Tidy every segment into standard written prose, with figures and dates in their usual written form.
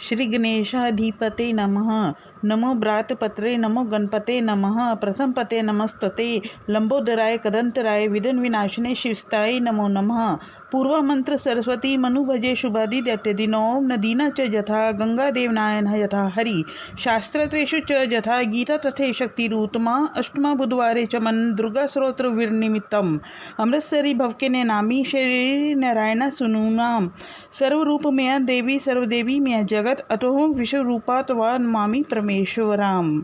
श्री गणेशाधिपते नमः। नमो ब्रातपत्रे नमो गणपते नमः। प्रथम पते नमस्तते लंबोदराय कदंतराय विघ्न विनाशिने शिवस्ताय नमो नमः। पूर्व मंत्र सरस्वती मनु भजे शुभादि दैत्यदिनो नदीना च यथा गंगा देवनायन यथा हरि शास्त्रत्रेषु च यथा गीता तथे शक्तिरूतमा अष्टमा बुधवारे च मन दुर्गा स्रोत्र वीरनिमित्तम अमृतसरी भवके ने नामी श्री नारायण सुनूनाम सर्वरूपमया देवी सर्वदेवी मया जगत अतो विश्वरूपात् वा नमामि परमेश्वराम।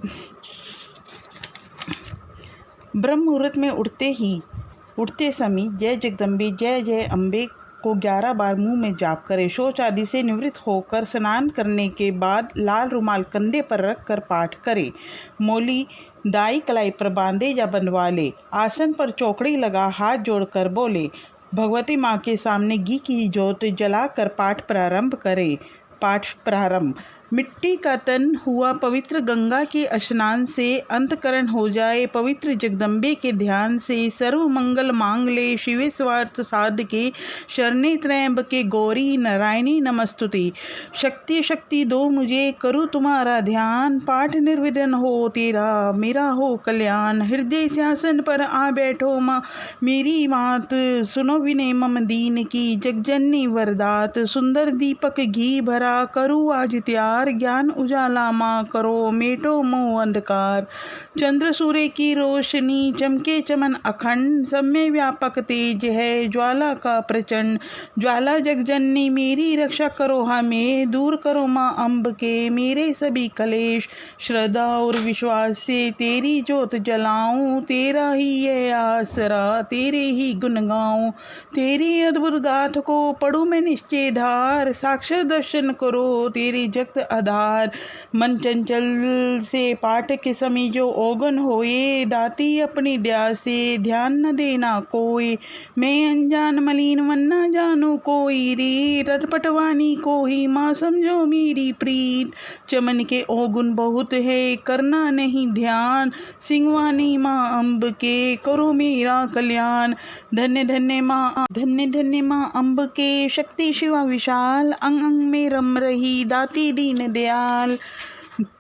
ब्रह्म मुहूर्त में उठते समय जय जगदम्बे जय जय अम्बे को 11 बार मुंह में जाप करें। शौच आदि से निवृत्त होकर स्नान करने के बाद लाल रुमाल कंधे पर रख कर पाठ करें। मौली दाई कलाई पर बांधे या बंधवा ले। आसन पर चौकड़ी लगा हाथ जोड़कर बोले। भगवती माँ के सामने घी की ज्योत जलाकर पाठ प्रारंभ। मिट्टी का तन हुआ पवित्र गंगा के स्नान से अंतकरण हो जाए। पवित्र जगदम्बे के ध्यान से सर्व मंगल मांग ले। शिवे स्वार्थ साध के शरणे त्र्यंबके गौरी नारायणी नमस्तुति। शक्ति शक्ति दो मुझे करूँ तुम्हारा ध्यान। पाठ निर्विघ्न हो तेरा मेरा हो कल्याण। हृदय सिंहासन पर आ बैठो माँ मेरी मात। सुनो विनय मम दीन की जगजननी वरदात। सुंदर दीपक घी भरा करूँ आज त्यार। ज्ञान उजाला माँ करो मेटो मोह अंधकार। चंद्र सूर्य की रोशनी चमके चमन अखंड। सब में व्यापक तेज है ज्वाला का प्रचंड। ज्वाला जगजननी मेरी रक्षा करो हमें। दूर करो माँ अम्ब के मेरे सभी कलेश। श्रद्धा और विश्वास से तेरी ज्योत जलाऊं। तेरा ही है आसरा तेरे ही गुण गाऊं। तेरी अद्भुत गाथ को पढ़ूं मैं निश्चय धार। साक्षात दर्शन करो तेरी जगत आधार। मन चंचल से पाठ के समय जो ओगन होए। दाती अपनी दया से ध्यान न देना कोई। मैं अनजान मलिन मन न जानू कोई रे। रटपटवानी को ही माँ समझो मेरी प्रीत। चमन के ओगुन बहुत है करना नहीं ध्यान। सिंहवानी माँ अम्ब के करो मेरा कल्याण। धन्य धन्य माँ अम्ब के शक्ति शिवा विशाल। अंग अंग में रम रही दाती दीन दयाल।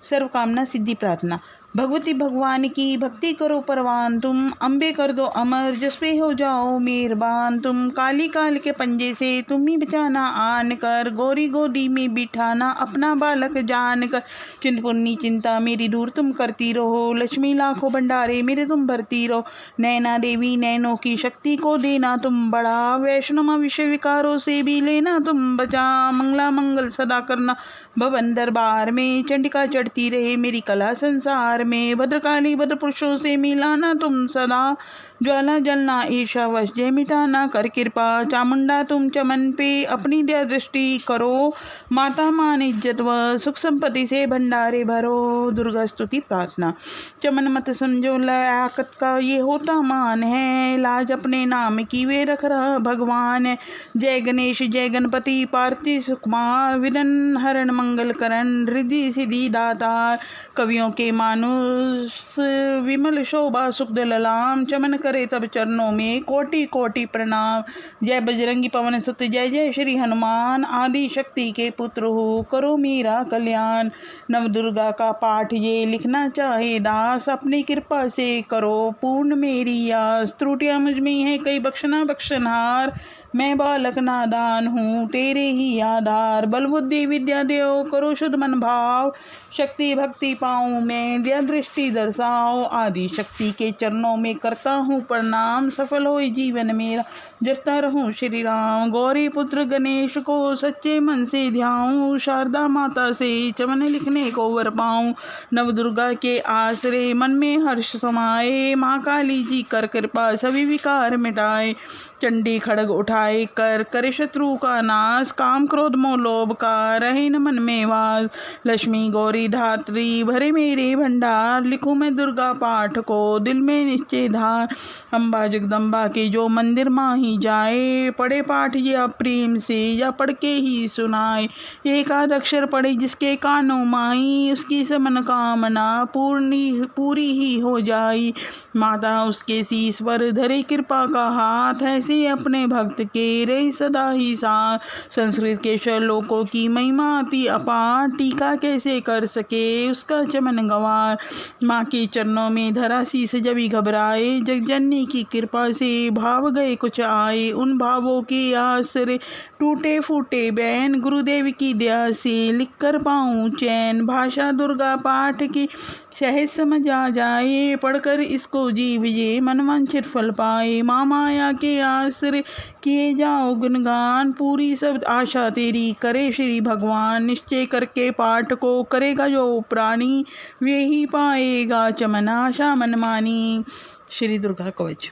सर्व कामना सिद्धि प्रार्थना। भगवती भगवान की भक्ति करो परवान तुम। अम्बे कर दो अमर जसपे हो जाओ मेहरबान तुम। काली काल के पंजे से तुम ही बचाना आन कर। गौरी गोदी में बिठाना अपना बालक जान कर। चिंतपुर्णी चिंता मेरी दूर तुम करती रहो। लक्ष्मी लाखों भंडारे मेरे तुम भरती रहो। नैना देवी नैनों की शक्ति को देना तुम बढ़ा। वैष्णव विषय विकारों से भी लेना तुम बचा। मंगला मंगल सदा करना भवन दरबार में। चंडिका चढ़ती रहे मेरी कला संसार में। भद्रकाली भद्र पुरुषों से मिलाना तुम सदा। ज्वाला जलना ईर्षावश जय मिटाना कर कृपा। चामुंडा तुम चमन पे अपनी दया दृष्टि करो। माता मान इज्जत व सुख संपत्ति से भंडारे भरो। दुर्गा स्तुति प्रार्थना। चमन मत समझो लायकत का ये होता मान है। लाज अपने नाम की वे रख रहा भगवान। जय गणेश जय गणपति पार्थी सुकुमार। विघ्न हरण मंगल करण रिद्धि सिद्धि दातार। कवियों के मानुस विमल शोभा सुख ललाम। चमन करे तब चरणों में कोटि कोटि प्रणाम। जय बजरंगी पवन सुत जय जय श्री हनुमान। आदि शक्ति के पुत्र हो करो मेरा कल्याण। नव दुर्गा का पाठ ये लिखना चाहे दास। अपनी कृपा से करो पूर्ण मेरी आस। त्रुटियां मुझ में है कई बख्शना बख्शनहार। मैं बालक नादान हूँ तेरे ही आधार। बल बुद्धि विद्या देओ करो शुद्ध मन भाव। शक्ति भक्ति पाऊँ मैं दया दृष्टि दर्शाओ। आदि शक्ति के चरणों में करता हूँ प्रणाम। सफल हो जीवन मेरा जपता रहूँ श्री राम। गौरी पुत्र गणेश को सच्चे मन से ध्याऊँ। शारदा माता से चमन लिखने को वर पाऊँ। नव दुर्गा के आश्रय मन में हर्ष समाए। माँ काली जी कर कृपा सभी विकार मिटाए। चंडी खड़ग उठाए कर करे शत्रु का नाश। काम क्रोध मोह लोभ का रहे न मन में वास। लक्ष्मी गौरी धात्री भरे मेरे भंडार। लिखूं मैं दुर्गा पाठ को दिल में निश्चय धार। अम्बा जगदम्बा के जो मंदिर माँ ही जाए। पढ़े पाठ या प्रेम से या पढ़ के ही सुनाए। एक आध अक्षर पढ़े जिसके कानों माई। उसकी सब मनोकामना पूरी ही हो जाई। माता उसके शीश पर धरे कृपा का हाथ। ऐसे अपने भक्त के रहे सदा ही साथ। संस्कृत के श्लोकों की महिमा अति अपार, टीका कैसे कर सके उसका चमन गंवार। माँ के चरणों में धरा शीस जब ही घबराए, जगजननी की कृपा से भाव गए कुछ आए। उन भावों के आसरे टूटे फूटे बैन, गुरुदेव की दया से लिख कर पाऊँ चैन। भाषा दुर्गा पाठ की सहज समझ आ जाए, पढ़कर इसको जीव ये मनवांछित फल पाए। माँ माया के आश्रय किए जाओ गुणगान, पूरी सब आशा तेरी करे श्री भगवान। निश्चय करके पाठ को करेगा जो प्राणी, वे ही पाएगा चमन आशा मनमानी। श्री दुर्गा कवच।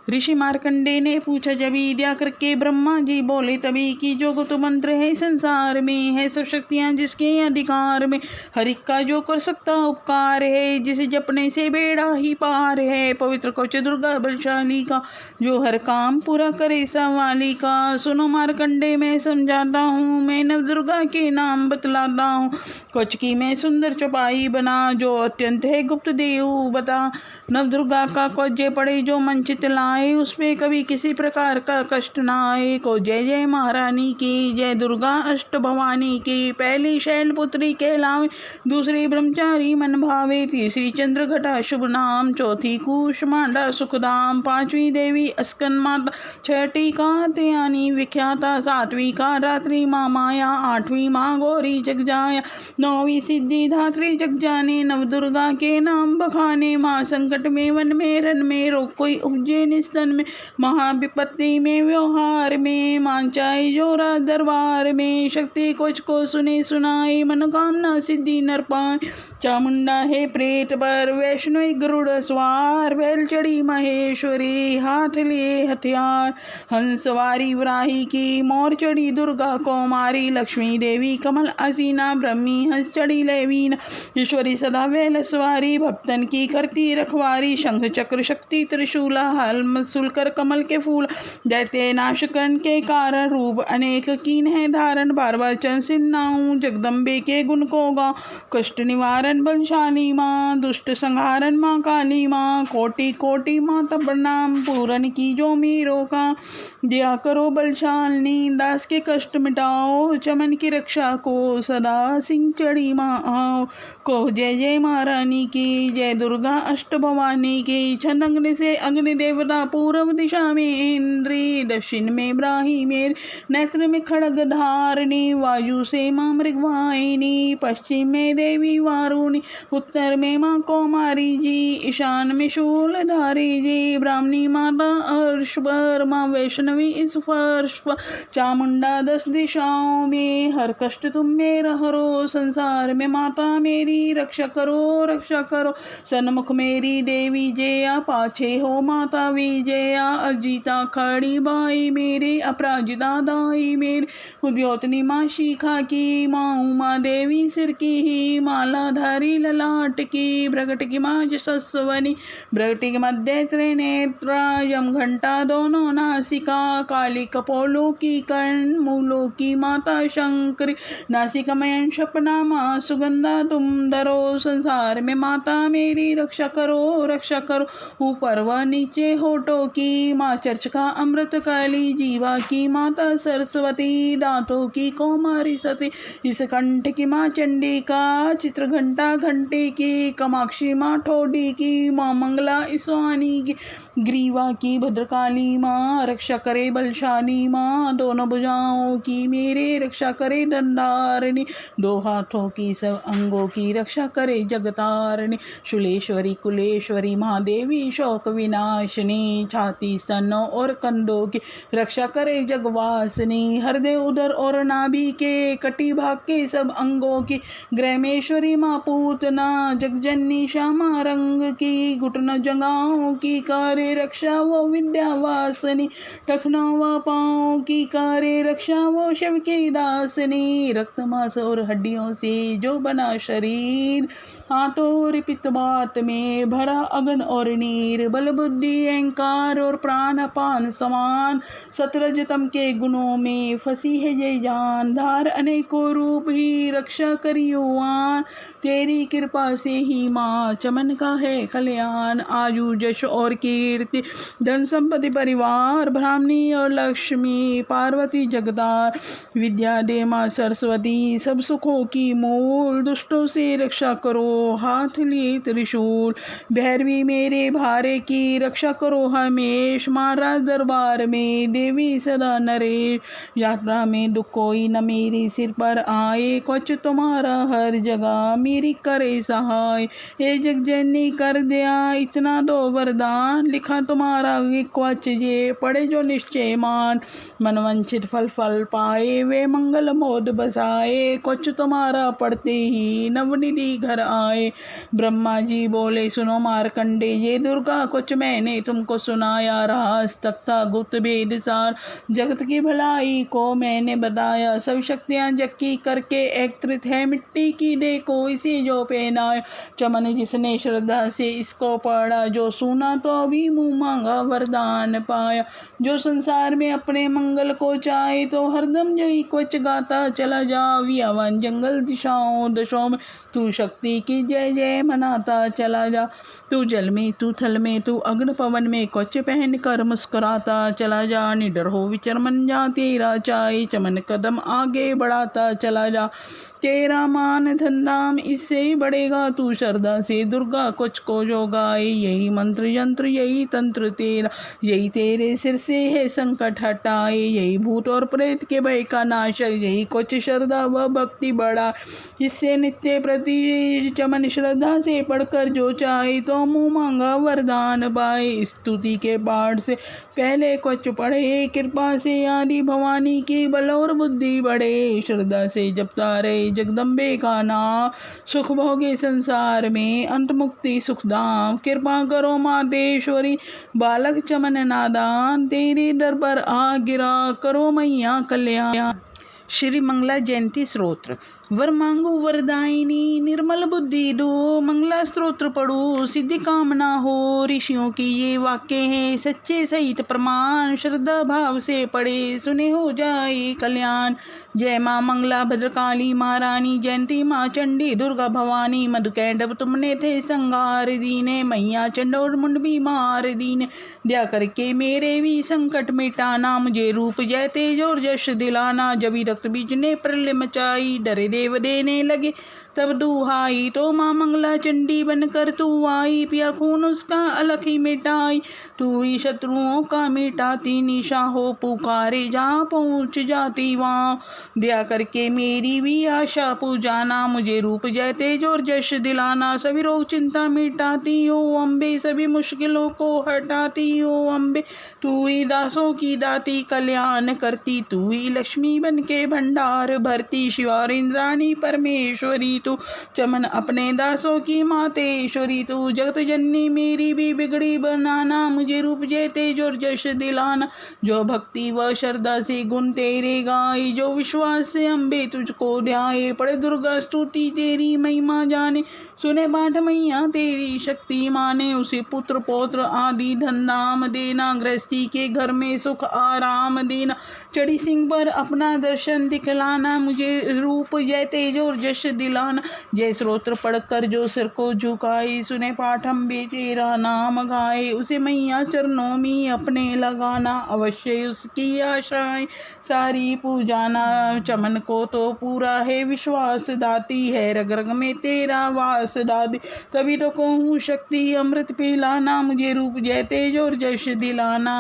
ऋषि मार्कंडे ने पूछा जब विद्या करके, ब्रह्मा जी बोले तभी कि जो गुप्त मंत्र है संसार में, है सब शक्तियां जिसके अधिकार में। हर एक का जो कर सकता उपकार है, जिसे जपने से बेड़ा ही पार है। पवित्र कवच दुर्गा बलशाली का, जो हर काम पूरा करे सवाली का। सुनो मार्कंडे मैं समझाता हूँ, मैं नव दुर्गा के नाम बतलाता हूँ। कवच की मैं सुंदर चौपाई बना, जो अत्यंत है गुप्त देव बता। नव दुर्गा का कवच जे पढ़े जो मन चित लाए, उसमें कभी किसी प्रकार का कष्ट ना आए। को जय जय महारानी की, जय दुर्गा अष्ट भवानी की। पहली शैलपुत्री कहलावे, दूसरी ब्रह्मचारी मन भावे, तीसरी चंद्रघटा शुभ नाम, चौथी कूष्मांडा सुखधाम, पांचवी देवी अस्कन माता, छठी कात्यायनी विख्याता, सातवीं का रात्रि माँ माया, आठवीं माँ गौरी जगजाया, नौवीं सिद्धि धात्री जग जाने। नव दुर्गा के नाम बखाने, माँ संकट में वन में रन में, रोग कोई उपजे निस्तन में, महाविपत्ति में व्यवहार में, मांचाई जोरा दरबार में। शक्ति कुछ को सुने सुनाई, मनोकामना सिद्धि नर पाए। चामुंडा है प्रेत पर, वैष्णवी गरुड़ सवार, बैल चढ़ी महेश्वरी, हाथ लिए हथियार। हंसवारी वराही की, मोर चढ़ी दुर्गा कौमारी, लक्ष्मी देवी कमल आसीना, ब्रह्मी हंस चढ़ी लेवीना। ईश्वरी सदा बैल सवारी, भक्तन की करती रखवारी। शंख चक्र शक्ति त्रिशूला, हल सुलकर कमल के फूल। दैत्य नाशकन के कारण, रूप अनेक कीन है धारण। बार बार चरण सिन्नाऊं, जगदम्बे के गुण को गाऊं। कष्ट निवारण बलशाली माँ, दुष्ट संहारण माँ काली माँ। कोटि कोटि माता प्रणाम, पूरन की जो मीरों का। दिया करो बलशालिनी, दास के कष्ट मिटाओ। चमन की रक्षा को सदा सिंह चढ़ी माँ आओ। को जय जय महारानी की, जय दुर्गा अष्ट भवानी की। छंद अग्नि से अग्नि देवता, पूर्व दिशा में इंद्री, दक्षिण में ब्राही मेर, नेत्र में खड़ग धारिणी, वायु से माँ मृगवाहिनी, पश्चिम में देवी वारुणी, उत्तर में माँ कौमारी जी, ईशान में शूलधारी जी। ब्राह्मणी माता अर्श पर, माँ वैष्णवी इस फर्श पर। चामुंडा 10 दिशाओं में, हर कष्ट तुम मेरा हरो। संसार में माता मेरी रक्षा करो रक्षा करो। सन्मुख मेरी देवी जया, पाछे हो माता विजया। अजीता खड़ी बाई मेरे, अपराजिता दाई मेरे। उद्योतनी माँ शिखा की, माँ उमा देवी सिर की ही, मालाधारी ललाट की। भ्रगट की माँ यशस्वनी, भ्रगट के मध्य त्रिनेत्रा। यम घंटा दोनों नासिका, काली कपोलों की कर्ण, मूलों की माता शंकरी। नासिका मयन सपना माँ सुगंधा तुम धरो। संसार में माता मेरी रक्षा करो रक्षा करो। ऊपर व नीचे होठों की माँ चर्चिका अमृत काली, जीवा की माता सरस्वती, दांतों की कौमारी सती। इस कंठ की माँ चंडिका, चित्र घंटा घंटे की। कामाक्षी माँ ठोडी की, माँ मंगला ईसवानी की। ग्रीवा की भद्रकाली माँ, रक्षा करे बलशाली माँ। दोनों भुजाओं की मेरे, रक्षा करे दंडारिणी। दो हाथों की सब अंगों की, रक्षा करे जगतारिणी। शूलेश्वरी कुलेश्वरी महादेवी, शोक विनाशिनी। छाती स्तनों और कंधों की, रक्षा करे जगवासिनी। हृदय उदर और नाभि के, कटी भाग के सब अंगों की। ग्रहमेश्वरी माँ पूतना, जगजननी श्यामा रंग की। घुटन जंघाओं की, कार्य रक्षा वो विद्यावासिनी। टखनों व पाँव की, कार्य रक्षा वो शिव की दासिनी। रक्त मांस और हड्डियों से जो बना शरीर, हाथों और पित्त बात में भरा अगन और नीर। बल बुद्धि अहंकार विकार और प्राण अपान समान, सतरजतम के गुणों में फंसी है ये जान, धार अनेकों रूप ही रक्षा करियो आन, तेरी कृपा से ही माँ चमन का है कल्याण। आयु यश और कीर्ति धन संपत्ति परिवार, ब्राह्मणी और लक्ष्मी पार्वती जगदार, विद्या दे माँ सरस्वती सब सुखों की मूल, दुष्टों से रक्षा करो हाथ लिए त्रिशूल, भैरवी मेरे भारे की रक्षा करो हमेश, महाराज दरबार में देवी सदा नरेश, यात्रा में दुख कोई न मेरे सिर पर आए, क्वच तुम्हारा हर जगह मेरी करे सहाय, हे जगजननी कर दिया इतना दो वरदान, लिखा तुम्हारा क्वच ये पढ़े जो निश्चय मान, मनवंचित फल फल पाए वे मंगल मोद बसाए, क्वच तुम्हारा पढ़ते ही नवनिधि घर आए। ब्रह्मा जी बोले सुनो मारकंडे ये दुर्गा क्वच मैंने तुमको सुनाया, रहस तख्ता गुप्त भेद सार जगत की भलाई को मैंने बताया, सब शक्तियां जग की करके एकत्रित है, मिट्टी की देखो इसे जो पहनाया, चमन जिसने श्रद्धा से इसको पढ़ा, जो सुना तो अभी मुँह मांगा वरदान पाया, जो संसार में अपने मंगल को चाहे तो हरदम जय क्वच गाता चला जा, वियावन जंगल दिशाओं दशों में तू शक्ति की जय जय मनाता चला जा, तू जल में तू थल में तू अग्नि पवन में क्वच पहन कर मुस्कुराता चला जा, निडर हो विचर मन जा तेरा चाहे, चमन कदम आगे बढ़ाता चला जा, तेरा मान धन धाम इससे ही बढ़ेगा, तू श्रद्धा से दुर्गा कुछ को जो गाए, यही मंत्र यंत्र यही तंत्र तेरा, यही तेरे सिर से है संकट हटाए, यही भूत और प्रेत के भय का नाश, यही कुछ श्रद्धा व भक्ति बढ़ा, इससे नित्य प्रति चमन श्रद्धा से पढ़कर जो चाहे तो मुँह मांगा वरदान पाए, स्तुति के पाठ से पहले कुछ पढ़े, कृपा से आदि भवानी की बल और बुद्धि बढ़े, श्रद्धा से जपता रहे जगदम्बे का नाम, सुख भोगे संसार में अंत मुक्ति सुखधाम, कृपा करो मातेश्वरी बालक चमन नादान, तेरे दर पर आ गिरा करो मैया कल्याण। श्री मंगला जयंती स्तोत्र। वर मांगो वरदायिनी निर्मल बुद्धि दो, मंगला स्तोत्र पढ़ो सिद्धि कामना हो, ऋषियों की ये वाक्य हैं सच्चे सहित प्रमाण, श्रद्धा भाव से पढ़े सुने हो जाए कल्याण। जय माँ मंगला भद्रकाली महारानी, जयंती माँ चंडी दुर्गा भवानी, मधुकैटभ तुमने थे संगार दीने, मैया चंडोर मुंड भी मार दीने, दया करके मेरे भी संकट मिटाना, मुझे रूप जय तेज और यश दिलाना, जबी रक्त बीज ने प्रलय मचाई, डरे देव देने लगे तब दुहाई, तो माँ मंगला चंडी बनकर तू आई, पिया खून उसका अलग ही मिटाई, तू ही शत्रुओं का मिटाती, निशा हो पुकारे जहाँ पहुँच जाती वहाँ, दया करके मेरी भी आशा पूजाना, मुझे रूप जय तेज और यश दिलाना, सभी रोग चिंता मिटाती हो अम्बे, सभी मुश्किलों को हटाती हो अम्बे, तू ही दासों की दाती कल्याण करती, तू ही लक्ष्मी बन के भंडार भरती, शिवा इंद्राणी परमेश्वरी तू, चमन अपने दासों की मातेश्वरी तू, जगत जननी मेरी भी बिगड़ी बनाना, मुझे रूप जय तेज और यश दिलाना, जो भक्ति व श्रद्धा से गुण तेरे गाए, जो विश्वास से अम्बे तुझको ध्याए, पढ़े दुर्गा स्तुति तेरी महिमा जाने, सुने पाठ मैया तेरी शक्ति माने, उसे पुत्र पौत्र आदि धन नाम देना, गृहस्थी के घर में सुख आराम देना, चढ़ी सिंह पर अपना दर्शन दिखलाना, मुझे रूप जय तेज और यश दिलाना, जय स्तोत्र पढ़कर जो सिर को झुकाए, सुने पाठ अम्बे तेरा नाम गाए, उसे मैया चरणों में अपने लगाना, अवश्य उसकी आशाएं सारी पूजाना, चमन को तो पूरा है विश्वास दाती है, रग रग में तेरा वास दाती, तभी तो कहूँ शक्ति अमृत पिलाना, मुझे रूप जय तेज और यश दिलाना।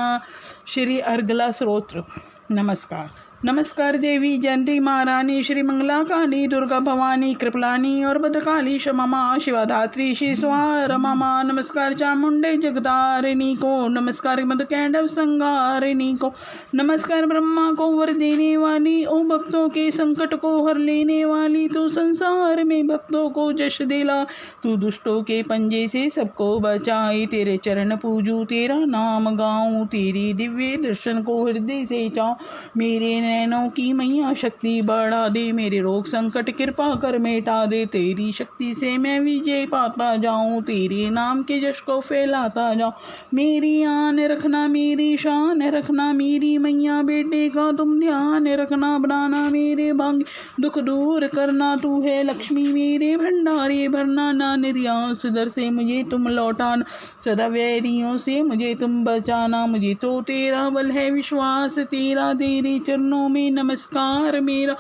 श्री अर्गला स्तोत्र। नमस्कार। नमस्कार देवी जयंती महारानी, श्री मंगला काली दुर्गा भवानी, कृपलानी और भद्रकाली क्षमा माँ, शिवाधात्री श्री स्वा रमा माँ, नमस्कार चामुंडे जगदारिणी को, नमस्कार मधुकैटभ संगारिणी को, नमस्कार ब्रह्मा को वर देने वाली, ओ भक्तों के संकट को हर लेने वाली, तू संसार में भक्तों को जश दिला, तू दुष्टों के पंजे से सबको बचाए, तेरे चरण पूजू तेरा नाम गाऊं, तेरी दिव्य दर्शन को हृदय से चाहूं, मेरे नैनों की मैया शक्ति बढ़ा दे, मेरे रोग संकट कृपा कर मिटा दे। तेरी शक्ति से मैं विजय पाता जाऊं, तेरे नाम के जश को फैलाता जाऊं। मेरी आन रखना, मेरी शान रखना, मेरी मैया बेटे का तुम ध्यान रखना। बनाना मेरे भाग्य, दुख दूर करना, तू है लक्ष्मी मेरे भंडारे भरना। ना निर्यास दर से मुझे तुम लौटाना, सदा वैरियों से मुझे तुम बचाना। मुझे तो तेरा बल है विश्वास तेरा, तेरे चरणों में नमस्कार मेरा।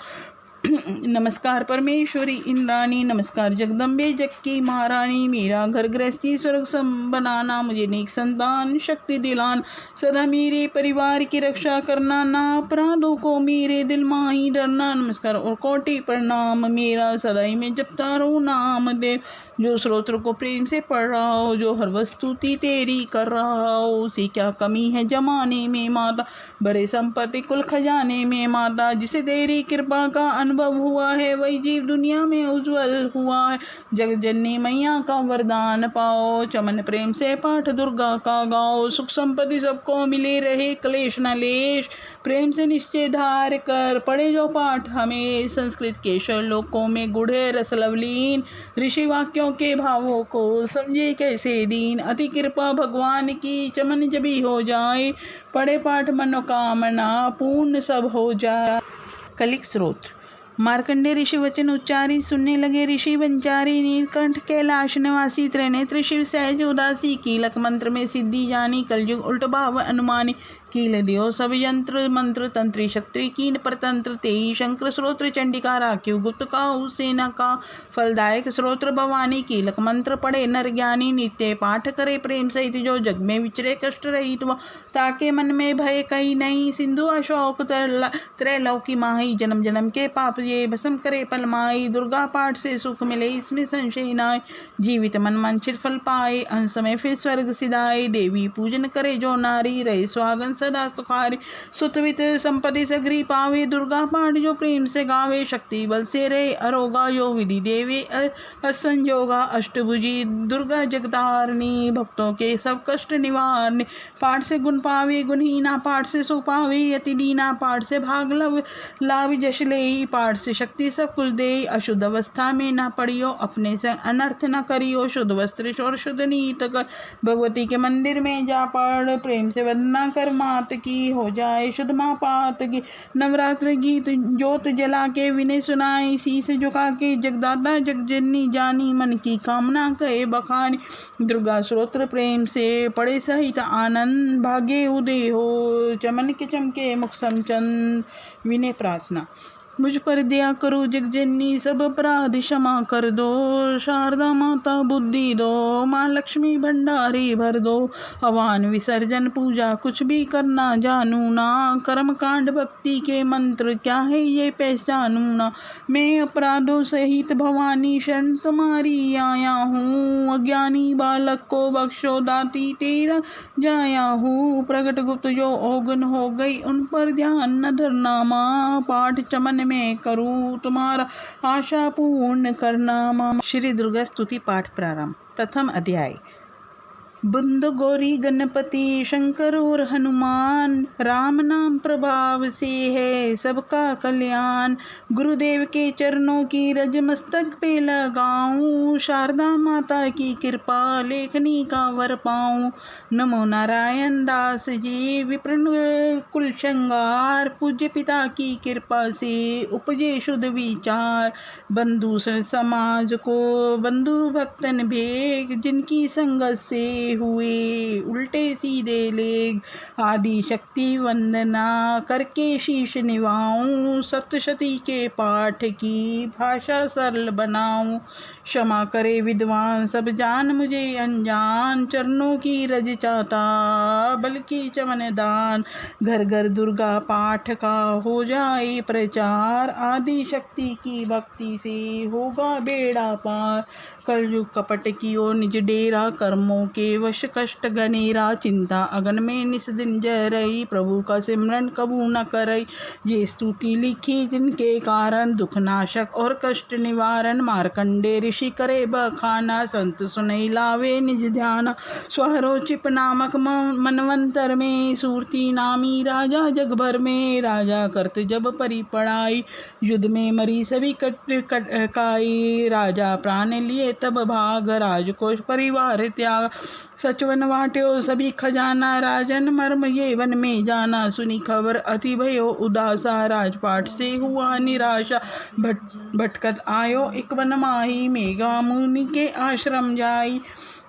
नमस्कार परमेश्वरी इंद्राणी, नमस्कार जगदम्बे जग की महारानी। मेरा घर गृहस्थी स्वर्ग सम बनाना, मुझे नेक संतान शक्ति दिलाना। सदा मेरे परिवार की रक्षा करना, ना अपराधों को मेरे दिल में ही डरना। नमस्कार और कोटि प्रणाम मेरा, सदा ही मैं जपता रहूं नाम दे। जो स्रोत्र को प्रेम से पढ़ रहा हो, जो हर वस्तुति तेरी कर रहा हो, उसे क्या कमी है जमाने में माता। बड़े संपत्ति कुल खजाने में माता, जिसे तेरी कृपा का अनुभव हुआ है, वही जीव दुनिया में उज्जवल हुआ है। जगत जननी मैया का वरदान पाओ, चमन प्रेम से पाठ दुर्गा का गाओ। सुख संपत्ति सबको मिले रहे, क्लेश न लेश प्रेम से निश्चय धार कर। पढ़े जो पाठ हमें संस्कृत के श्लोकों में, गुढ़े रस लवलीन ऋषि वाक्यों के भावों को समझे कैसे दीन। अति कृपा भगवान की चमन जबी हो जाए, पढ़े पाठ मनोकामना पूर्ण सब हो जाए। कलिक स्रोत। मार्कंडे ऋषि वचन उच्चारी सुनने लगे, ऋषि वंचारी नीलकंठ कैलाश निवासी त्रिनेत्र शिव सहज उदासी। कीलक मंत्र में सिद्धि जानी, कलयुग उल्ट भाव अनुमानी। कील दियो सब यंत्र मंत्र तंत्री शक्ति कीन परतंत्र, तेई शंकर स्रोत्र चंडिका राख्यु गुप्त काहू सेना का फलदायक स्रोत्र भवानी। कीलक मंत्र पढ़े नर ज्ञानी, नित्य पाठ करे प्रेम सहित। जो जग में विचरे कष्ट रहित वो, ताके मन में भय कहीं नहीं। सिंधु अशोक त्रैलोकी माही, जन्म जन्म के पाप ये भस्म करे पल माई। दुर्गा पाठ से सुख मिले इसमें संशय नाय, जीवित मन मंचित फल पाए अंत समय फिर स्वर्ग सिधाए। देवी पूजन करे जो नारी, रहे सुहागन सदा सुखारी। सुतवित संपत्ति सगरी पावे, दुर्गा पाठ जो प्रेम से गावे। शक्ति बल से रहे अरोगा, यो विधि देवे असंजोगा। अष्टभुजी दुर्गा जगदारणी, भक्तों के सब कष्ट निवारणी। पाठ से गुण पावे गुणहीना, पाठ से सुख पावे अति दीना। पाठ से भाग लाभ जश ले, पाठ से शक्ति सब कुछ दे। अशुद्ध अवस्था में न पड़ियो, अपने से अनर्थ न करियो। शुद्ध वस्त्र और शुद्ध नीत कर, भगवती के मंदिर में जा पढ़। प्रेम से वंदना कर मात की, हो जाए शुद्ध माँ पात की। नवरात्र गीत ज्योत जला के विनय सुनाई, शीस झुका के जगदाता जगजननी जानी। मन की कामना कहे बखानी, दुर्गा स्त्रोत्र प्रेम से पढ़े सहित आनंद। भाग्य उदय हो चमन के चमके मुख समचंद। विनय प्रार्थना। मुझ पर दया करो जगजननी, सब अपराध क्षमा कर दो। शारदा माता बुद्धि दो, माँ लक्ष्मी भंडारी भर दो। हवन विसर्जन पूजा कुछ भी करना जानू ना, कर्म कांड भक्ति के मंत्र क्या है ये पहचानू ना। मैं अपराधों सहित भवानी शरण तुम्हारी आया हूँ। अज्ञानी बालक को बख्शो दाती तेरा जाया हूँ। प्रगट गुप्त जो अवगुण हो गई उन पर ध्यान न धरना माँ। पाठ चमन मैं करूं तुम्हारा आशा पूर्ण करना माँ। श्री दुर्गा स्तुति पाठ प्रारंभ। प्रथम अध्याय। बुंद गौरी गणपति शंकर और हनुमान, राम नाम प्रभाव से है सबका कल्याण। गुरुदेव के चरणों की रज मस्तक पे लगाऊं, शारदा माता की कृपा लेखनी का वर पाऊं। नमो नारायण दास जी विप्रन कुल श्रृंगार, पूज्य पिता की कृपा से उपजे शुद्ध विचार। बंधु समाज को बंधु भक्तन भेग, जिनकी संगत से हुए उल्टे सीधे लेग। आदि शक्ति वंदना करके शीश निभाऊं, सप्तशती के पाठ की भाषा सरल बनाऊं। क्षमा करे विद्वान सब जान मुझे अनजान, चरणों की रज चाहता बल्कि चमन दान। घर घर दुर्गा पाठ का हो जाए प्रचार, आदि शक्ति की भक्ति से होगा बेड़ा पार। कलयुग कपट की ओर निज डेरा, कर्मों के वश कष्ट गनेरा, चिंता अगन में निस दिन जय रही, प्रभु का सिमरन कबू न करई। ये स्तुति लिखी जिनके कारण, दुख नाशक और कष्ट निवारण, मार्कंडे ऋषि करे बखाना, संत सुनई लावे निज ध्यान। स्वरोचिप नामक मनवंतर में, सूरती नामी राजा जग भर में, राजा करत जब परी पड़ाई, युद्ध में मरी सभी काई, राजा प्राण लिए तब भाग, राजकोष परिवार त्याग, सचवन वाट्यो सभी खजाना, राजन मर्म ये वन में जाना, सुनी खबर अति भयो उदासा, राजपाट से हुआ निराशा, भटकत आयो एक वन माही, मेघा मुनि के आश्रम जाई।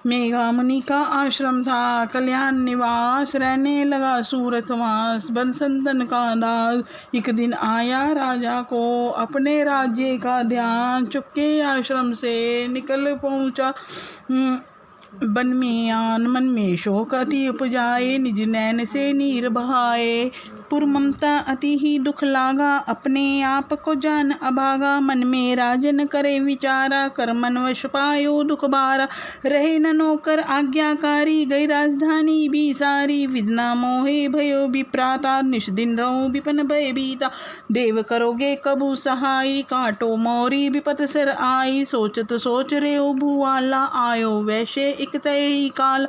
मेघा मुनि का आश्रम था कल्याण निवास, रहने लगा सूरतवास, बनसंतन का दास। एक दिन आया राजा को अपने राज्य का ध्यान, चुपके आश्रम से निकल पहुँचा वन में आन, मन में शोक अति उपजाए, निज नैन से नीर बहाए। पुर ममता अति ही दुख लागा, अपने आप को जान अभागा, मन में राजन करे विचारा, कर मन वश पायो दुख बारा। रहे न नौकर आज्ञाकारी, गई राजधानी भी सारी, विदना मोहे भयो विप्राता, निश दिन रहूं विपन भय बीता। देव करोगे कबू सहाई, काटो मोरी विपत सिर आई, सोचत सोच रे भुआला, आयो वैश्य एक तय ही काल।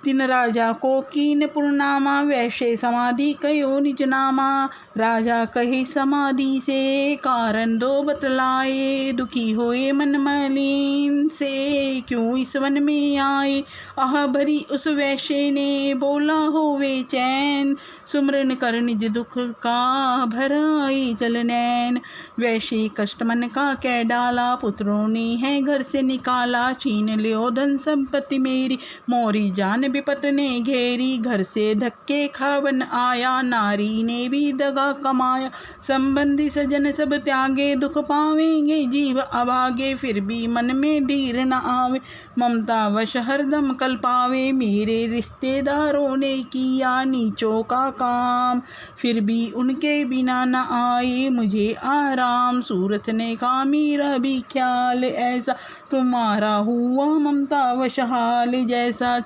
तिन राजा को कीन पुरनामा, वैश्य समाधि कयो निज नामा। राजा कही समाधि से कारण दो बतलाए, दुखी होए मन मलिन से क्यों इस वन में आए। आह भरी उस वैश्य ने बोला होवे चैन, सुमरन कर निज दुख का भराई जल नैन। वैश्य कष्ट मन का कै डाला, पुत्रों ने है घर से निकाला, छीन लियो धन संपत्ति मेरी, मोरी जान विपत ने घेरी। घर से धक्के खावन आया, नारी ने भी दगा कमाया, संबंधी सजन सब त्यागे, दुख पावेंगे जीव अभागे, फिर भी मन में धीर न आवे, ममता वश हरदम कल पावे। मेरे रिश्तेदारों ने किया नीचों का काम, फिर भी उनके बिना न आए मुझे आराम। सूरत ने कहा मेरा भी ख्याल ऐसा, तुम्हारा हुआ ममता वश हाल जैसा।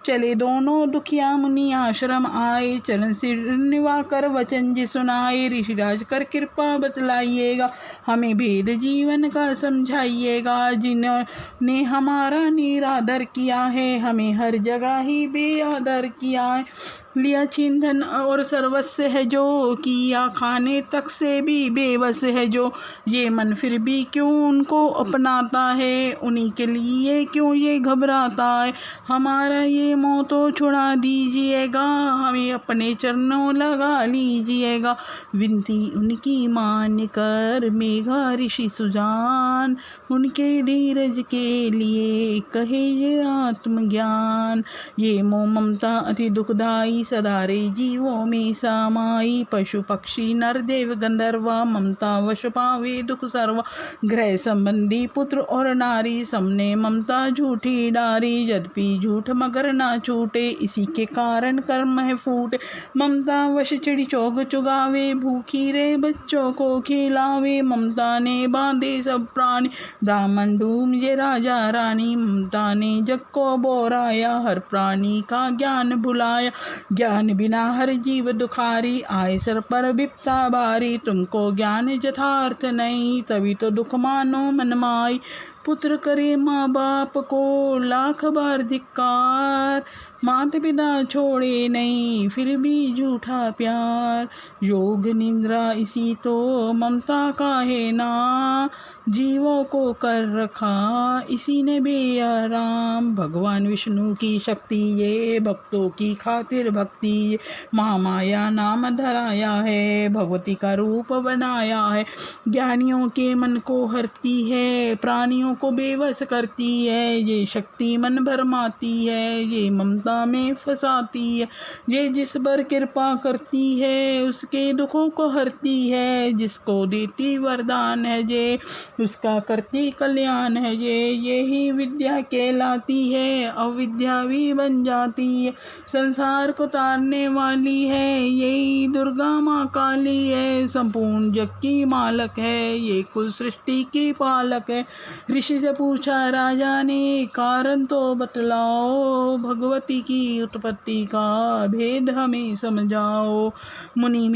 चले दोनों दुखिया मुनि आश्रम आए, चरण सिर निवा कर वचन जी सुनाए। ऋषिराज कर कृपा बतलाइएगा, हमें भेद जीवन का समझाइएगा। जिन्होंने हमारा निरादर किया है, हमें हर जगह ही बेआदर किया है। लिया छीन धन और सर्वस्व है जो, किया खाने तक से भी बेबस है जो। ये मन फिर भी क्यों उनको अपनाता है, उन्हीं के लिए क्यों ये घबराता है। हमारा ये मोह तो छुड़ा दीजिएगा, हमें अपने चरणों लगा लीजिएगा। विनती उनकी मान कर मेघा ऋषि सुजान, उनके धीरज के लिए कहे ये आत्मज्ञान। ये मोह ममता अति दुखदाई, सदा रे जीवों में समाई। पशु पक्षी नर देव गंधर्वा, ममता वश पावे दुख सर्वा। ग्रह संबंधी पुत्र और नारी, सबने ममता झूठी डारी। यद्यपि झूठ मगर ना छूटे, इसी के कारण कर्म है फूटे। ममता वश चिड़ी चौक चुगावे, भूखी रे बच्चों को खिलावे। ममता ने बांधे सब प्राणी, ब्राह्मण डूम ये राजा रानी। ममता ने जग को बोराया, हर प्राणी का ज्ञान भुलाया। ज्ञान बिना हर जीव दुखारी, आए सर पर विपता भारी। तुमको ज्ञान यथार्थ नहीं, तभी तो दुख मानो मन माई। पुत्र करे माँ बाप को लाख बार धिक्कार, माता पिता छोड़े नहीं फिर भी झूठा प्यार। योग निंद्रा इसी तो ममता का है ना, जीवों को कर रखा इसी ने बेआराम। भगवान विष्णु की शक्ति ये, भक्तों की खातिर भक्ति ये। महामाया नाम धराया है, भगवती का रूप बनाया है। ज्ञानियों के मन को हरती है, प्राणियों को बेबस करती है। ये शक्ति मन भरमाती है, ये ममता दुर्गा में फंसाती है। ये जिस पर कृपा करती है उसके दुखों को हरती है, जिसको देती वरदान है ये उसका करती कल्याण है ये। यही विद्या कहलाती है, अविद्या भी बन जाती है, संसार को तारने वाली है। यही दुर्गा माँ काली है, संपूर्ण जग की मालक है, ये कुल सृष्टि की पालक है। ऋषि से पूछा राजा ने, कारण तो बतलाओ, भगवती की उत्पत्ति का भेद हमें समझाओ। मुनि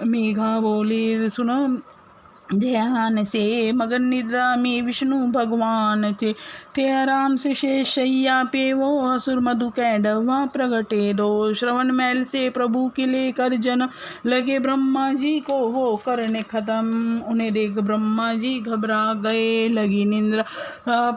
मेघा बोले, सुनो ध्यान से, मगन निद्रा में विष्णु भगवान थे आराम से शेष शैया पे वो असुर मधु कैंडवा प्रगटे दो। श्रवण मैल से प्रभु के लेकर जन लगे ब्रह्मा जी को वो करने खत्म। उन्हें देख ब्रह्मा जी घबरा गए, लगी निंद्रा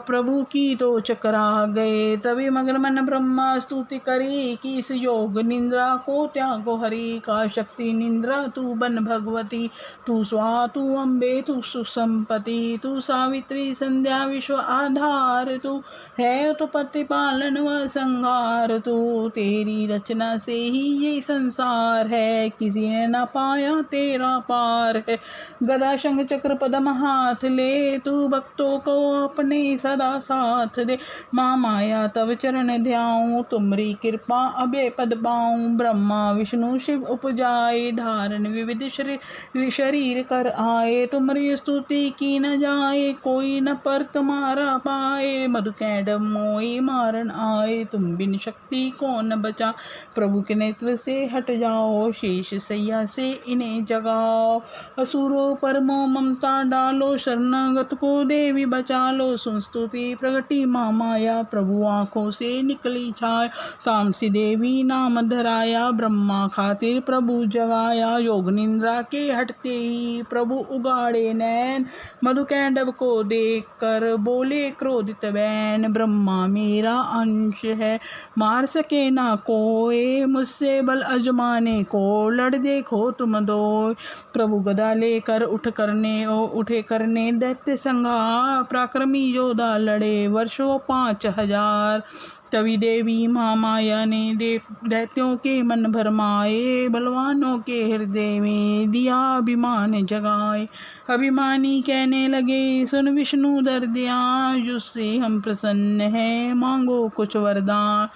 प्रभु की तो चकरा गए। तभी मगन मन ब्रह्मा स्तुति करी कि इस योग निंद्रा को त्यागो हरि का शक्ति निंद्रा तू बन भगवती, तू स्वा तू अम्बे तू सुसंपति, तू सावित्री संध्या विश्व आधार, तू है उत्पत्ति पालन व संहार, तू तेरी रचना से ही ये संसार है, किसी ने न पाया तेरा पार है। गदा शंख चक्र पद्म हाथ ले, तू भक्तों को अपने सदा साथ दे। माँ माया तब चरण ध्याऊं, तुमरी कृपा अभय पद पाऊं। ब्रह्मा विष्णु शिव उपजाए, धारण विविध शरीर कर आए। तुम्हारी स्तुति की न जाए, कोई न पर तुम्हारा पाए। मधु कैंडव मोई मारन आए, तुम बिन शक्ति को न बचा। प्रभु के नेत्र से हट जाओ, शेष सैया से इन्हें जगाओ। असुरों पर मोह ममता डालो, शरणागत को देवी बचा लो। सुन स्तुति प्रगटी माँ माया, प्रभु आँखों से निकली छाया। तामसी देवी नाम धराया, ब्रह्मा खातिर प्रभु जगाया। योग निंद्रा के हटते ही प्रभु उगाड़े नैन, मधु कैंडव को देख कर बोले क्रोधित बैन। ब्रह्मा मेरा अंश है, मार सके ना कोई, मुझसे बल अजमाने को लड़ देखो तुम दो। प्रभु गदा लेकर उठे करने दैत्य संहार, पराक्रमी योद्धा लड़े वर्षों 5000। तभी देवी माँ माया ने दैत्यों के मन भरमाए, बलवानों के हृदय में दिया अभिमान जगाए। अभिमानी कहने लगे, सुन विष्णु दर्दयान, जिससे हम प्रसन्न हैं, मांगो कुछ वरदान।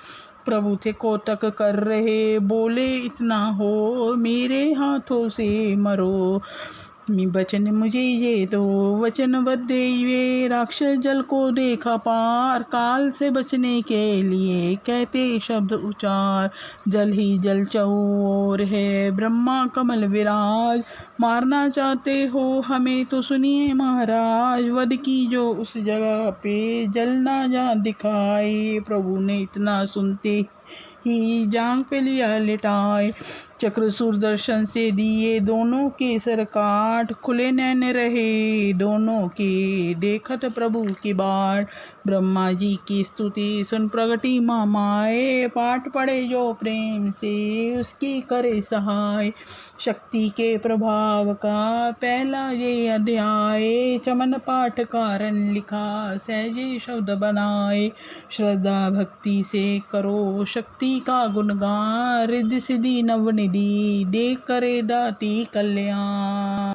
प्रभु थे कोतक कर रहे, बोले इतना हो, मेरे हाथों से मरो। वचन मुझे ये दो, वचनबद्ध ये राक्षस जल को देखा पार, काल से बचने के लिए कहते शब्द उचार। जल ही जल चौर है, ब्रह्मा कमल विराज, मारना चाहते हो हमें तो सुनिए महाराज। वध की जो उस जगह पे जलना जा दिखाए, प्रभु ने इतना सुनते ही जांग पे लिया लिटाए। चक्र सुदर्शन से दिए दोनों के सर काट, खुले नैन रहे दोनों के देखत प्रभु की बाट। ब्रह्मा जी की स्तुति सुन प्रगटी माँ माए, पाठ पढ़े जो प्रेम से उसकी करे सहाय। शक्ति के प्रभाव का पहला ये अध्याय, चमन पाठ कारण लिखा सहजे शब्द बनाए। श्रद्धा भक्ति से करो शक्ति का गुणगान, रिद्धि सिद्धि नवनिधि दे करे दाती कल्याण।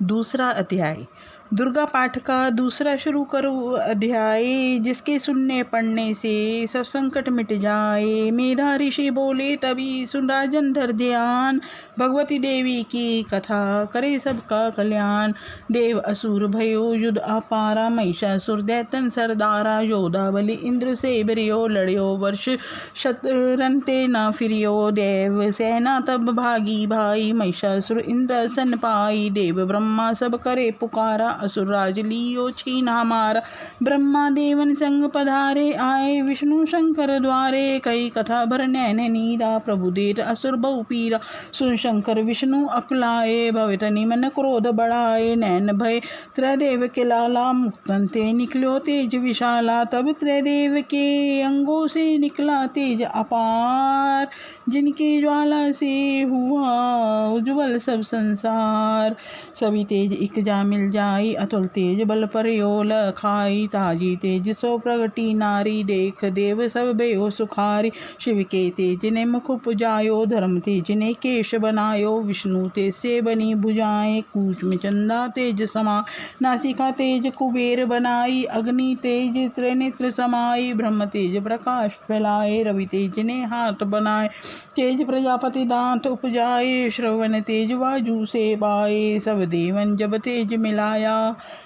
दूसरा अध्याय, दुर्गा पाठ का दूसरा शुरू करो अध्याय, जिसके सुनने पढ़ने से सब संकट मिट जाए। मेधा ऋषि बोले तभी सुन राजन धर ध्यान, भगवती देवी की कथा करे सबका कल्याण। देव असुर भयो युद्ध अपारा, महिषासुर दैतन सरदारा। योद्धा बलि इंद्र से बरियो, लड़ियो वर्ष शतरंते न फिरियो। देव सेना तब भागी भाई, महिषासुर इंद्र सन पाई। देव ब्रह्मा सब करे पुकारा, असुर राज लियो छीन हमारा। ब्रह्मा देवन संग पधारे आए, विष्णु शंकर द्वारे। कई कथा भर नैन नीरा, प्रभु देत असुर बहु पीरा। सुन शंकर विष्णु अकुलाए, भवितनि मन क्रोध बढ़ाए। नैन भय त्रयदेव के लाला, मुक्तन ते निकलो तेज विशाला। तब त्रयदेव के अंगों से निकला तेज अपार, जिनकी ज्वाला से हुआ उज्ज्वल सब संसार। सभी सभी तेज इक जा मिल जाई, अतुल तेज बल पर योल खाई, ताजी तेज सो प्रगटी नारी, देख देव सब भयो सुखारी। शिव के तेज ने मुख पुजायो, धर्म तेज ने केश बनायो, विष्णु तेज से बनी भुजाएं, कूच में चंदा तेज समा, नासिका तेज कुबेर बनाई, अग्नि तेज त्रिनेत्र समाई, ब्रह्म तेज प्रकाश फैलाए, रवि तेज ने हाथ बनाए, तेज प्रजापति दांत उपजाए, श्रवण तेज बाजू से बाए, सब देवन जब तेज मिलाया,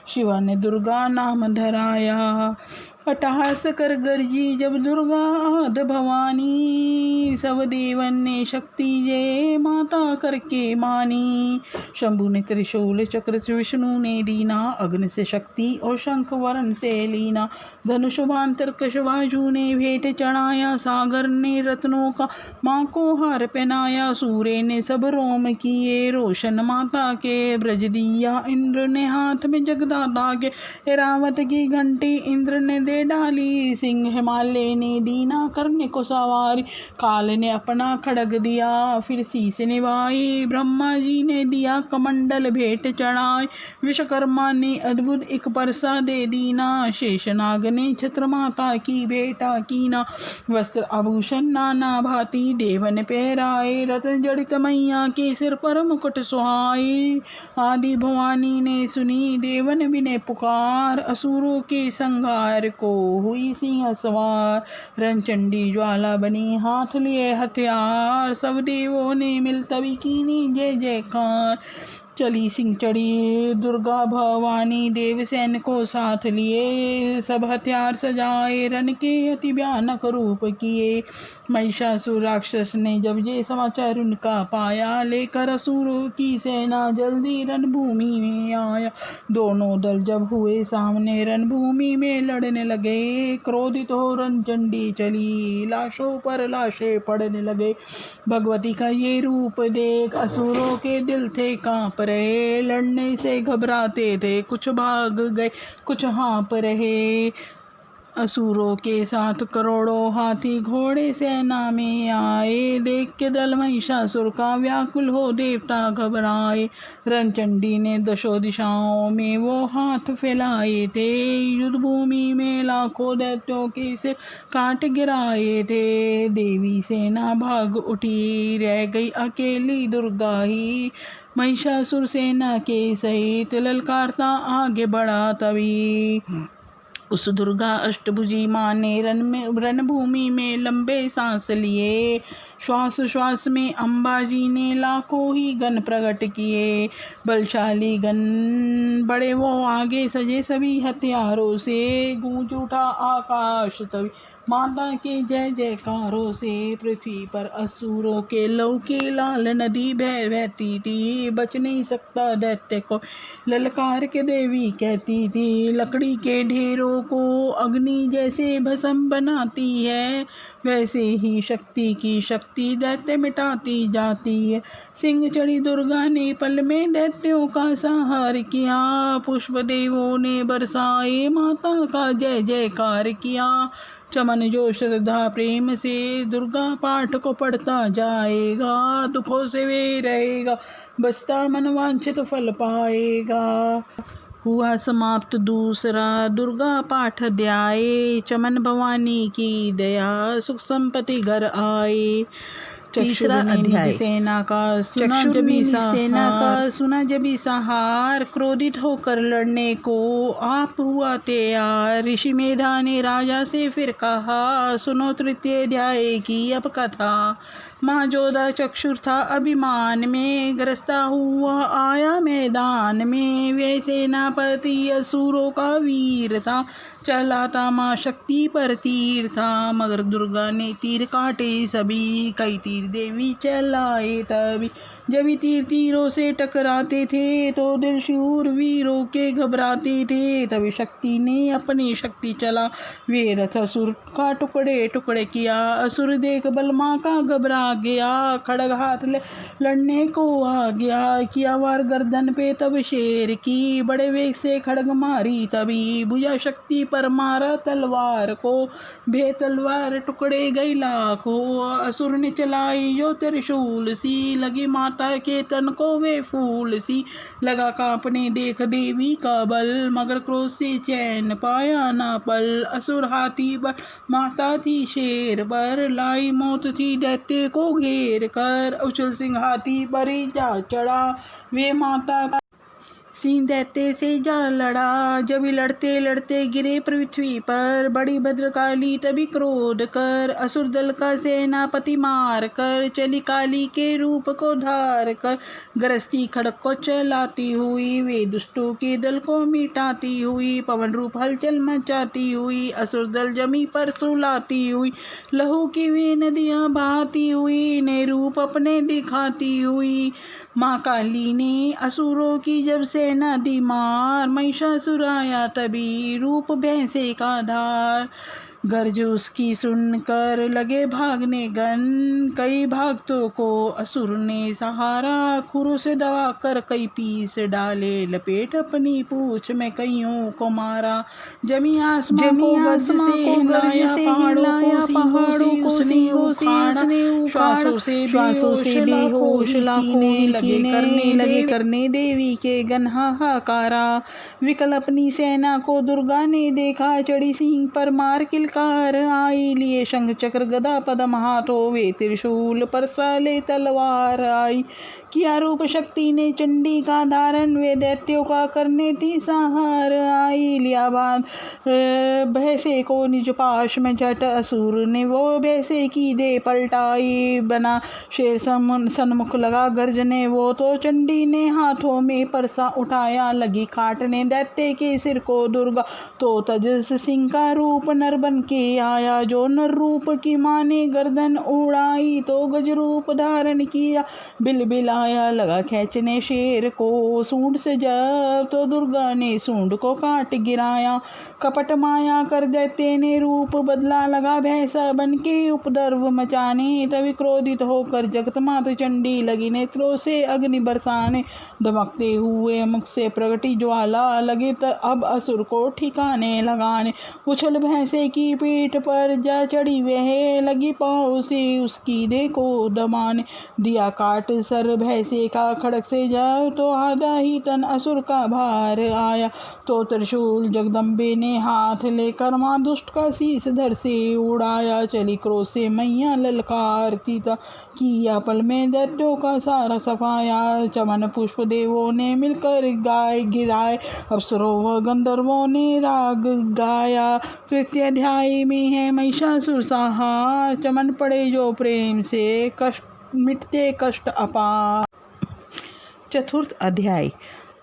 शिवा ने दुर्गा नाम धराया। अट्टहास कर गर्जी जब दुर्गा आद भवानी, सब देवन ने शक्ति जय माता करके मानी। शंभु ने त्रिशूल चक्र से विष्णु ने दीना, अग्नि से शक्ति और शंख वरण से लीना, धनुष बाण तरकश बाजू ने भेंट चढ़ाया, सागर ने रत्नों का माँ को हार पहनाया, सूर्य ने सब रोम किए रोशन माता के ब्रज दिया, इंद्र ने हाथ में जगदाता के रावत की घंटी इंद्र ने दे डाली, सिंह हिमालय ने दीना करने को सवारी, काल ने अपना खड़ग दिया फिर शीस निभाई, ब्रह्मा जी ने दिया कमंडल भेंट चढ़ाई, विश्वकर्मा ने अद्भुत एक परसा दे दीना, शेषनाग ने छत्र माता की भेंटा कीना, वस्त्र आभूषण नाना भांति देवन पहराए, रत्न जड़ित मैया के सिर पर मुकुट सुहाए, आदि भवानी ने सुनी देवन विनय पुकार, असुरों के संहार को हुई सिंह सवार, रणचंडी ज्वाला बनी हाथ लिए हथियार, सब देवों ने मिल तभी कीनी जय जयकार, चली सिंह चढ़ी दुर्गा भवानी, देव सैन को साथ लिए, सब हथियार सजाए रण के अति भयानक रूप किए, महिषासुर राक्षस ने जब ये समाचार उनका पाया, लेकर असुरों की सेना जल्दी रणभूमि में आया, दोनों दल जब हुए सामने रणभूमि में लड़ने लगे, क्रोधित हो रणचंडी चली, लाशों पर लाशें पड़ने लगे, भगवती का ये रूप देख असुरों के दिल थे कांप रहे, लड़ने से घबराते थे कुछ भाग गए कुछ हाँप रहे, असुरों के साथ करोड़ों हाथी घोड़े सेना में आए, देख के दल महिषासुर का व्याकुल हो देवता घबराए, रणचंडी ने दशों दिशाओं में वो हाथ फैलाए थे, युद्ध भूमि में लाखों दैत्यों के सिर काट गिराए थे, देवी सेना भाग उठी रह गई अकेली दुर्गा ही, महिषासुर सेना के सहित ललकारता आगे बढ़ा तभी, उस दुर्गा अष्टभुजी माँ ने रणभूमि में लंबे सांस लिए, श्वास श्वास में अंबाजी ने लाखों ही गण प्रकट किए, बलशाली गण बड़े वो आगे सजे सभी हथियारों से, गूंज उठा आकाश तभी माता के जय जयकारों से, पृथ्वी पर असुरों के लहू की लाल नदी बहती थी, बच नहीं सकता दैत्य को ललकार के देवी कहती थी, लकड़ी के ढेरों को अग्नि जैसे भस्म बनाती है, वैसे ही शक्ति की शक्ति दैत्य मिटाती जाती है, सिंह चढ़ी दुर्गा ने पल में दैत्यों का संहार किया, पुष्प देवों ने बरसाए माता का जय जयकार किया, चमन जो श्रद्धा प्रेम से दुर्गा पाठ को पढ़ता जाएगा, दुखों से वे रहेगा बचता मनवांछित फल पाएगा। हुआ समाप्त दूसरा दुर्गा पाठ अध्याय, चमन भवानी की दया सुख संपत्ति घर आए। तीसरा अध्याय, सेना का सुना जबी सहार, क्रोधित होकर लड़ने को आप हुआ तैयार, ऋषि मेधा ने राजा से फिर कहा, सुनो तृतीय अध्याय की अब कथा, माँ जोधा चक्षुर था अभिमान में, ग्रस्ता हुआ आया मैदान में, वे सेनापति असुरों का वीर था, चला था माँ शक्ति पर तीर था, मगर दुर्गा ने तीर काटे सभी, कई तीर देवी चलाए तभी, जब तीर तीरों से टकराते थे तो दिल शूर वीरों के घबराते थे, तभी शक्ति ने अपनी शक्ति चला वे रथ असुर का टुकड़े टुकड़े किया, असुर देख बलमा का घबरा गया, खड़ग हाथ ले लड़ने को आ गया, किया वार गर्दन पे तब शेर की, बड़े वेग से खड़ग मारी तभी, भुजा शक्ति पर मारा तलवार को, बे तलवार टुकड़े गई लाखों, असुर ने चलाई जो त्रिशूल सी, लगी माता माता के तन को वे फूल सी लगा कांपने देख देवी का बल, मगर क्रोध से चैन पाया ना पल। असुर हाथी पर माता थी शेर पर, लाई मौत थी दैत्य को घेर कर। उछल सिंह हाथी पर ही जा चढ़ा, वे माता का सिंह दैत्य से जा लड़ा। जब लड़ते लड़ते गिरे पृथ्वी पर, बड़ी भद्रकाली तभी क्रोध कर। असुर दल का सेनापति मार कर, चली काली के रूप को धार कर। गरजती खड़ग को चलाती हुई, वे दुष्टों के दल को मिटाती हुई। पवन रूप हलचल मचाती हुई, असुर दल जमी पर सुलाती हुई। लहू की वे नदियां बहाती हुई, नए रूप अपने दिखाती हुई। माँ काली ने असुरों की जब सेना दी मार, महिषासुर आया तभी रूप भैंसे का धार। गर्ज उसकी सुनकर लगे भागने गन, कई भागतों को असुर ने सहारा। खुरों से दबा कर कई पीस डाले, लपेट अपनी पूंछ में कईयों को मारा। जमी आसमां को गज से हिलाया, पहाड़ों को सिंहों से उसने उखाड़ा। श्वासों से बेहोश लाखों लगे करने देवी के गन हाहाकारा। विकल अपनी सेना को दुर्गा ने देखा, चढ़ी सिंह पर मार किलकार आई। लिए शंख चक्र गदा पद्म हाथों, वे त्रिशूल पर साले तलवार आई। किया रूप शक्ति ने चंडी का धारण, वे दैत्यों का करने थी संहार आई। लिया बांध भैंसे को निज पाश में झट, असुर ने वो भैंसे की दे पलटाई। बना शेर सन्मुख लगा गर्जने, वो तो चंडी ने हाथों में परसा उठाया। लगी काटने दैत्य के सिर को दुर्गा, तो तेजस सिंह का रूप नर बन के आया। जो नर रूप की माँ ने गर्दन उड़ाई, तो गज रूप धारण किया। बिलबिलाया लगा खींचने शेर को सूंड से जब, तो दुर्गा ने सूंड को काट गिराया। कपट माया कर दैत्य ने रूप बदला, लगा भैंसा बन के उपद्रव मचाने। तभी क्रोधित होकर जगत माता चंडी लगी नेत्रों से अग्नि बरसाने। दमकते हुए मुख से प्रगटी ज्वाला, लगे अब असुर को ठिकाने लगाने। उछल भैंसे की पीठ पर जा चढ़ी वह, लगी पाँव से उसकी देखो दबाने। दिया काट सर भैंसे का खड़ग से जाओ, तो आधा ही तन असुर का भार आया। तो त्रिशूल जगदम्बे ने हाथ लेकर माँ दुष्ट का शीश धर से उड़ाया। चली क्रोध से मैया ललकारती था, किया पल में दैत्यों का सारा सफाया। चमन पुष्प देवों ने मिलकर गाय गिराए, अप्सरों व गंधर्वों ने राग गाया। तृतीय अध्याय में है महिषासुर संहार, चमन पड़े जो प्रेम से कष्ट मिटते कष्ट अपार। चतुर्थ अध्याय।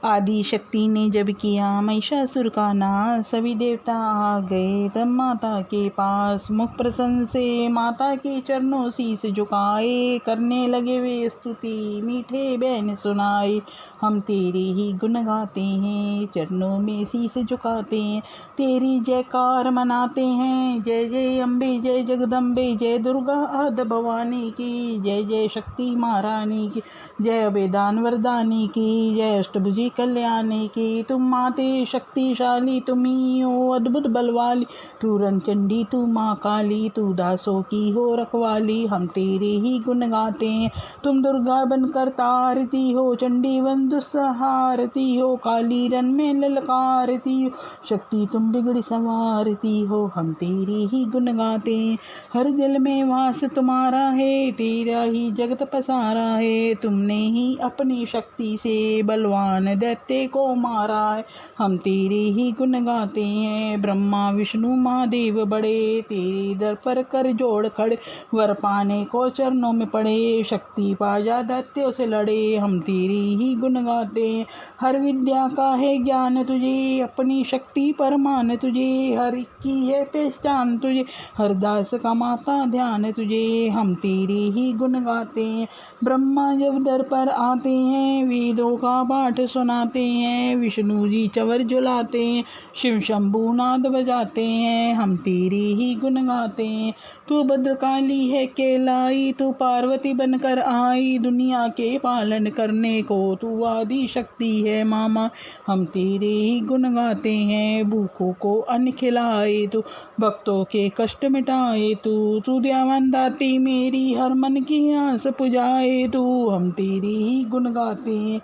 आदि शक्ति ने जब किया महिषासुर का नाश, सभी देवता आ गए तब माता के पास। मुख प्रसन्न से माता के चरणों शीस झुकाए, करने लगे वे स्तुति मीठे बैन सुनाए। हम तेरे ही गुण गाते हैं, चरणों में शीस झुकाते हैं, तेरी जयकार मनाते हैं। जय जय अम्बे जय जगदम्बे, जय दुर्गा आद भवानी की जय। जय शक्ति महारानी की जय, अभेदान वरदानी की जय, अष्टभुजी कल्याणी की। तुम माते शक्तिशाली, तुम ही हो अद्भुत बलवाली। तू रंचंडी तू माँ काली, तू दासों की हो रखवाली। हम तेरे ही गुण गाते हैं। तुम दुर्गा बनकर तारती हो, चंडी वन दुस्सहारती हो, काली रन में ललकारती हो, शक्ति तुम बिगड़ी संवारती हो। हम तेरे ही गुण गाते हैं। हर दिल में वास तुम्हारा है, तेरा ही जगत पसारा है। तुमने ही अपनी शक्ति से बलवान दैत्य को मारा है। हम तेरे ही गुण गाते हैं। ब्रह्मा विष्णु महादेव बड़े, तेरे दर पर कर जोड़ खड़े, वर पाने को चरणों में पड़े, शक्ति पाजा दैत्यों से लड़े। हम तेरे ही गुण गाते हैं। हर विद्या का है ज्ञान तुझे, अपनी शक्ति पर मान तुझे, हर एक की है पहचान तुझे, हर दास का माता ध्यान तुझे। हम तेरे ही गुण गाते हैं। ब्रह्मा जब दर पर आते हैं, वेदों का पाठ सुना सुनाते हैं, विष्णु जी चंवर झुलाते हैं, शिव शंभू नाद बजाते हैं, हम तेरे ही गुण गाते हैं। तू भद्रकाली है कहलाई, तू पार्वती बनकर आई, दुनिया के पालन करने को तू आदि शक्ति है मामा, हम तेरे ही गुण गाते हैं। भूखों को अन्न खिलाए तू, भक्तों के कष्ट मिटाए तू दयावान दाती मेरी, हर मन की आस पुजाए तू, हम तेरे ही गुण गाते हैं।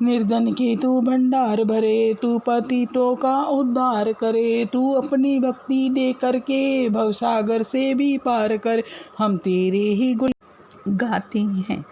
निर्धन के तू भंडार भरे, तू पतितों का उद्धार करे, तू अपनी भक्ति दे करके भवसागर से भी पार कर, हम तेरे ही गुण गाते हैं।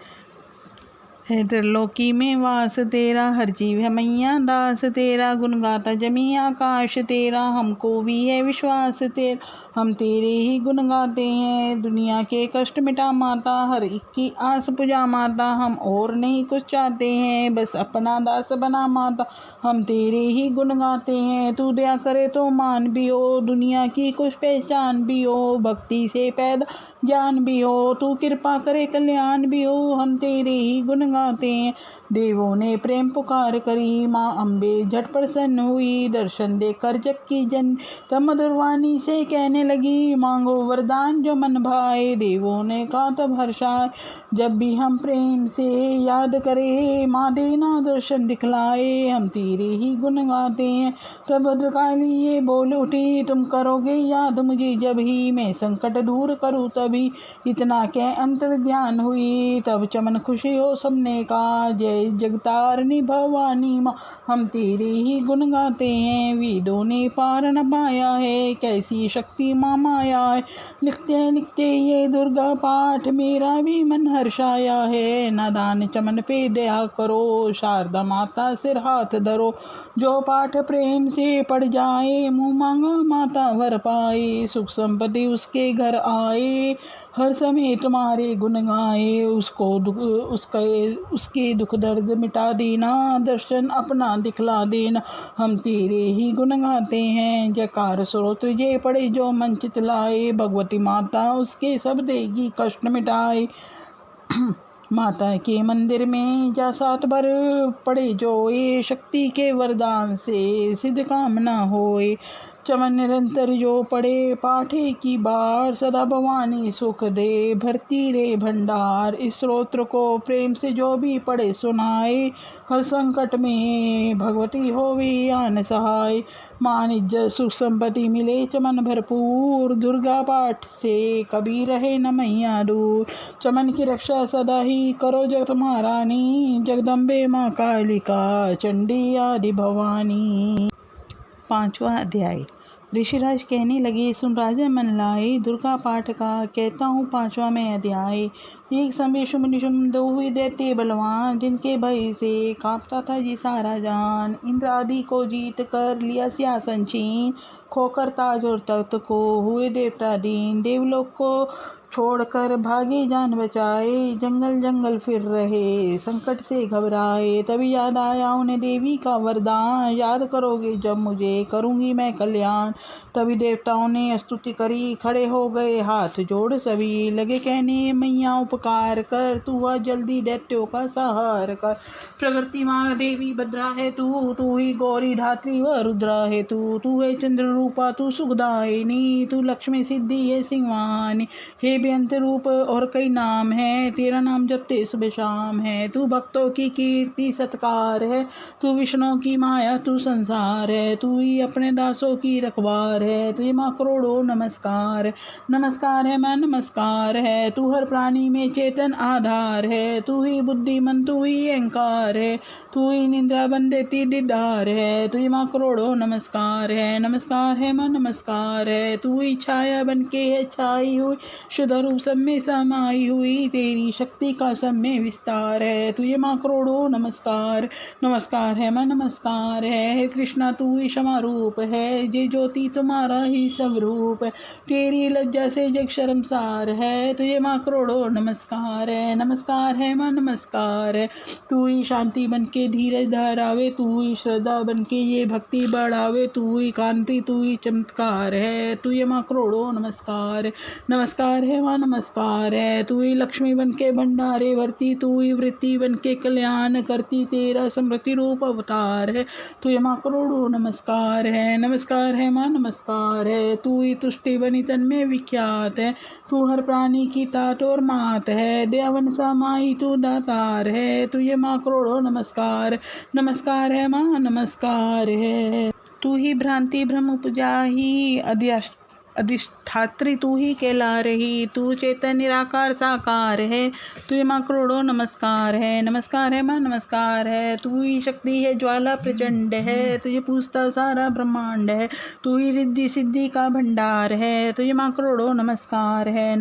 है त्रिलोकी में वास तेरा, हर जीव है मैया दास तेरा, गुण गाता जमी आकाश तेरा, हमको भी है विश्वास तेरा, हम तेरे ही गुण गाते हैं। दुनिया के कष्ट मिटा माता, हर एक की आस पुजा माता, हम और नहीं कुछ चाहते हैं, बस अपना दास बना माता, हम तेरे ही गुण गाते हैं। तू दया करे तो मान भी हो, दुनिया की कुछ पहचान भी हो, भक्ति से पैदा ज्ञान भी हो, तू कृपा करे कल्याण भी हो, हम तेरे ही गुण गाते हैं। देवों ने प्रेम पुकार करी, माँ अम्बे झट प्रसन्न हुई, दर्शन देकर जग की जन तब मधुर वाणी से कहने लगी, मांगो वरदान जो मन भाए। देवों ने कहा तब हर्षाए, जब भी हम प्रेम से याद करे, माँ देना दर्शन दिखलाए, हम तेरे ही गुण गाते हैं। तब भद्रकाली ये बोल उठी, तुम करोगे याद मुझे जब ही मैं संकट दूर करूँ तभी, इतना कह अंतर ध्यान हुई, तब चमन खुशी हो सबने का, जय जगतारिणी भवानी माँ, हम तेरे ही गुण गाते हैं। वेदों ने पार न पाया है, कैसी शक्ति माँ माया है, लिखते ये दुर्गा पाठ, मेरा भी मन हर्षाया है। नादान चमन पे दया करो, शारदा माता सिर हाथ धरो, जो पाठ प्रेम से पढ़ जाए, मुँह मांगा माता वर पाए, सुख संपत्ति उसके घर आए, हर समय तुम्हारे गुण गाए, उसके दुख दर्द मिटा देना, दर्शन अपना दिखला देना, हम तेरे ही गुण गाते हैं। जयकार स्रोत्र जे पड़े जो मन चित लाए, भगवती माता उसके सब देगी कष्ट मिटाए। माता के मंदिर में जा सात बार पड़े जो, ये शक्ति के वरदान से सिद्ध कामना होए, चमन निरंतर जो पड़े पाठे की बार, सदा भवानी सुख दे भरती रे भंडार। इस स्रोत्र को प्रेम से जो भी पढ़े सुनाए, हर संकट में भगवती होवे आन सहाय, मान इज्जत सुख संपत्ति मिले चमन भरपूर, दुर्गा पाठ से कभी रहे न मैया दूर, चमन की रक्षा सदा ही करो जगत महारानी, जगदम्बे माँ कालिका चंडी आदि भवानी। 5वां अध्याय। ऋषिराज कहने लगे, सुन राजा मन लाए, दुर्गा पाठ का कहता हूँ 5वां में अध्याय। एक समय शुभ निशुम दो हुए दैत्य बलवान, जिनके भय से कांपता था जी सारा जान। इंद्र आदि को जीत कर लिया सिंहासन छीन, खोकर ताज और तख्त को हुए देवता दीन। देवलोक को छोड़कर भागे जान बचाए, जंगल जंगल फिर रहे संकट से घबराए। तभी याद आया उन्हें देवी का वरदान, याद करोगे जब मुझे करूँगी मैं कल्याण। तभी देवताओं ने स्तुति करी, खड़े हो गए हाथ जोड़ सभी, लगे कहने मैया उपकार कर, तू आ जल्दी दैत्यों का सहार कर। प्रकृति माँ देवी भद्रा है तू ही गौरी धात्री व रुद्रा है तू है चंद्र रूपा तू सुखदायिनी, तू लक्ष्मी सिद्धि है सिंहवानी। हे बेअंत रूप और कई नाम है, तेरा नाम जपते सुबह शाम है। तू भक्तों की कीर्ति सत्कार है, तू विष्णु की माया तू संसार है, तू ही अपने दासों की रखवार है। तुझे माँ करोड़ों नमस्कार, नमस्कार है माँ नमस्कार है। तू हर प्राणी में चेतन आधार है, तू ही बुद्धिमन तू ही अहंकार है, तू ही निंद्रा बन देती दीदार है। तुझे माँ करोड़ों नमस्कार है माँ नमस्कार है। तू ही छाया बन के है छाई हुई, शुद्ध रूप सब में समाई हुई, तेरी शक्ति का सब में विस्तार है। तुझे माँ करोड़ों नमस्कार है माँ नमस्कार है। हे कृष्णा तू ही क्षमा रूप है, जे ज्योति तुम्हारा ही सब रूप है, तेरी लज्जा से जग शर्मसार है। तुझे माँ करोड़ों नमस्कार है माँ नमस्कार है। तू ही शांति बन के धीरज धरावे, तू ही श्रद्धा बन के ये भक्ति बढ़ावे, तू ही कांति तू ही चमत्कार है। तुझे माँ करोड़ों नमस्कार है है माँ नमस्कार है। तू ही लक्ष्मी बन के भंडारे भरती, तू ही वृत्ति बन के कल्याण करती, तेरा समृद्धि रूप अवतार है। तुझे माँ करोड़ों नमस्कार है माँ नमस्कार है। तू ही तुष्टि बनी तन में विख्यात है, तू हर प्राणी की तात और मात है। दयावन सा माई तू दातार है, तुझे माँ करोड़ों नमस्कार है माँ नमस्कार है। तू ही भ्रांति भ्रम उपजाही अधिष्ठात्री तू ही कहला रही, तू चेतन निराकार साकार है। तुझे माँ करोड़ों नमस्कार है माँ नमस्कार है। तू ही शक्ति है ज्वाला प्रचंड है, तुझे पूछता सारा ब्रह्मांड है। तू ही रिद्धि सिद्धि का भंडार है, तुझे माँ करोड़ों नमस्कार है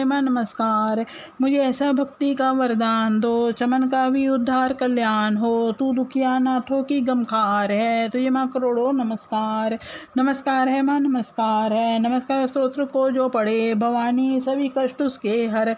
माँ नमस्कार है। मुझे ऐसा भक्ति का वरदान दो, चमन का भी उद्धार कल्याण हो। तू दुखिया नाथों की गमखार है, तुझे माँ करोड़ों नमस्कार है माँ नमस्कार है। नमस्कार स्तोत्र को जो पढ़े भवानी सभी कष्ट उसके हर,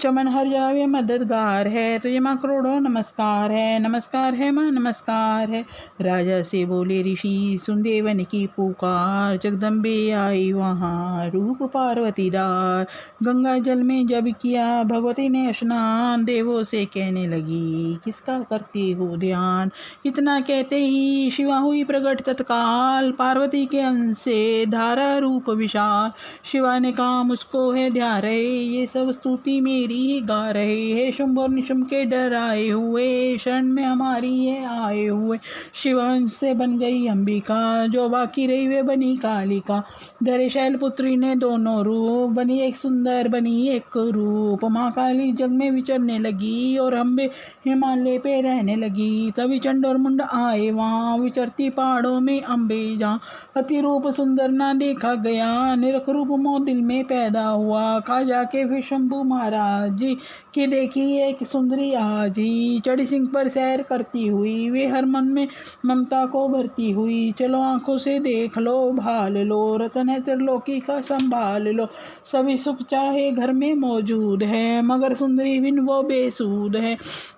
चमन हर जावे मददगार है। तुझे माँ करोड़ों नमस्कार है माँ नमस्कार है। राजा से बोले ऋषि सुन देवन की पुकार, जगदम्बे आई वहाँ रूप पार्वती दार। गंगा जल में जब किया भगवती ने स्नान, देवों से कहने लगी किसका करती हो ध्यान। इतना कहते ही शिवा हुई प्रकट तत्काल, पार्वती के अंश से धारा रूप विशाल। शिवा ने कहा मुझको है ध्या रहे, ये सब स्तुति मेरी ही गा रहे। है शुंभ और निशुंभ के डराए हुए, शरण में हमारी ये आए हुए। शिवांश से बन गई अंबिका, जो बाकी रही वे बनी कालिका। धरे शैलपुत्री ने दोनों रूप, बनी एक सुंदर बनी एक रूप। माँ काली जग में विचरने लगी, और अम्बे हिमालय पे रहने लगी। तभी चंड और मुंड आए वहाँ, विचरती पहाड़ों में अम्बे जहाँ। अति रूप सुंदर ना देखा गया, निरख रूप मोह दिल में पैदा हुआ। खा जाके फिर शंभु महाराज जी की देखी एक सुंदरी आज ही। चढ़ी सिंह पर सैर करती हुई, वे हर मन में ममता को भरती हुई। चलो आंखों से देख लो भाल लो, रतन है त्रिलोकी का संभाल लो। सभी सुख चाहे घर में मौजूद है, मगर सुंदरी बिन वो बेसूद है।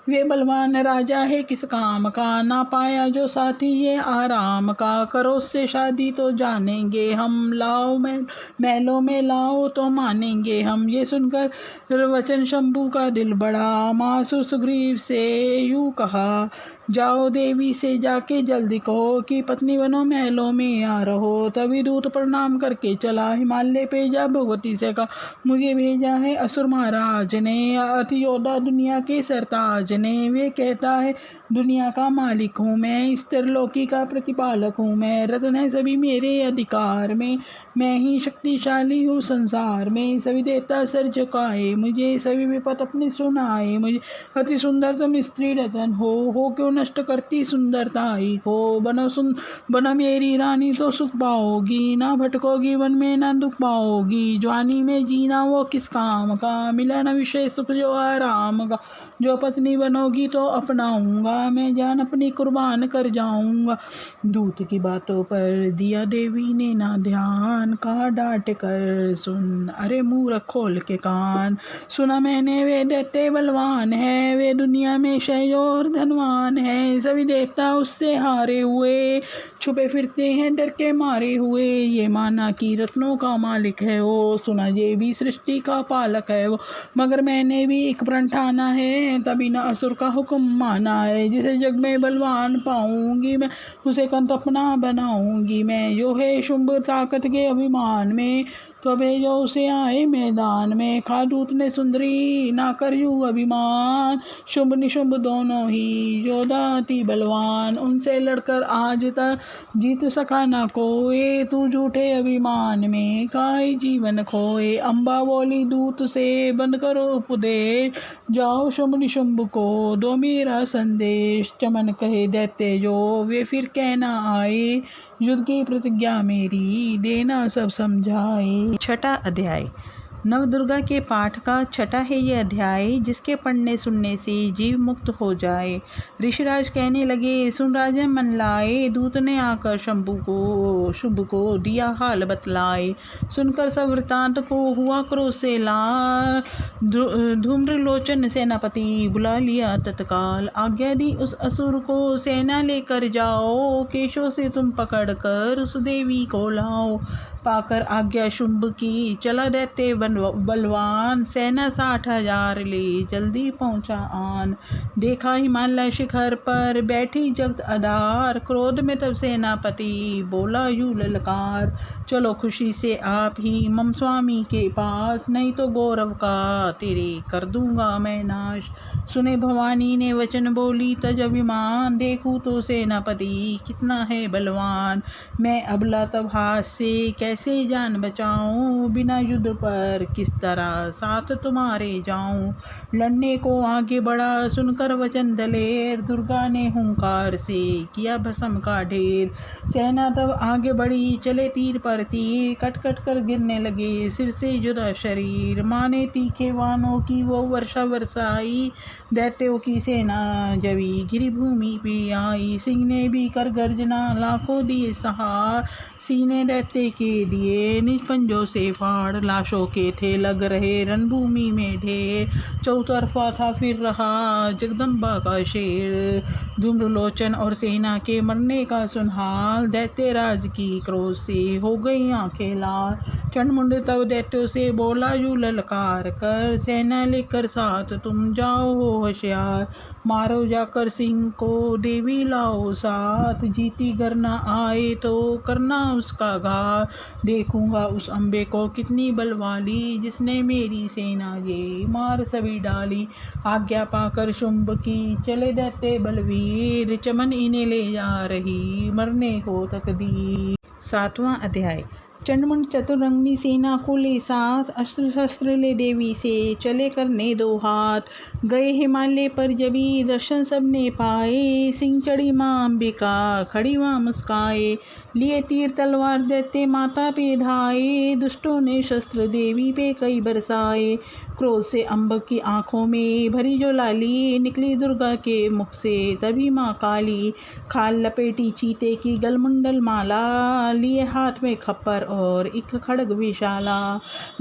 वे बलवान राजा है किस काम का, ना पाया जो साथी ये आराम का। करो उससे शादी तो जानेंगे हम, लाओ महलों में लाओ तो मानेंगे हम। ये सुनकर वचन शंभू का दिल बड़ा, मासुर सुग्रीव से यूं कहा जाओ देवी से जाके जल्दी कहो, कि पत्नी बनो महलों में आ रहो। तभी दूत प्रणाम करके चला, हिमालय पे जा भगवती से कहा मुझे भेजा है असुर महाराज ने, अति योद्धा दुनिया के सरताज ने। वे कहता है दुनिया का मालिक हूँ मैं, इस त्रिलोकी का प्रतिपालक हूँ मैं। रत्न है सभी मेरे अधिकार में, मैं ही शक्तिशाली हूँ संसार में। सभी देवता सर झुकाए मुझे, सभी विपत अपनी सुनाए मुझे। अति सुंदर तुम स्त्री रतन हो क्यों नष्ट करती सुंदरताई को। बनो मेरी रानी तो सुख पाओगी, ना भटकोगी वन में ना दुख पाओगी। जवानी में जीना वो किस काम का, मिला न विषय सुख जो आराम का। जो पत्नी बनोगी तो अपनाऊंगा, मैं जान अपनी कुर्बान कर जाऊंगा। दूत की बातों पर दिया देवी ने ना ध्यान, कहा डांट कर सुन अरे मूर्ख खोल के कान। सुना मैंने वे दैत्य बलवान है, वे दुनिया में शय और धनवान है। सभी देवता उससे हारे हुए, छुपे फिरते हैं डर के मारे हुए। ये माना कि रत्नों का मालिक है वो, सुना ये भी सृष्टि का पालक है वो। मगर मैंने भी एक प्रण ठाना है, तभी न असुर का हुक्म माना है। जिसे जग में बलवान पाऊंगी मैं, उसे कंठ अपना बनाऊंगी मैं। जो है शुंभ ताकत के अभिमान में, तो भेजो उसे आए मैदान में। खादूत ने सुंदरी ना करयू अभिमान, शुंभ निशुंभ दोनों ही योद्धा अति बलवान। उनसे लड़कर आज तक जीत सका ना कोई, तू झूठे अभिमान में काई जीवन खोए। अम्बा बोली दूत से बंद करो उपदेश, जाओ शुंभ निशुंभ को दो मेरा संदेश। चमन कहे दैत्य जो वे फिर कहना आए, युद्ध की प्रतिज्ञा मेरी देना सब समझाए। छठा अध्याय। नवदुर्गा के पाठ का छठा है ये अध्याय, जिसके पढ़ने सुनने से जीव मुक्त हो जाए। ऋषिराज कहने लगे सुन राजन मन लाए, दूत ने आकर शुंभ को दिया हाल बतलाए। सुनकर सब वृतांत को हुआ क्रोध से लाल, धूम्रलोचन सेनापति बुला लिया तत्काल। आज्ञा दी उस असुर को सेना लेकर जाओ, केशों से तुम पकड़ कर उस देवी को लाओ। पाकर आज्ञा शुंभ की चला दैत्य बलवान, सेना 60,000 ले जल्दी पहुँचा आन। देखा हिमालय शिखर पर बैठी जगत आधार, क्रोध में तब सेनापति बोला यूं ललकार, चलो खुशी से आप ही मम स्वामी के पास, नहीं तो गौरव का तेरे कर दूंगा मैं नाश। सुने भवानी ने वचन बोली तज अभिमान, देखूं तो सेनापति कितना है बलवान। मैं अबला तब हाथ से कैसे जान बचाऊं, बिना युद्ध पर किस तरह साथ तुम्हारे जाऊं। लड़ने को आगे बढ़ा सुनकर वचन दलेर, दुर्गा ने हुंकार से किया भस्म का ढेर। सेना तब आगे बढ़ी चले तीर पर तीर, कट कट कर गिरने लगे सिर से जुदा शरीर। माने तीखे वानों की वो वर्षा बरसाई, दैत्यों की सेना जवी गिरी भूमि पे आई। सिंह ने भी कर गर्जना लाखों दिए सहार, सीने दैत्य के दिए निज पंजों से फाड़। लाशों के थे लग रहे रणभूमि में ढेर, चौतरफा था फिर रहा जगदम्बा का शेर। धूम्रलोचन और सेना के मरने का सुनहाल, दैत्य राज की क्रोध से हो गई आंखें लाल। चंडमुंड तब दैत्यों से बोला यूं ललकार कर, सेना लेकर साथ तुम जाओ हो होशियार। मारो जाकर सिंह को देवी लाओ साथ, जीती गर न आए तो करना उसका घात। देखूंगा उस अम्बे को कितनी बलवाली, जिसने मेरी सेना ये मार सभी डाली। आज्ञा पाकर शुंभ की चले दैत्य बलवीर, चमन इन्हें ले जा रही मरने को तकदीर। 7वां अध्याय। चंडमुंड चतुरंगनी सेना को ले साथ, अस्त्र शस्त्र ले देवी से चले करने दो हाथ। गए हिमालय पर जबी दर्शन सबने पाए, सिंह चढ़ी माँ अंबिका खड़ी वहाँ मुस्काए। लिए तीर तलवार दैत्य माता पे धाए, दुष्टों ने शस्त्र देवी पे कई बरसाए। क्रोध से अम्ब की आंखों में भरी जो लाली, निकली दुर्गा के मुख से तभी माँ काली। खाल लपेटी चीते की गलमुंडल माला, लिए हाथ में खप्पर और एक खड़ग विशाला।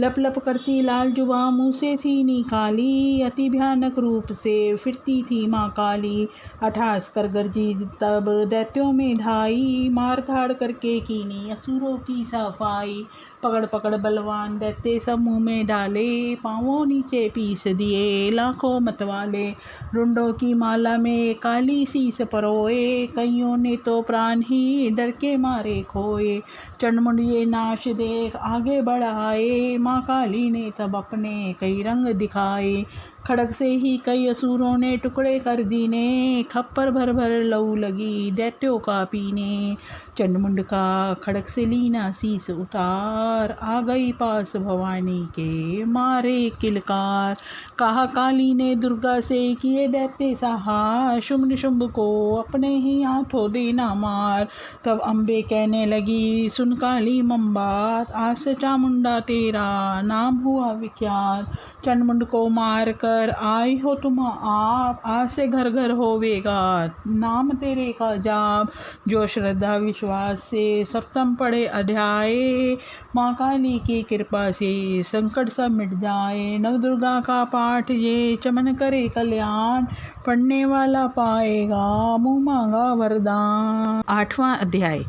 लप लप करती लाल जुबा मुँह से थी निकाली, अति भयानक रूप से फिरती थी माँ काली। अठास कर गरजी तब दैत्यों में ढाई, मार धाड़ करके कीनी असुरों की सफाई। पकड़ पकड़ बलवान दैत्य सब मुँह में डाले, पाँवों नीचे पीस दिए लाखों मतवाले। रुंडों की माला में काली शीस परोए, कईयों ने तो प्राण ही डर के मारे खोए। चंडमुंड ये नाश देख आगे बढ़ाए, माँ काली ने तब अपने कई रंग दिखाए। खड़ग से ही कई असुरों ने टुकड़े कर दीने, खप्पर भर भर लहू लगी दैत्यों का पीने। चंडमुंड का खड़ग से लीना शीस उतार, आ गई पास भवानी के मारे किलकार। कहा काली ने दुर्गा से किए दैत्य सहार, शुंभ निशुंभ को अपने ही हाथों देना मार। तब अम्बे कहने लगी सुन काली मम बात, आज से चामुंडा तेरा नाम हुआ विख्यात। चंडमुंड को मार कर आई हो तुम आप, आज से घर घर होवेगा नाम तेरे का जाप। जो श्रद्धा विश्वास से सप्तम पढ़े अध्याय, माँ काली की कृपा से संकट सब मिट जाए। नवदुर्गा का पाठ ये चमन करे कल्याण, पढ़ने वाला पाएगा मुँह मांगा वरदान। 8वां अध्याय।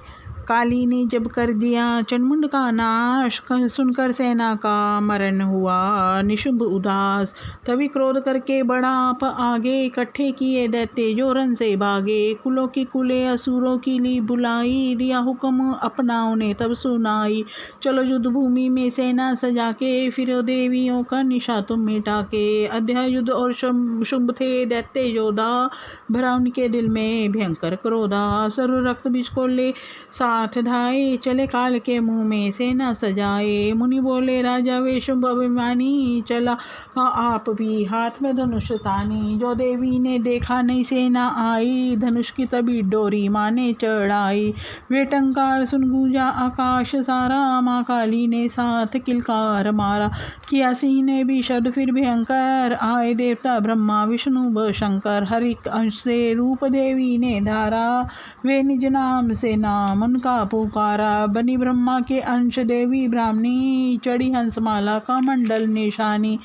काली ने जब कर दिया चंडमुंड का नाश, सुनकर सेना का मरण हुआ निशुंभ उदास। तभी क्रोध करके बढ़ा आप आगे, इकट्ठे किए दैत्य जो रन से भागे। कुलों की कुले असुरों की ली बुलाई, दिया हुक्म अपना उन्हें तब सुनाई। चलो युद्ध भूमि में सेना सजा के, फिर देवियों का निशा तुम मिटा के। अध्याय युद्ध और शुंभ थे दैत्य योद्धा, भरा उनके दिल में भयंकर क्रोधा। सर्व रक्त बीज को ले साथ धाए, चले काल के मुंह में सेना सजाए। मुनि बोले राजा वे शुंभ अभिमानी, चला आप भी हाथ में धनुष तानी। जो देवी ने देखा नहीं सेना आई, धनुष की तभी डोरी माने चढ़ाई। वे टंकार सुन गूंजा आकाश सारा, माँ काली ने साथ किलकार मारा। किया सिंह ने भी शब्द फिर भयंकर, आए देवता ब्रह्मा विष्णु व शंकर। हर एक अंश से रूप देवी ने धारा, वे निज नाम से नाम उनका पुकारा। बनी ब्रह्मा के अंश देवी ब्राह्मणी, चढ़ी हंसमाला का मंडल निशानी।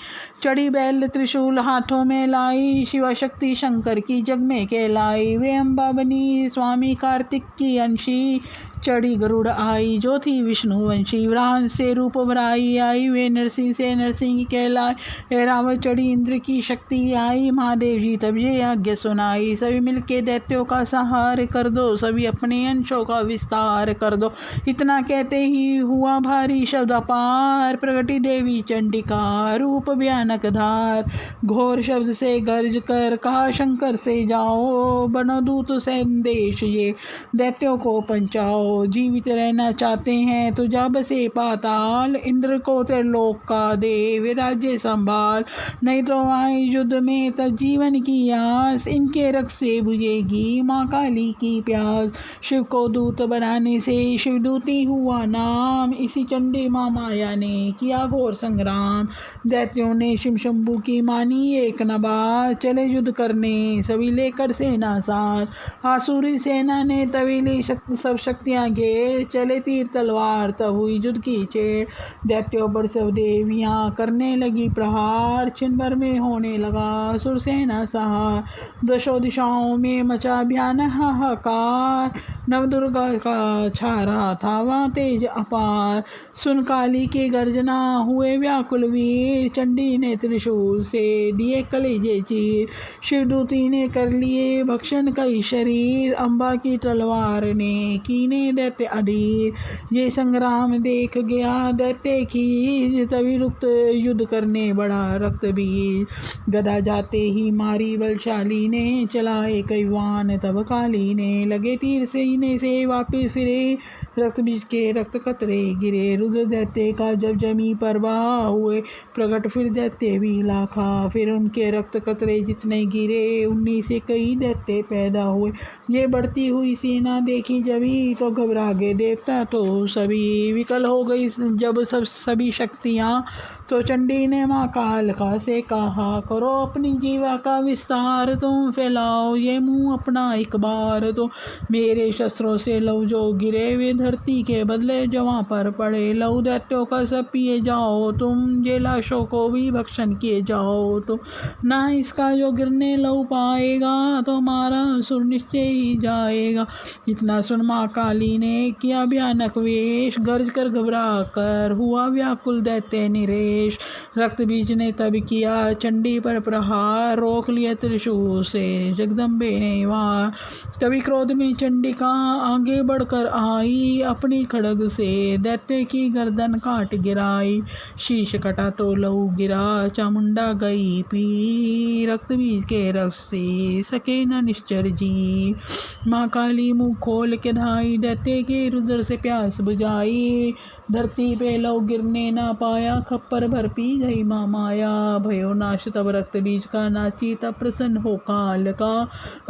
चढ़ी बैल त्रिशूल हाथों में लाई, शिवा शक्ति शंकर की जग में कहलाई। वे अम्बा बनी स्वामी कार्तिक की अंशी, चढ़ी गरुड़ आई, जो थी विष्णुवंशी, ब्रह्मांड से रूप भराई, आई वे नरसिंह से नरसिंह कहलाई, हे रावण चढ़ी इंद्र की शक्ति आई, महादेव जी तब ये आज्ञा सुनाई, सभी मिलके दैत्यों का संहार कर दो, सभी अपने अंशों का विस्तार कर दो। इतना कहते ही हुआ भारी शब्द अपार, प्रगटी देवी चंडिका रूप भयानक धार, घोर शब्द से गर्ज कर कहा शंकर से जाओ, बनो दूत संदेश ये दैत्यों को पंचाओ, जीवित रहना चाहते हैं तो जा बसे पाताल, इंद्र को त्रिलोक का देव राज्य संभाल, नहीं तो आए युद्ध में तब जीवन की आस, इनके रक्त से बुझेगी माँ काली की प्यास, शिव को दूत बनाने से शिवदूती हुआ नाम, इसी चंडी माँ माया ने किया घोर संग्राम, दैत्यों ने शिव शंभू की मानी एक न बात, चले युद्ध करने सभी लेकर सेना साथ, आसुरी सेना ने तभी ली सब शक्तियाँ घेर, चले तीर तलवार तब हुई युद्ध की चेड़, दैत्यों पर सब देवियाँ करने लगी प्रहार, छिन भर में होने लगा सुर सेना सहार, दशों दिशाओं में मचा भयानक हाहाकार, नव दुर्गा का छा रहा था वहाँ तेज अपार, सुन काली की गर्जना हुए व्याकुल वीर, चंडी ने त्रिशूल से दिए कलेजे चीर, शिवदूती ने कर लिए भक्षण कई शरीर, अम्बा की तलवार ने कीने दैत्य अधीर, ये संग्राम देख गया दैत्य की, तभी रुक्त युद्ध करने बड़ा रक्त बीज, गदा जाते ही मारी बलशाली ने, चलाए कई वान तब काली ने, लगे तीर सीने से वापिस फिरे, रक्त बीज के रक्त कतरे गिरे, रुद्र दैत्य का जब जमी पर बहा हुए, प्रकट फिर दैत्य भी लाखा, फिर उनके रक्त कतरे जितने गिरे, उन्हीं से कई दैत्य पैदा हुए, ये बढ़ती हुई सेना देखी जभी तो घबरा गए देवता तो सभी, विकल हो गई जब सभी शक्तियाँ, तो चंडी ने माँ कालिका से कहा, करो अपनी जीवा का विस्तार, तुम फैलाओ ये मुंह अपना एक बार, तो मेरे शस्त्रों से लव जो गिरे वे धरती के बदले जवां पर पड़े, लव दैत्यों का सब पिए जाओ तुम, ये लाशों को भी भक्षण किए जाओ तो, ना इसका जो गिरने लव पाएगा तो हमारा सुर निश्चय ही जाएगा। जितना सुन माँ काली ने किया भयानक वेश, गर्ज कर घबरा कर हुआ व्याकुल दैत्य निरेश, रक्त बीज ने तब किया चंडी पर प्रहार, रोक लिया त्रिशूल से जगदम्बे ने वार, तभी क्रोध में चंडिका आगे बढ़कर आई, अपनी खड़ग से दैत्य की गर्दन काट गिराई, शीश कटा तो लहू गिरा चामुंडा गई पी, रक्त बीज के रक्त से सके न निश्चर जी, माँ काली मुँह खोल के धाई दैत्य के रुद्र से प्यास बुझाई, धरती पे लव गिरने ना पाया, खप्पर भर पी गई माँ माया, भयो नाश तब रक्त बीज का नाची, तब प्रसन्न हो काल का,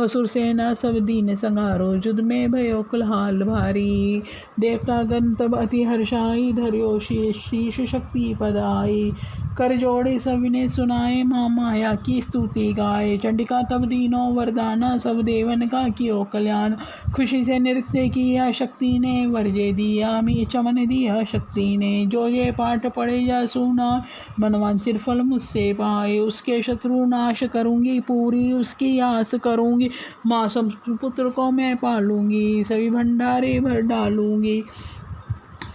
असुर सेना सब दीन संगारो, युद्ध में भयो कुलहाल भारी, देवता गण तब अति हर्षाई, धर्यो शीश शक्ति पद आई, कर जोड़े सभी ने सुनाए माँ माया की स्तुति गाए, चंडिका तब दीनों वरदाना, सब देवन का कियो कल्याण, खुशी से नृत्य किया शक्ति ने, वरजे दिया मी चमन दिया शक्ति ने, जो ये पाठ पढ़े या सुना मनवांचित फल मुझसे पाए, उसके शत्रु नाश करूंगी, पूरी उसकी आस करूंगी, माँ पुत्र को मैं पालूंगी, सभी भंडारे भर डालूंगी,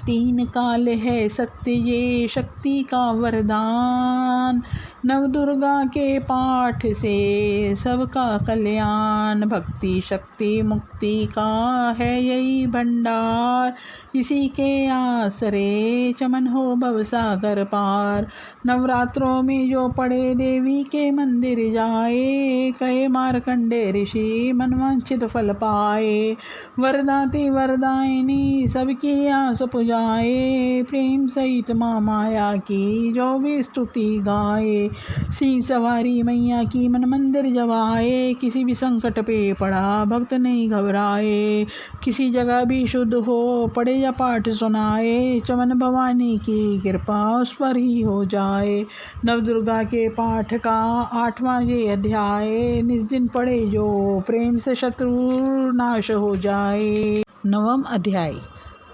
तीन काल है सत्य ये शक्ति का वरदान, नव दुर्गा के पाठ से सबका कल्याण, भक्ति शक्ति मुक्ति का है यही भंडार, इसी के आसरे चमन हो भवसागर पार, नवरात्रों में जो पढ़े देवी के मंदिर जाए, कहे मार्कंडे ऋषि मनवांछित फल पाए, वरदाती वरदायिनी सबकी आस पुजाए, प्रेम सहित माँ माया की जो भी स्तुति गाए, सिंह सवारी मैया की मन मंदिर जब आए, किसी भी संकट पे पड़ा भक्त नहीं घबराए, किसी जगह भी शुद्ध हो पढ़े या पाठ सुनाए, चमन भवानी की कृपा उस पर ही हो जाए, नव दुर्गा के पाठ का 8वां ये अध्याय, निज दिन पढ़े जो प्रेम से शत्रु नाश हो जाए। 9वां अध्याय,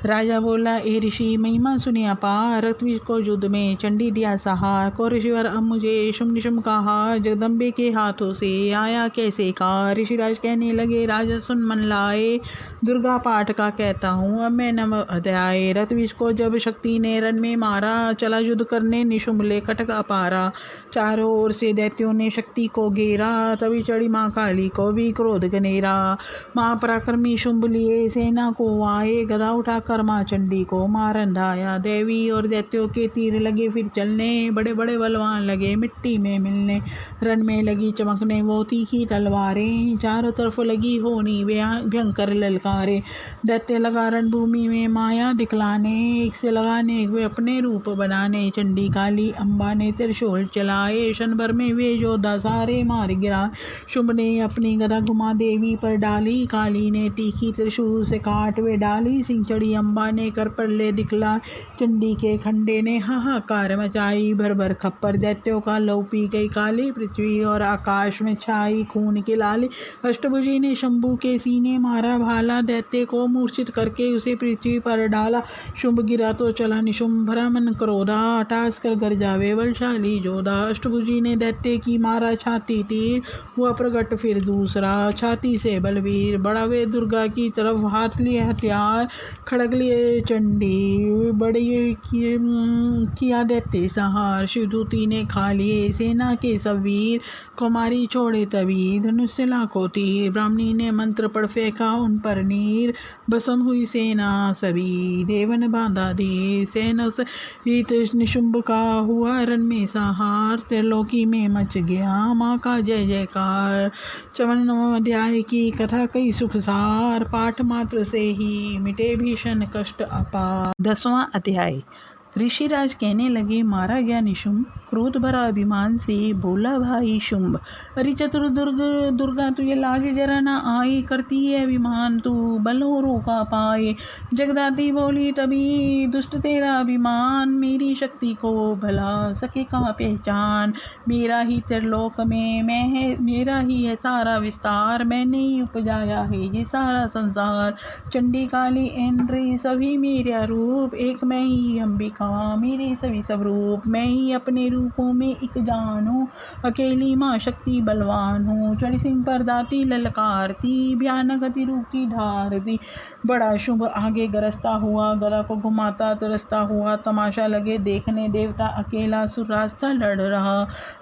राजा बोला, ए ऋषि, महिमा सुनिए अपार, रत्विज को युद्ध में चंडी दिया सहार, कौरवेश्वर अब मुझे शुंभ निशुंभ का हार जगदम्बे के हाथों से आया कैसे का। ऋषिराज कहने लगे, राजा सुन मन लाए, दुर्गा पाठ का कहता हूँ अब मैं नव अध्याय। रत्विज को जब शक्ति ने रण में मारा, चला युद्ध करने निशुंभ ले कटक अपारा। चारों ओर से दैत्यों ने शक्ति को घेरा, तभी चढ़ी माँ काली को भी क्रोध गनेरा। महापराक्रमी शुंभ लिए सेना को आए, गदा उठाकर माँ चंडी को मारन धाया। देवी और दैत्यों के तीर लगे फिर चलने, बड़े बड़े बलवान लगे मिट्टी में मिलने। रण में लगी चमकने वो तीखी तलवारें, चारों तरफ लगी होनी भयंकर ललकारे। दैत्य लगा रणभूमि में माया दिखलाने, एक से लगाने वे अपने रूप बनाने। चंडी काली अम्बा ने त्रिशूल चलाए, क्षण भर में वे योद्धा सारे मार गिरा। शुंभ ने अपनी गदा घुमा देवी पर डाली, काली ने तीखी त्रिशूल से काट वे डाली। सिंह चढ़ी अम्बा ने कर पर ले दिखला, चंडी के खंडे ने हाहाकार मचाई। भर भर खप्पर दैत्यों का लौ पी गई काली, पृथ्वी और आकाश में छाई खून की लाली। अष्टभुजी ने शंभू के सीने मारा भाला, दैत्य को मूर्छित करके उसे पृथ्वी पर डाला। शुंभ गिरा तो चला निशुंभ, भरा मन क्रोधा, टास कर गर जावे बलशाली जोधा। अष्टभुजी ने दैत्य की मारा छाती तीर, हुआ प्रगट फिर दूसरा छाती से बलवीर। बढ़ा वे दुर्गा की तरफ, हाथ लिए हथियार, खड़ग लिए चंडी, बड़ी किया दैत्य सहार। शिवदूती ने खा लिए सेना के सब वीर, कुमारी छोड़े तभी धनुष से लाखों तीर। ब्राह्मणी ने मंत्र पढ़ फेंका उन पर नीर, भस्म हुई सेना सभी देवन बांधा धीर। सेना सहित निशुंभ का हुआ रण में सहार, त्रिलोकी में मच गया माँ का जय जयकार। 54वां अध्याय की कथा कई सुखसार, पाठ मात्र से ही मिटे भीषण कष्ट अपार। 10वां अध्याय। ऋषिराज कहने लगे, मारा गया निशुंभ, क्रोध भरा अभिमान से बोला भाई शुंभ। अरे चतुर दुर्गा तुझे लाज जरा न आई, करती है अभिमान तू बलो रोका पाए। जगदाती बोली तभी दुष्ट तेरा अभिमान, मेरी शक्ति को भला सके कहाँ पहचान। मेरा ही त्रिलोक में मैं है, मेरा ही है सारा विस्तार, मैंने ही उपजाया है ये सारा संसार। चंडी काली इंद्र सभी मेरा रूप, एक मैं ही अंबिका मेरे सभी सब रूप। मैं ही अपने रूपों में एक जान हूँ, अकेली माँ शक्ति बलवान हूँ। चढ़ी सिंह पर दाती ललकारती, भयानक अति रूप की ढारती। बड़ा शुंभ आगे गरजता हुआ, गदा को घुमाता तरसता हुआ। तमाशा लगे देखने देवता, अकेला सुरास्ता लड़ रहा।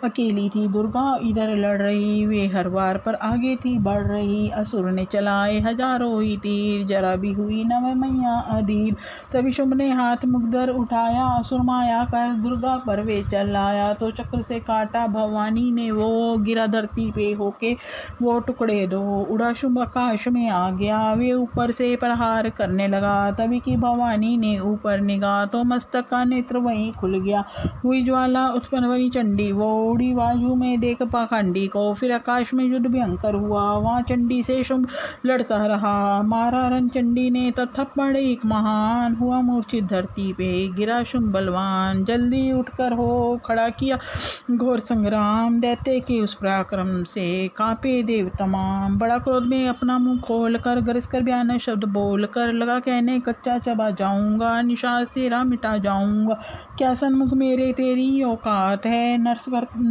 अकेली थी दुर्गा इधर लड़ रही, वे हर बार पर आगे थी बढ़ रही। असुर ने चलाए हजारों ही तीर, जरा भी हुई न वह मैया अधीर। तभी शुंभ ने हाथ मुग्धर उठाया, असुर माया कर दुर्गा पर वे चल आया। तो चक्र से काटा भवानी ने वो, गिरा धरती पे होके वो टुकड़े दो। उड़ा शुंभ आकाश में आ गया, वे ऊपर से प्रहार करने लगा। तभी की भवानी ने ऊपर निगाह, तो मस्तक का नेत्र वहीं खुल गया। हुई ज्वाला उत्पन्न बनी चंडी, वो उड़ी वायु में देख पाखंडी को। फिर आकाश में युद्ध भयंकर हुआ, वहाँ चंडी से शुंभ लड़ता रहा। मारा रण चंडी ने तब थप्पड़ एक महान, हुआ मूर्छित धरती पे गिरा शुंभ बलवान। जल्दी उठकर हो खड़ा किया घोर संग्राम, दैत्य के उस पराक्रम से कांपे देव तमाम। बड़ा क्रोध में अपना मुंह खोल कर, गरज कर भयानक शब्द बोल कर, लगा कहने कच्चा चबा जाऊंगा, निशास तेरा मिटा जाऊंगा। क्या सन्मुख मेरे तेरी औकात है,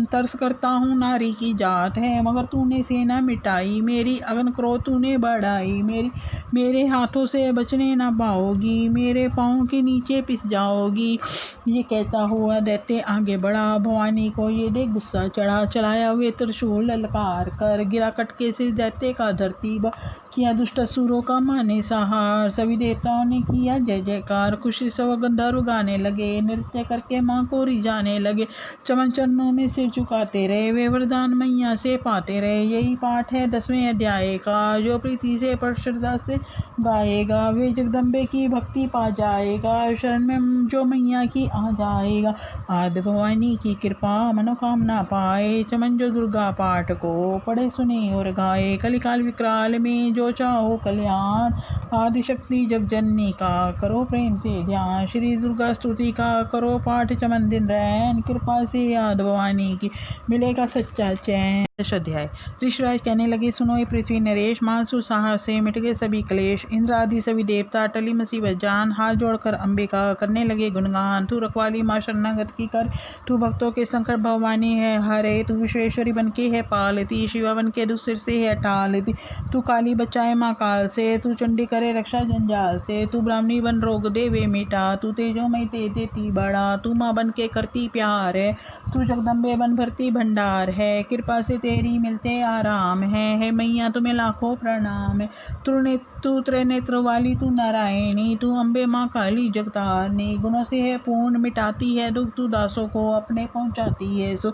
तरस करता हूँ नारी की जात है। मगर तूने सेना मिटाई मेरी, अग्नि क्रोध तूने बढ़ाई मेरी। मेरे हाथों से बचने न पाओगी, मेरे पाँव के नीचे पिस जाओगी। ये कहता हुआ दैत्य आगे बढ़ा, भवानी को ये देख गुस्सा चढ़ा। चलाया हुए त्रिशूल ललकार कर, गिरा कटके सिर दैत्य का धरती पर। किया दुष्ट असुरों का माने सहार, सभी देवताओं ने किया जय जयकार। खुशी से गंधर्व गाने लगे, नृत्य करके माँ को रिझाने लगे। चमन चरणों में सिर झुकाते रहे, वे वरदान मैया से पाते रहे। यही पाठ है 10वें अध्याय का, जो प्रीति से पर श्रद्धा से गाएगा, वे जगदम्बे की भक्ति पा जाएगा। शरण में जो मैया की आ जाएगा, आदि भवानी की कृपा मनोकामना पाए। चमन जो दुर्गा पाठ को पढ़े सुने और गाए, कलिकाल विकराल में जो चाहो कल्याण। आदि शक्ति जग जननी का करो प्रेम से ध्यान, श्री दुर्गा स्तुति का करो पाठ चमन दिन रैन। कृपा से आदि भवानी की मिलेगा सच्चा चैन। अध्याय। ऋषिराज कहने लगे, सुनो ये पृथ्वी नरेश, मानसु साहस से मिट गए सभी क्लेश। इंद्र आदि सभी देवता टली मुसीबत जान, हाथ जोड़कर अंबिका करने लगे गुणगान। तू रखवाली माँ शरणागत की कर, तू भक्तों के संकट भवानी है हरे। तू विश्वेश्वरी बन के है पालती, शिवा बन के दूसरे से है टालती। तू काली बचाए माँ काल से, तू चंडी करे रक्षा जंजाल से। तू ब्राह्मणी बन रोग देवे मिटा, तू तेजोमय ते देती बड़ा। तू माँ बन के करती प्यार है, तू जगदम्बे बन भरती भंडार है। कृपा से तेरी मिलते आराम है मैया तुम्हें लाखों प्रणाम है। तू त्रिनेत्र वाली, तू नारायणी, तू अम्बे माँ काली जगतारनी। गुणों से है पूर्ण, मिटाती है दुख, तू दासों को अपने पहुँचाती है सो।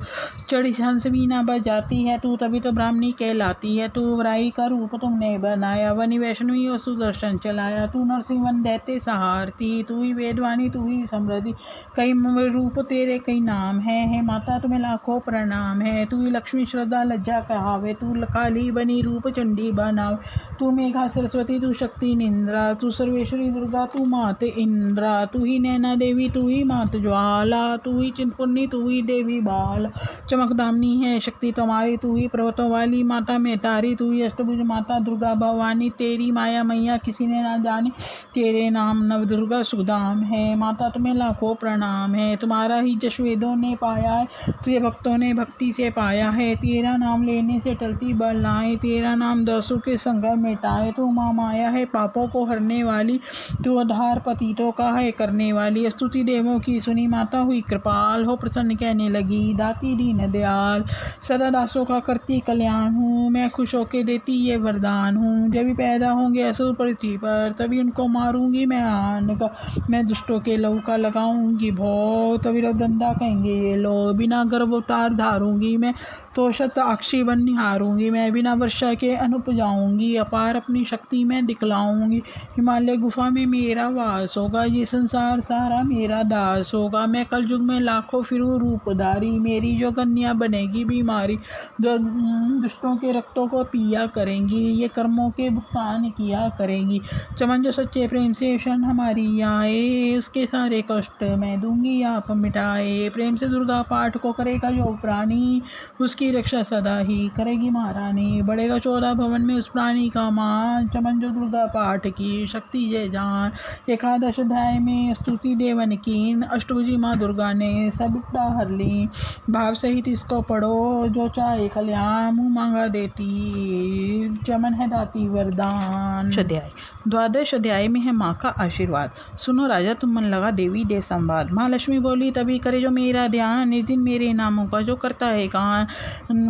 चढ़ी हंस वीणा बजाती है तू, तभी तो ब्राह्मणी कहलाती है। तू वराई का रूप तुमने बनाया, वनी वैष्णवी और सुदर्शन चलाया। तू नरसिंह वन दैत्य सहारती, तू ही वेदवाणी, तू ही समृद्धि। कई रूप तेरे कई नाम है माता तुम्हें लाखों प्रणाम है। तू ही लक्ष्मी श्रद्धा लज्जा कहावे, तू काली बनी रूप चंडी बनाव। तू मेघा सरस्वती, तू शक्ति निंद्रा, तू सर्वेश्वरी दुर्गा, तू मात इंद्रा। तू ही नैना देवी, तू ही मात ज्वाला, तू ही चिंतपुर्णी, तू ही देवी बाल। चमकदामनी है शक्ति तुम्हारी, तू ही पर्वतों वाली माता में तारी। तू ही अष्टभुज माता दुर्गा भवानी, तेरी माया मैया किसी ने ना जानी। तेरे नाम नव दुर्गा सुदाम है, माता तुम्हें लाखों प्रणाम है। तुम्हारा ही जश वेदों ने पाया है, तुझे भक्तों ने भक्ति से पाया है। तेरा नाम लेने से टलती बलाएं, तेरा नाम दासों के संग मिटाए। तू माँ माया है पापों को हरने वाली, तू आधार पतितों का है करने वाली। स्तुति देवों की सुनी माता हुई कृपाल, हो प्रसन्न कहने लगी दाती दीन दयाल। सदा दासों का करती कल्याण हूँ, मैं खुश होके देती ये वरदान हूँ। जब भी पैदा होंगे असुर पृथ्वी पर, तभी उनको मारूंगी मैं आन का। मैं दुष्टों के लहू का लगाऊंगी भो, तभी रदंदा कहेंगे ये लो। बिना गर्भ अवतार धारूंगी मैं, तो शत अक्षी बन निहारूंगी मैं। बिना वर्षा के अनुप जाऊंगी, अपार अपनी शक्ति में दिखलाऊंगी। हिमालय गुफा में मेरा वास होगा, ये संसार सारा मेरा दास होगा। मैं कल युग में लाखों फिरूं रूपधारी, मेरी जो कन्या बनेगी बीमारी। जो दुष्टों के रक्तों को पिया करेंगी, ये कर्मों के भुगतान किया करेंगी। चमन जो सच्चे प्रेम से शरण हमारी आए, उसके सारे कष्ट मैं दूंगी आप मिटाए। प्रेम से दुर्गा पाठ को करेगा जो प्राणी, उसकी रक्षा सदा ही करेगी महारानी। बढ़ेगा 14 भवन में उस प्राणी का मान, चमन जो दुर्गा पाठ की शक्ति जय जान। एकादश अध्याय में स्तुति देवन कीन, अष्टभुजी माँ दुर्गा ने सब विपदा हर ली। भाव सहित इसको पढ़ो, जो चाहे कल्याण मुँह मांगा देती, चमन है दाती वरदान। अध्याय। द्वादश अध्याय में है माँ का आशीर्वाद। सुनो राजा, तुम मन लगा देवी देव संवाद। माँ लक्ष्मी बोली, तभी करे जो मेरा ध्यान, निर्दिन मेरे नामों का जो करता है गान।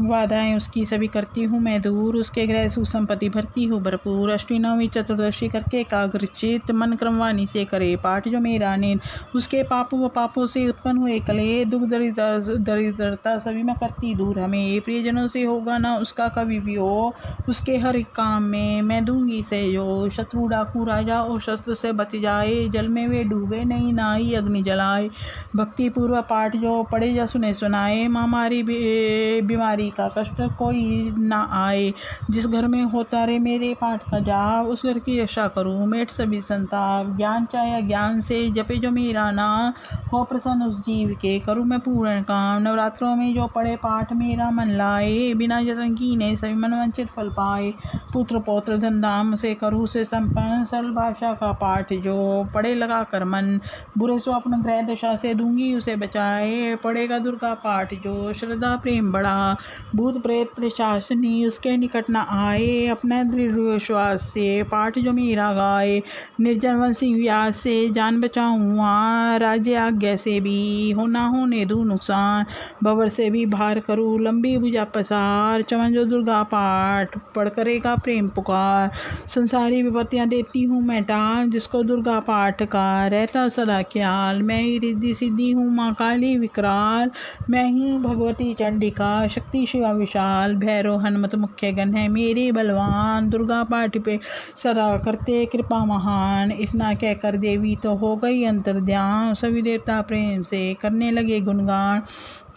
वादाएं उसकी सभी करती हूँ मैं दूर, उसके ग्रह सुसंपत्ति भरती हूँ भरपूर। अष्टमी नवमी चतुर्दशी करके एकाग्रचित, मन क्रमवाणी से करे पाठ जो मेरा नेन। उसके पापों से उत्पन्न हुए कले, दुख दरिद्रता सभी में करती दूर हमें। प्रियजनों से होगा ना उसका कभी भी हो, उसके हर एक काम में मैं दूंगी सहयोग। शत्रु डाकू राजा और शस्त्र से बच जाए, जल में वे डूबे नहीं ना ही अग्नि जलाए। भक्ति पूर्व पाठ जो पढ़े या सुने सुनाए, महामारी बीमारी का कष्ट कोई ना आए। जिस घर में होता रे मेरे पाठ का जाप, उस घर की रक्षा करूँ मेट सभी संताप। ज्ञान चाहे ज्ञान से जपे जो मेरा नाम, हो प्रसन्न उस जीव के करूँ मैं पूर्ण काम। नवरात्रों में जो पढ़े पाठ मेरा मन लाए, बिना जतन कीने सभी मनवांछित फल पाए। पुत्र पौत्र धन धाम से करूँ से संपन्न, सरल भाषा का पाठ जो पढ़े लगा कर मन। बुरे स्वप्न ग्रह दशा से दूंगी उसे बचाए, पढ़ेगा दुर्गा पाठ जो श्रद्धा प्रेम बढ़ा। भूत प्रेत प्रशासनी उसके निकट न आए, अपना दृढ़ विश्वास से पाठ जो मेरा गाए। निर्जन वंशी व्यास से जान बचाऊँ, राज्य आज्ञा से भी होना होने दूँ नुकसान। बबर से भी भार करूँ लंबी भुजा पसार, चमन जो दुर्गा पाठ पढ़ करेगा प्रेम पुकार। संसारी विपत्तियाँ देती हूँ मैं टाल, जिसको दुर्गा पाठ का रहता सदा ख्याल। मैं ही रिद्धि सिद्धि हूँ माँ काली विकराल, मैं ही भगवती चंडिका शक्ति शिवा विशाल। भैरव हनुमत मुख्य गण है मेरे बलवान, दुर्गा पाठ पे सदा करते कृपा महान। इतना कहकर देवी तो हो गई अंतर्ध्यान, सभी देवता प्रेम से करने लगे गुणगान।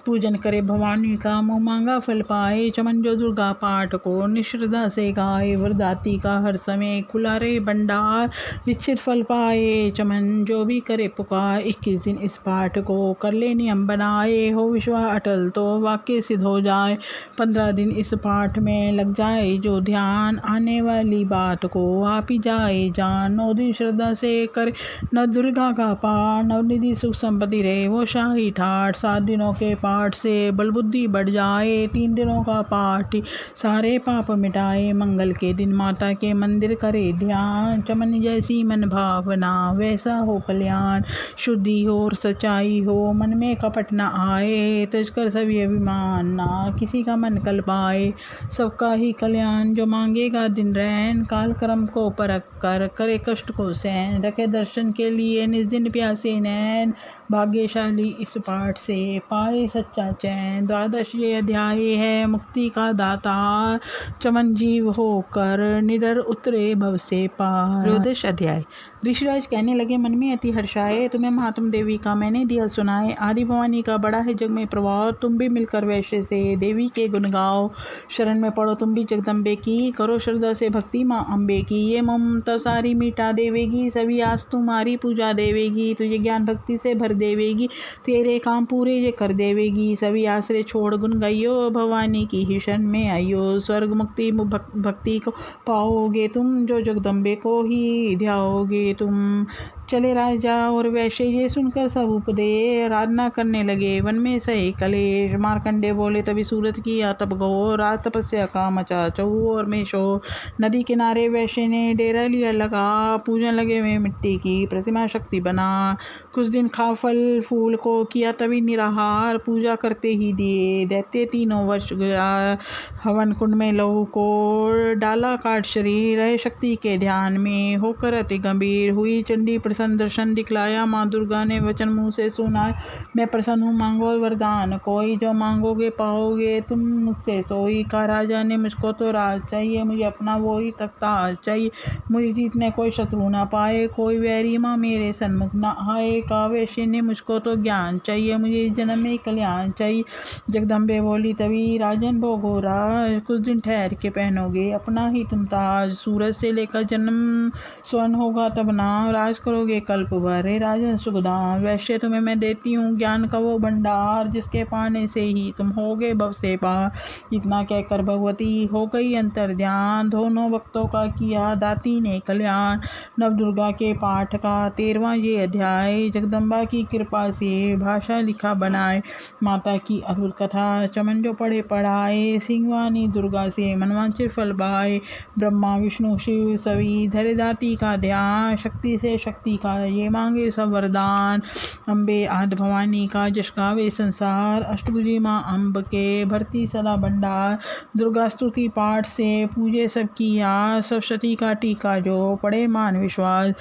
पूजन करे भवानी का, मुँह मांगा फल पाए। चमन जो दुर्गा पाठ को निश्रद्धा से गाए, वरदाती का हर समय खुला रहे भंडार, इच्छित फल पाए। चमन जो भी करे पुकार, 21 दिन इस पाठ को कर ले नियम बनाए। हो विश्वास अटल तो वाक्य सिद्ध हो जाए, 15 दिन इस पाठ में लग जाए जो ध्यान, आने वाली बात को आप ही जाए जान। 9 दिन श्रद्धा से करे न दुर्गा का पाठ, नवनिधि सुख संपत्ति रहे वो शाही ठाठ। 7 दिनों के पाठ से बल बुद्धि बढ़ जाए, 3 दिनों का पाठ सारे पाप मिटाए। मंगल के दिन माता के मंदिर करे ध्यान, चमन जैसी मन भावना वैसा हो कल्याण। शुद्धि हो और सच्चाई हो, मन में कपट न आए, तजकर सभी अभिमान ना किसी का मन कल पाए। सबका ही कल्याण जो मांगेगा दिन रैन, काल कर्म को परख कर करे कष्ट को सहन। रखे दर्शन के लिए निज दिन प्यासे नैन, भाग्यशाली इस पाठ से पाए सच्चा चैन। 12 ये अध्याय है मुक्ति का दाता, चमन जीव होकर निडर उतरे भव से पार। 13 अध्याय। ऋषिराज कहने लगे मन में अति हर्षाए, तुम्हें महात्म देवी का मैंने दिया सुनाए। आदि भवानी का बड़ा है जग में प्रभाव, तुम भी मिलकर वैश्य से देवी के गुण गाओ। शरण में पड़ो तुम भी जगदम्बे की, करो श्रद्धा से भक्ति माँ अम्बे की। ये ममता सारी मिटा देवेगी, सभी आस तुम्हारी पूजा देवेगी। तुझे ज्ञान भक्ति से भर देवेगी, तेरे काम पूरे ये कर देवेगी। सभी आश्रय छोड़ गुण गाइयो, भवानी की ही शरण में आइयो। स्वर्ग मुक्ति भक्ति को पाओगे तुम, जो जगदम्बे को ही ध्याओगे तुम। चले राजा और वैश्य ये सुनकर सब उपदे, आराधना करने लगे वन में सही कलेश। मार्कंडे बोले तभी सूरत की तप गो, रात तपस्या का मचा चहु और में शो। नदी किनारे वैश्य ने डेरा लिया लगा, पूजन लगे में मिट्टी की प्रतिमा शक्ति बना। कुछ दिन खा फल फूल को किया तभी निराहार, पूजा करते ही दिए दैत्य 3 वर्ष गुजार। हवन कुंड में लहू को डाला काट शरीर, रहे शक्ति के ध्यान में होकर अति गंभीर। हुई चंडी प्रसन्न दर्शन दिखलाया, माँ दुर्गा ने वचन मुँह से सुनाया। मैं प्रसन्न हूँ मांगो वरदान कोई, जो मांगोगे पाओगे तुम मुझसे सोई। का राजा ने मुझको तो राज चाहिए, मुझे अपना वो ही तख्ता चाहिए। मुझे जीतने कोई शत्रु ना पाए, कोई वैरी माँ मेरे सन्मुख ना आए। का वैश्य ने मुझको तो ज्ञान चाहिए, मुझे जन्म में कल्याण चाहिए। जगदम्बे बोली तभी राजन भोगो राज, कुछ दिन ठहर के पहनोगे अपना ही तुम ताज। सूरज से लेकर जन्म स्वर्ण होगा तब ना, राज करोगे कल्प भर राजन सुखदान। वैश्य तुम्हें मैं देती हूँ ज्ञान का वो भंडार, जिसके पाने से ही तुम होगे भव से पार। इतना कहकर भगवती हो गई अंतर ध्यान, दोनों भक्तों का किया दाती ने कल्याण। नव दुर्गा के पाठ का 13वां ये अध्याय, जगदम्बा की कृपा से भाषा लिखा बनाए। माता की अद्भुत कथा चमन जो पढ़े पढ़ाए, सिंहवानी दुर्गा से मनवांचित फल पाए। ब्रह्मा विष्णु शिव सभी धरे दाती का ध्यान, शक्ति से शक्ति का ये मांगे सब वरदान। अम्बे आदि भवानी का जश गावे संसार, अष्टभुजी माँ अम्ब के भरती सदा भंडार। दुर्गा स्तुति पाठ से पूजे सब किया, सब सती का टीका जो पढ़े मान विश्वास।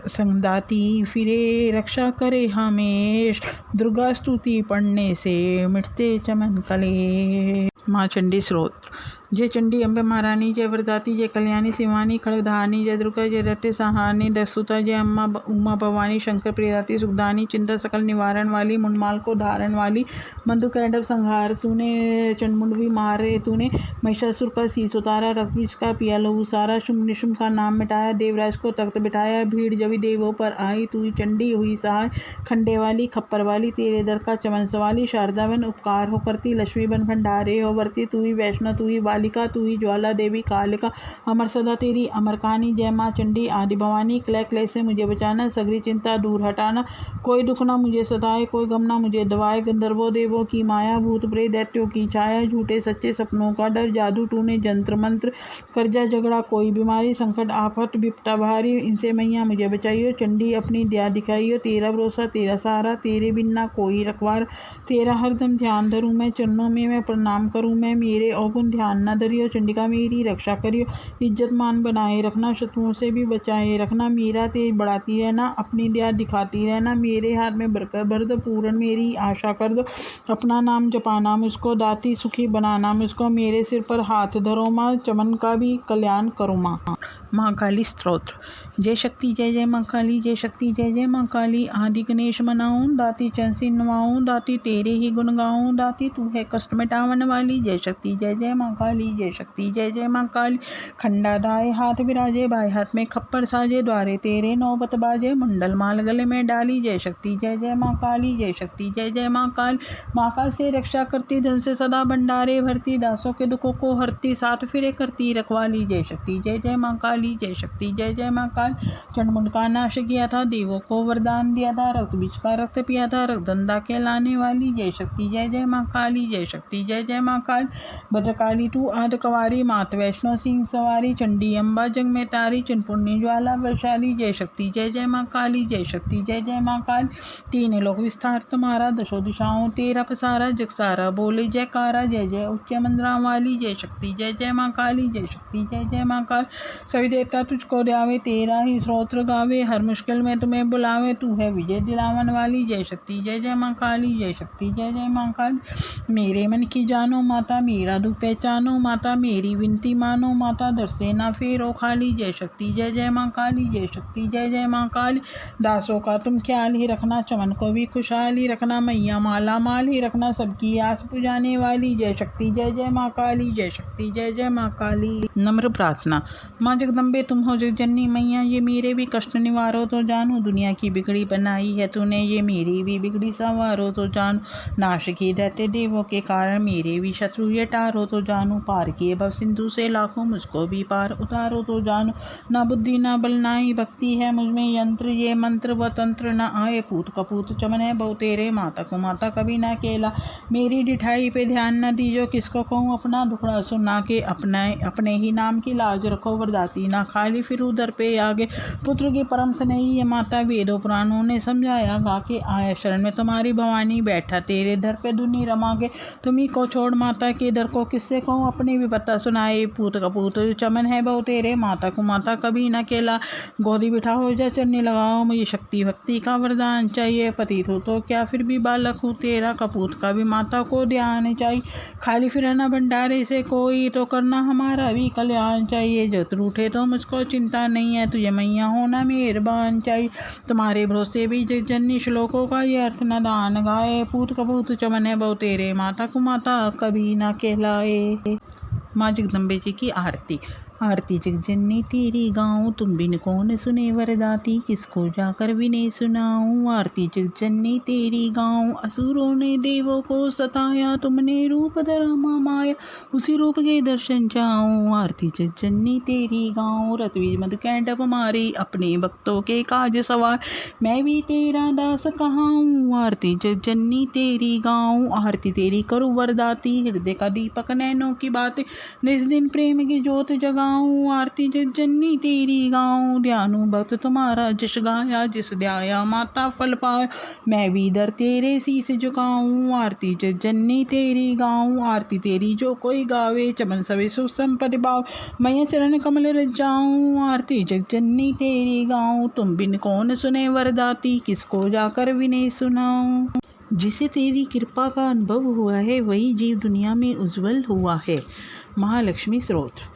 संगदाती फिरे रक्षा करे हमेश, दुर्गा स्तुति पढ़ने से मिटते चमन कलेश। माँ चंडी स्रोत। जय चंडी अम्बे महारानी, जय वरदाती, जय कल्याणी शिवानी खड़गधानी, जय दुर्गा, जय रत्य सहानी दसुता, जय अम्मा उमा भवानी शंकर प्रियदाती सुखदानी, चिंता सकल निवारण वाली, मुंडमाल को धारण वाली, मंदु कैंडव संहार तूने, चंडमुंड भी मारे तूने, महिषासुर का शीश उतारा, रक्तबीज का पिया लहू सारा, शुंभ निशुंभ का नाम मिटाया, देवराज को तख्त बिठाया, भीड़ जभी देवों पर आई, तू चंडी हुई सहाय। खंडे वाली खप्पर वाली, तेरे दर का चमन सवाली, शारदा बन उपकार हो करती, लक्ष्मी बन भंडारे हो वर्ती, तू ही वैष्णव तू ही बालिका, तू ही ज्वाला देवी कालिका, अमर सदा तेरी अमर कहानी। जय माँ चंडी आदि भवानी, क्लय क्लय से मुझे बचाना, सगरी चिंता दूर हटाना, कोई दुख ना मुझे सताए, कोई गम ना मुझे दबाए। गंधर्वों देवों की माया, भूत प्रेत दैत्यों की छाया, झूठे सच्चे सपनों का डर, जादू टूने जंत्र मंत्र, कर्जा झगड़ा कोई बीमारी, संकट आफत विपदा भारी, इनसे मैया मुझे बचाइयो। चंडी अपनी दया दिखाइयो, तेरा भरोसा तेरा सहारा, तेरे बिना कोई रखवार, तेरा हरदम ध्यान धरूं मैं, चरणों में मैं प्रणाम करूं मैं, मेरे अवगुण ध्यान न धरियो। चंडिका मेरी रक्षा करियो, इज्जत मान बनाए रखना, शत्रुओं से भी बचाए रखना, मेरा तेज बढ़ाती रहना, अपनी दया दिखाती रहना, मेरे हाथ में बरकत भर दो, पूर्ण मेरी आशा कर दो, अपना नाम जपाना मुझको, दाती सुखी बनाना मुझको, मेरे सिर पर हाथ धरो माँ, चमन का भी कल्याण करो माँ। महाकाली स्तोत्र। जय शक्ति जय जय माँ काली, जय शक्ति जय जय माँ काली। आदि गणेश मनाऊं, दाती चंसी नवाऊं, दाती तेरे ही गुण गाऊं, दाती तू है कष्ट मिटावन वाली। जय शक्ति जय जय माँ काली, जय शक्ति जय जय माँ काली। खंडा दाए हाथ विराजे, बाएं हाथ में खप्पर साजे, द्वारे तेरे नौबत बाजे, मुंडल माल गले में डाली। जय शक्ति जय जय माँ काली, जय शक्ति जय जय माँ काली। माँ का से रक्षा करती, धन से सदा भंडारे भरती, दासों के दुखों को हरती, साथ फिरे करती रखवाली। जय शक्ति जय जय माँ काली, जय शक्ति जय जय माँ काली। चंडमुंड का नाश किया था, देवों को वरदान दिया था, रक्त बीज का रक्त पिया था, रक्तधंधा कहलाने वाली। जय शक्ति जय जय माँ काली, जय शक्ति जय जय माँ काली। भद्रकाली तू आद कवारी, मात वैष्णो सिंह सवारी, चंडी अम्बा जग में तारी, चिन्पुण्य ज्वाला वैशाली। जय शक्ति जय जय माँ काली, जय शक्ति जय जय माँ काली। तीन लोक विस्तार तुम्हारा, दशो दिशाओं तेरा पसारा, जग सारा बोले जयकारा, जय जय उच्च मंद्रा वाली। जय शक्ति जय जय माँ काली, जय शक्ति जय जय माँ काली। सभी देवता तुझको ध्यावे, तेरा ही स्तोत्र गावे, हर मुश्किल में तुम्हें बुलावे, तू है विजय दिलावन वाली। जय शक्ति जय जय माँ काली, जय शक्ति जय जय माँ काली। मेरे मन की जानो माता, मेरा दुख पहचानो माता, मेरी विनती मानो माता, दर से ना फेरो खाली। जय शक्ति जय जय माँ काली, जय शक्ति जय जय माँ काली। दासों का तुम ख्याल ही रखना, चमन को भी खुशहाल ही रखना, मैया माला माल ही रखना, सबकी आस पुजाने वाली। जय शक्ति जय जय माँ काली, जय शक्ति जय जय माँ काली। नम्र प्रार्थना। माँ जगदम्बे तुम हो जगजननी मैया, ये मेरे भी कष्ट निवारो तो जानू, दुनिया की बिगड़ी बनाई है तूने, ये मेरी भी बिगड़ी संवारो तो जानू, नाश की दैत्य देवों के कारण मेरे भी शत्रु ये टारो तो जानू, पार किए भव सिंधु से लाखों, मुझको भी पार उतारो तो जानू, ना बुद्धि ना बल ना ही भक्ति है मुझमें, यंत्र ये मंत्र व तंत्र न आए, पूत कपूत चमन है बहु तेरे, माता को माता कभी ना केला, मेरी डिठाई पे ध्यान न दीजो, किसको कहूँ अपना दुखड़ा सुना के, अपने ही नाम की लाज रखो, वरदाती ना खाली फिर उधर पे आगे, पुत्र की परम स्नेही ये माता, वेदों पुराणों ने समझाया गा के, आया शरण में तुम्हारी भवानी, बैठा तेरे दर पे दुनी रमा के, तुम्ही को छोड़ माता के दर को किससे कहूँ, अपने भी पता सुनाए, पूत कपूत चमन है बहु तेरे, माता को माता कभी न केला, गोदी बिठा हो जा चरने लगाओ, मुझे शक्ति भक्ति का वरदान चाहिए, पतित हो तो क्या फिर भी बालक हूँ तेरा, कपूत का भी माता को ध्यान चाहिए, खाली फिर न भंडारे से कोई, तो करना हमारा भी कल्याण चाहिए, जो रूठे तो मुझको चिंता नहीं है, तुझे मैया होना मेहरबान चाहिए, तुम्हारे भरोसे भी जगजननी श्लोकों का ये अर्थ न दान गाए, पूत कपूत चमन है बहु तेरे, माता को माता कभी ना कहलाए। माँ जगदम्बे जी की आरती। आरती जगजननी तेरी गाऊं, तुम बिन कौन सुने वरदाती, किसको जाकर विनय सुनाऊं, आरती जगजननी तेरी गाऊं, असुरों ने देवों को सताया, तुमने रूप धरा माँ माया, उसी रूप के दर्शन जाऊं, आरती जगजननी तेरी गाऊं, रतवीज मद कैंडप मारी, अपने भक्तों के काज सवार, मैं भी तेरा दास कहाऊं, आरती जगजननी तेरी गाऊं, आरती तेरी करूं वरदाती, हृदय का दीपक नैनों की बातें, निज दिन प्रेम की ज्योत जगा, आरती जगजननी तेरी गाऊं, ध्यानु भक्त तुम्हारा जश गाया, जिस ध्याया माता फल पाया, मैं भी दर तेरे शीस झुकाऊं, आरती जगजननी तेरी गाऊं, आरती तेरी जो कोई गावे, चमन सवे सुख संपत्ति पाओ, मैं चरण कमल रच जाऊं, आरती जगजननी तेरी गाऊं, तुम बिन कौन सुने वरदाती, किसको जाकर विनय सुनाऊं, जिसे तेरी कृपा का अनुभव हुआ है, वही जीव दुनिया में उज्जवल हुआ है। महालक्ष्मी स्तोत्र।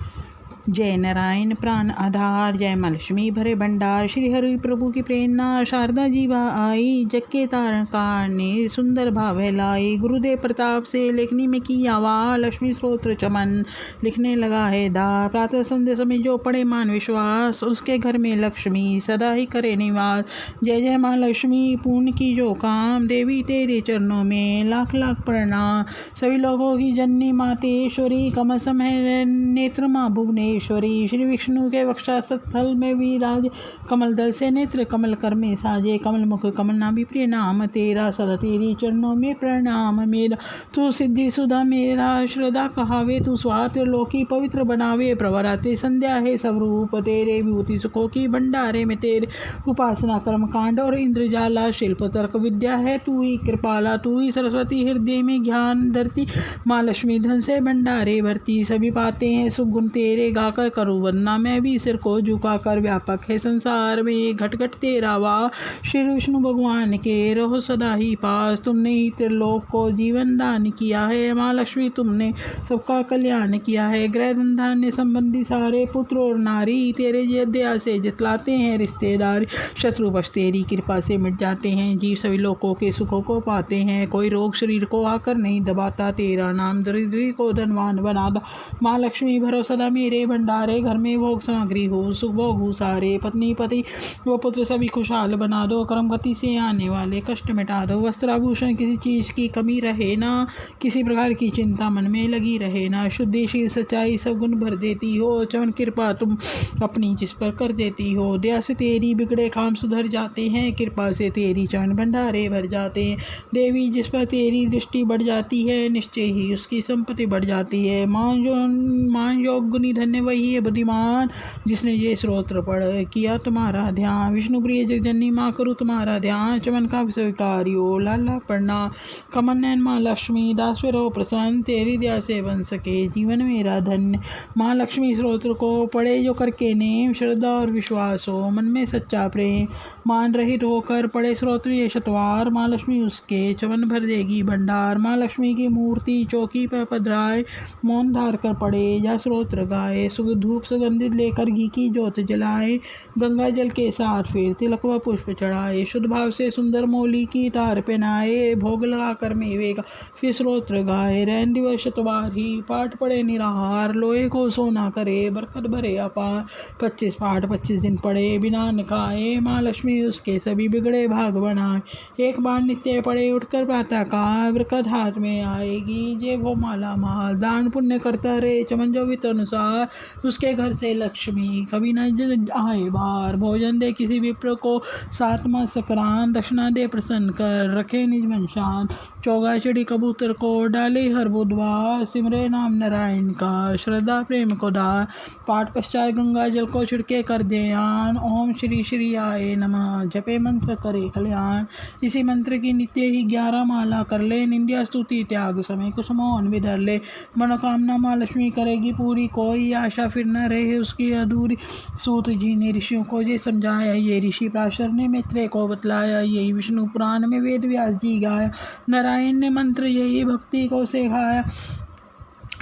जय नारायण प्राण आधार, जय माँ लक्ष्मी भरे भंडार, श्री हरि प्रभु की प्रेरणा, शारदा जीवा आई, जग के तारण कारणे, सुंदर भाव लाई, गुरुदेव प्रताप से लेखनी में की आवाज, लक्ष्मी स्तोत्र चमन लिखने लगा है दा, प्रातः संध्या समय जो पढ़े मान विश्वास, उसके घर में लक्ष्मी सदा ही करे निवास, जय जय माँ लक्ष्मी पूर्ण की जो काम, देवी तेरे चरणों में लाख लाख प्रणाम, सभी लोगों की जननी मातेश्वरी, कमल सम है नेत्र माँ भुवनेश्वरी, श्री विष्णु के वक्षस्थल में विराज, कमल दल से नेत्र कमल कर में साजे, कमल मुख कमल नाभि प्रिय नाम तेरा, सदा तेरी चरणों में प्रणाम मेरा, तू सिद्धि सुधा मेरा श्रद्धा कहावे, तू स्वात लोकी पवित्र बनावे, प्रवरात्रि संध्या है सब रूप तेरे, विभूति सुखों की भंडारे में तेरे, उपासना कर्म कांड और इंद्रजाला, शिल्प तर्क विद्या है तू ही कृपाला, तू ही सरस्वती हृदय में ज्ञान धरती, माँ लक्ष्मी धन से भंडारे भरती, सभी पाते हैं सुगुण तेरे लगाकर करूँ वंदना, मैं भी सिर को झुकाकर। व्यापक है संसार में घट घट तेरा वास, श्री विष्णु भगवान के रहो सदा ही पास। तुमने ही त्रिलोक को जीवन दान किया है, माँ लक्ष्मी तुमने सबका कल्याण किया है। ग्रह धन संबंधी सारे पुत्र और नारी तेरे दया से जितलाते हैं रिश्तेदार। शत्रु पक्ष तेरी कृपा से मिट जाते हैं, जीव सभी लोगों के सुखों को पाते हैं। कोई रोग शरीर को आकर नहीं दबाता, तेरा नाम दरिद्री को धनवान बनाता। माँ लक्ष्मी भरो सदा मेरे भंडारे, घर में भोग सामग्री हो सुख भोग हो सारे। पत्नी पति व पुत्र सभी खुशहाल बना दो, कर्मगति से आने वाले कष्ट मिटा दो। वस्त्राभूषण किसी चीज की कमी रहे ना, किसी प्रकार की चिंता मन में लगी रहे ना। शुद्धि शील सच्चाई सब गुण भर देती हो, चवन कृपा तुम अपनी जिस पर कर देती हो। दया से तेरी बिगड़े काम सुधर जाते हैं, कृपा से तेरी चरण भंडारे भर जाते हैं। देवी जिस पर तेरी दृष्टि बढ़ जाती है, निश्चय ही उसकी संपत्ति बढ़ जाती है। मान योग गुणी धन्य वही है बुद्धिमान, जिसने ये स्तोत्र पढ़ किया तुम्हारा ध्यान। विष्णु प्रिय जगजननी माँ करूँ तुम्हारा ध्यान, चमन का स्वीकारियो लाला पढ़ना। कमल नयन माँ लक्ष्मी दास पे रहो प्रसन्न, तेरी दया से बन सके जीवन मेरा धन्य। माँ लक्ष्मी स्तोत्र को पढ़े जो करके नेम, श्रद्धा और विश्वास हो मन में सच्चा प्रेम। मान रहित होकर पढ़े स्तोत्र ये शतवार, माँ लक्ष्मी उसके चवन भर देगी भंडार। माँ लक्ष्मी की मूर्ति चौकी पर पधराए, मौन धार कर पढ़े या स्तोत्र गाए। धूप सुगंधित लेकर घी की ज्योत जलाए, गंगा जल के साथ फिर तिलक व पुष्प चढ़ाए। शुद्ध भाव से सुंदर मौली की तार पहनाए, भोग लगाकर मेवे का फिर स्तोत्र गाए। रैन दिवस शतवार ही पाठ पढ़े निराहार, लोहे को सोना करे बरकत भरे अपार। 25 पाठ 25 दिन पढ़े बिना न खाए, माँ लक्ष्मी उसके सभी बिगड़े भाग बनाए। एक बार नित्य पढ़े उठकर प्रातः काल, बरकत हाथ में आएगी जे वो माला माल। दान पुण्य करता रहे चमन जो वित अनुसार, उसके घर से लक्ष्मी कभी न आए बार। भोजन दे किसी विप्र को सातवां सक्रांत, दक्षिणा दे प्रसन्न कर रखे निज मन शांत। चौगा चिड़ी कबूतर को डाले हर बुधवार, सिमरे नाम नारायण का श्रद्धा प्रेम को दार। पाठ पश्चात गंगा जल को छिड़के कर ध्यान, ओम श्री श्री आए नमः जपे मंत्र करे कल्याण। इसी मंत्र की नित्य ही 11 माला कर ले, निंद्या स्तुति त्याग समय कुछ मौन भी धर ले। मनोकामना माँ लक्ष्मी करेगी पूरी, कोई आशा फिर न रहे उसकी अधूरी। सूत जी ने ऋषियों को ये समझाया, ये ऋषि पराशर ने मैत्रेय को बतलाया, यही विष्णु पुराण में वेद व्यास जी गाया। नारायण ने मंत्र यही भक्ति को सिखाया,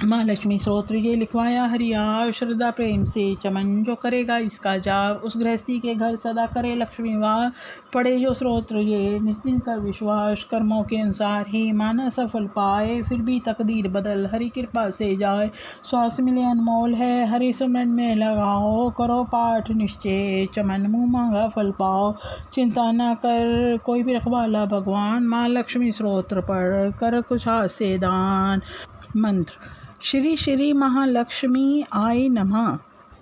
माँ लक्ष्मी स्तोत्र ये लिखवाया हरिया। श्रद्धा प्रेम से चमन जो करेगा इसका जाप, उस गृहस्थी के घर सदा करे लक्ष्मी वास। पढ़े जो स्तोत्र ये निश्चिन कर विश्वास, कर्मों के अनुसार ही माना सफल पाए, फिर भी तकदीर बदल हरि कृपा से जाए। स्वास्थ्य मिले अनमोल है हरि सुमरन में लगाओ, करो पाठ निश्चय चमन मुँह मांगा फल पाओ। चिंता न कर कोई भी रखवाला भगवान, माँ लक्ष्मी स्तोत्र पढ़ कर कुछ हाथ से दान। मंत्र श्री श्री महालक्ष्मी आय नमः।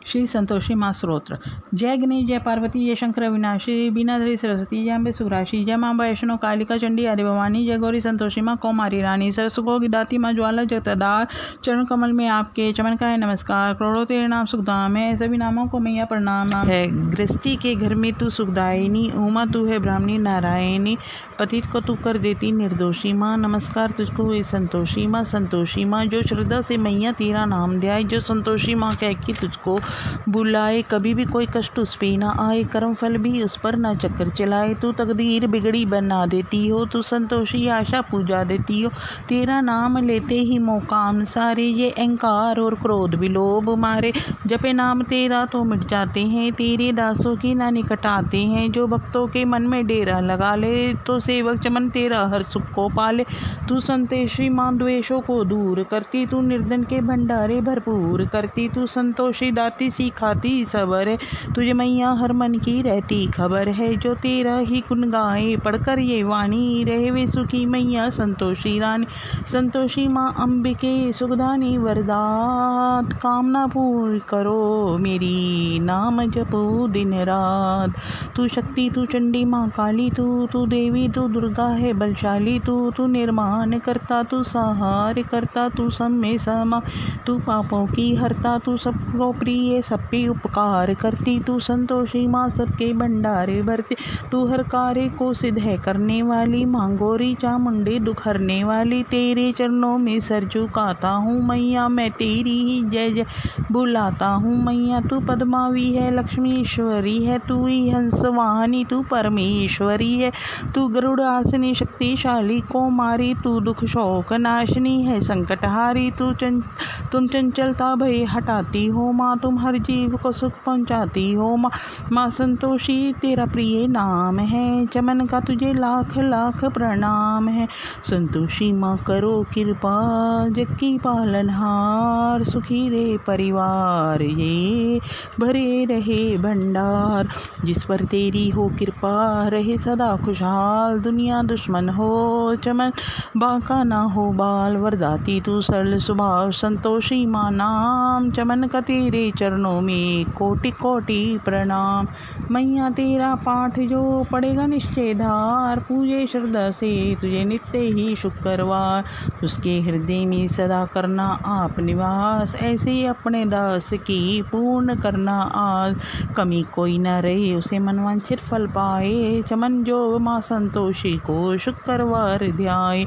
श्री संतोषी माँ स्तोत्र। जय गणेश जय पार्वती जय शंकर विनाशी, बीनाधरी सरस्वती जय अम्बे सुराशी, जय माँ वैष्णो कालिका चंडी आदि भवानी, जय गौरी संतोषी माँ कौमारी रानी। सरसुखों की दाती माँ ज्वाला जगतदार, चरण कमल में आपके चमन का है नमस्कार। करोड़ों तेरे नाम सुखधाम है, सभी नामों को मैया प्रणाम है। गृहस्थी के घर में तू सुखदायिनी, उमा तू है ब्राह्मणी नारायणी, पतित को तू कर देती निर्दोषी माँ। नमस्कार तुझको हुई संतोषी माँ, संतोषी माँ जो श्रद्धा से मैया तेरा नाम ध्याए, जो संतोषी माँ कह के तुझको बुलाए, कभी भी कोई कष्ट उस पे ना आए, कर्म फल भी उस पर ना चक्कर चलाए। तू तकदीर बिगड़ी बना देती हो, तू संतोषी आशा पूजा देती हो। तेरा नाम लेते ही मोकाम सारे, ये अहंकार और क्रोध भी लोभ मारे। जपे नाम तेरा तो मिट जाते हैं, तेरे दासों की ना निकट आते हैं। जो भक्तों के मन में डेरा लगा ले, तो सेवक चमन तेरा हर सुख को पाले। तू संतोषी माँ द्वेषों को दूर करती, तू निर्धन के भंडारे भरपूर करती। तू संतोषी दाती सिखाती सबर है, तुझे मैया हर मन की रहती खबर है। जो तेरा ही गुण गाए पढ़कर ये वाणी, रहे वे सुखी मैया संतोषी रानी। संतोषी माँ अंबिके सुखदानी वरदात, कामना पूर्ण करो मेरी नाम जपो दिन रात। तू शक्ति तू चंडी माँ काली, तू देवी तू दुर्गा है बलशाली। तू निर्माण करता तू सहार करता, तू सब में समा। तू पापों की हरता तू सबको प्रिय लिए सब पे उपकार करती, तू संतोषी माँ सबके भंडारे भरती। तू हर कार्य को सिद्ध है करने वाली, माँ गौरी चामुंडे दुख हरने वाली। तेरे चरणों में सर झुकाता हूँ मैया, मैं तेरी ही जय जय बुलाता हूँ मैया। तू पद्मावी है, लक्ष्मीश्वरी है, तू ही हंसवाहनी, तू परमेश्वरी है। तू गरुड़ासनी शक्तिशाली कुमारी, तू दुख शोक नाशनी है संकटहारी। तुम चंचलता भय हटाती हो माँ, तुम हर जीव को सुख पहुँचाती हो माँ। माँ संतोषी तेरा प्रिय नाम है, चमन का तुझे लाख लाख प्रणाम है। संतोषी माँ करो कृपा, जग की पालनहार, सुखी रे परिवार ये भरे रहे भंडार। जिस पर तेरी हो कृपा रहे सदा खुशहाल, दुनिया दुश्मन हो चमन बाका ना हो बाल। वरदाती तू सरल स्वभाव, संतोषी माँ नाम, चमन का तेरे चरणों में कोटि कोटि प्रणाम। मैया तेरा पाठ जो पड़ेगा निश्चयधार, पूजे श्रद्धा से तुझे नित्य ही शुक्रवार। उसके हृदय में सदा करना आप निवास, ऐसे अपने दास की पूर्ण करना आस। कमी कोई न रहे उसे मनवांछित फल पाए, चमन जो माँ संतोषी को शुक्रवार ध्याए।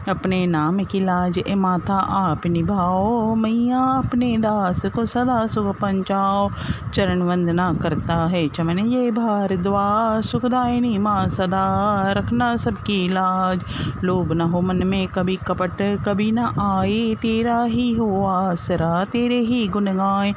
अपने नाम की लाज ए माता आप निभाओ, मैया अपने दास को सदा सुख पंचाओ। चरण वंदना करता है चमन ये भारद्वाज, सुखदायिनी माँ सदा रखना सबकी लाज। लोभ न हो मन में कभी कपट कभी न आए, तेरा ही हो आसरा तेरे ही गुण गाए।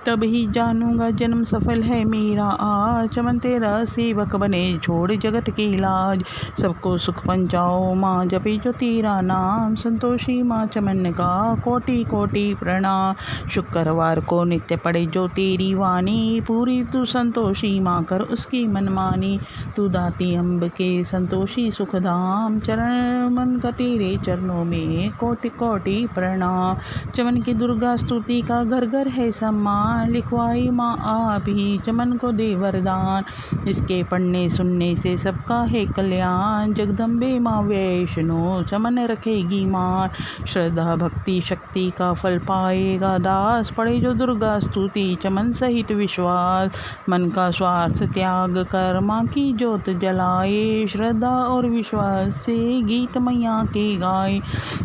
तब ही जानूंगा जन्म सफल है मेरा आज, चमन तेरा सेवक बने छोड़ जगत की लाज। सबको सुख पंचाओ माँ जपे जो तेरा नाम, संतोषी माँ चमन का कोटि कोटि प्रणाम। शुक्रवार को नित्य पढ़े जो तेरी वाणी, पूरी तू संतोषी माँ कर उसकी मनमानी। तू दाती अम्ब के संतोषी सुखधाम, चरण मन का तेरे चरणों में कोटि कोटि प्रणाम। चमन की दुर्गा स्तुति का घर घर है सम्मान, लिखवाई माँ आप ही चमन को दे वरदान। इसके पढ़ने सुनने से सबका है कल्याण, जगदम्बे माँ वैष्णो चमन रखेगी मान। श्रद्धा भक्ति शक्ति का फल पाएगा दास, पढ़े जो दुर्गा स्तुति चमन सहित विश्वास। मन का स्वार्थ त्याग कर माँ की ज्योत जलाए, श्रद्धा और विश्वास से गीत मैया के गाए।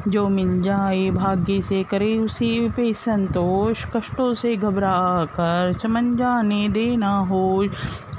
जो मिल जाए भाग्य से करे उसी पे संतोष, कष्टों से घबरा कर चमन जाने देना होश।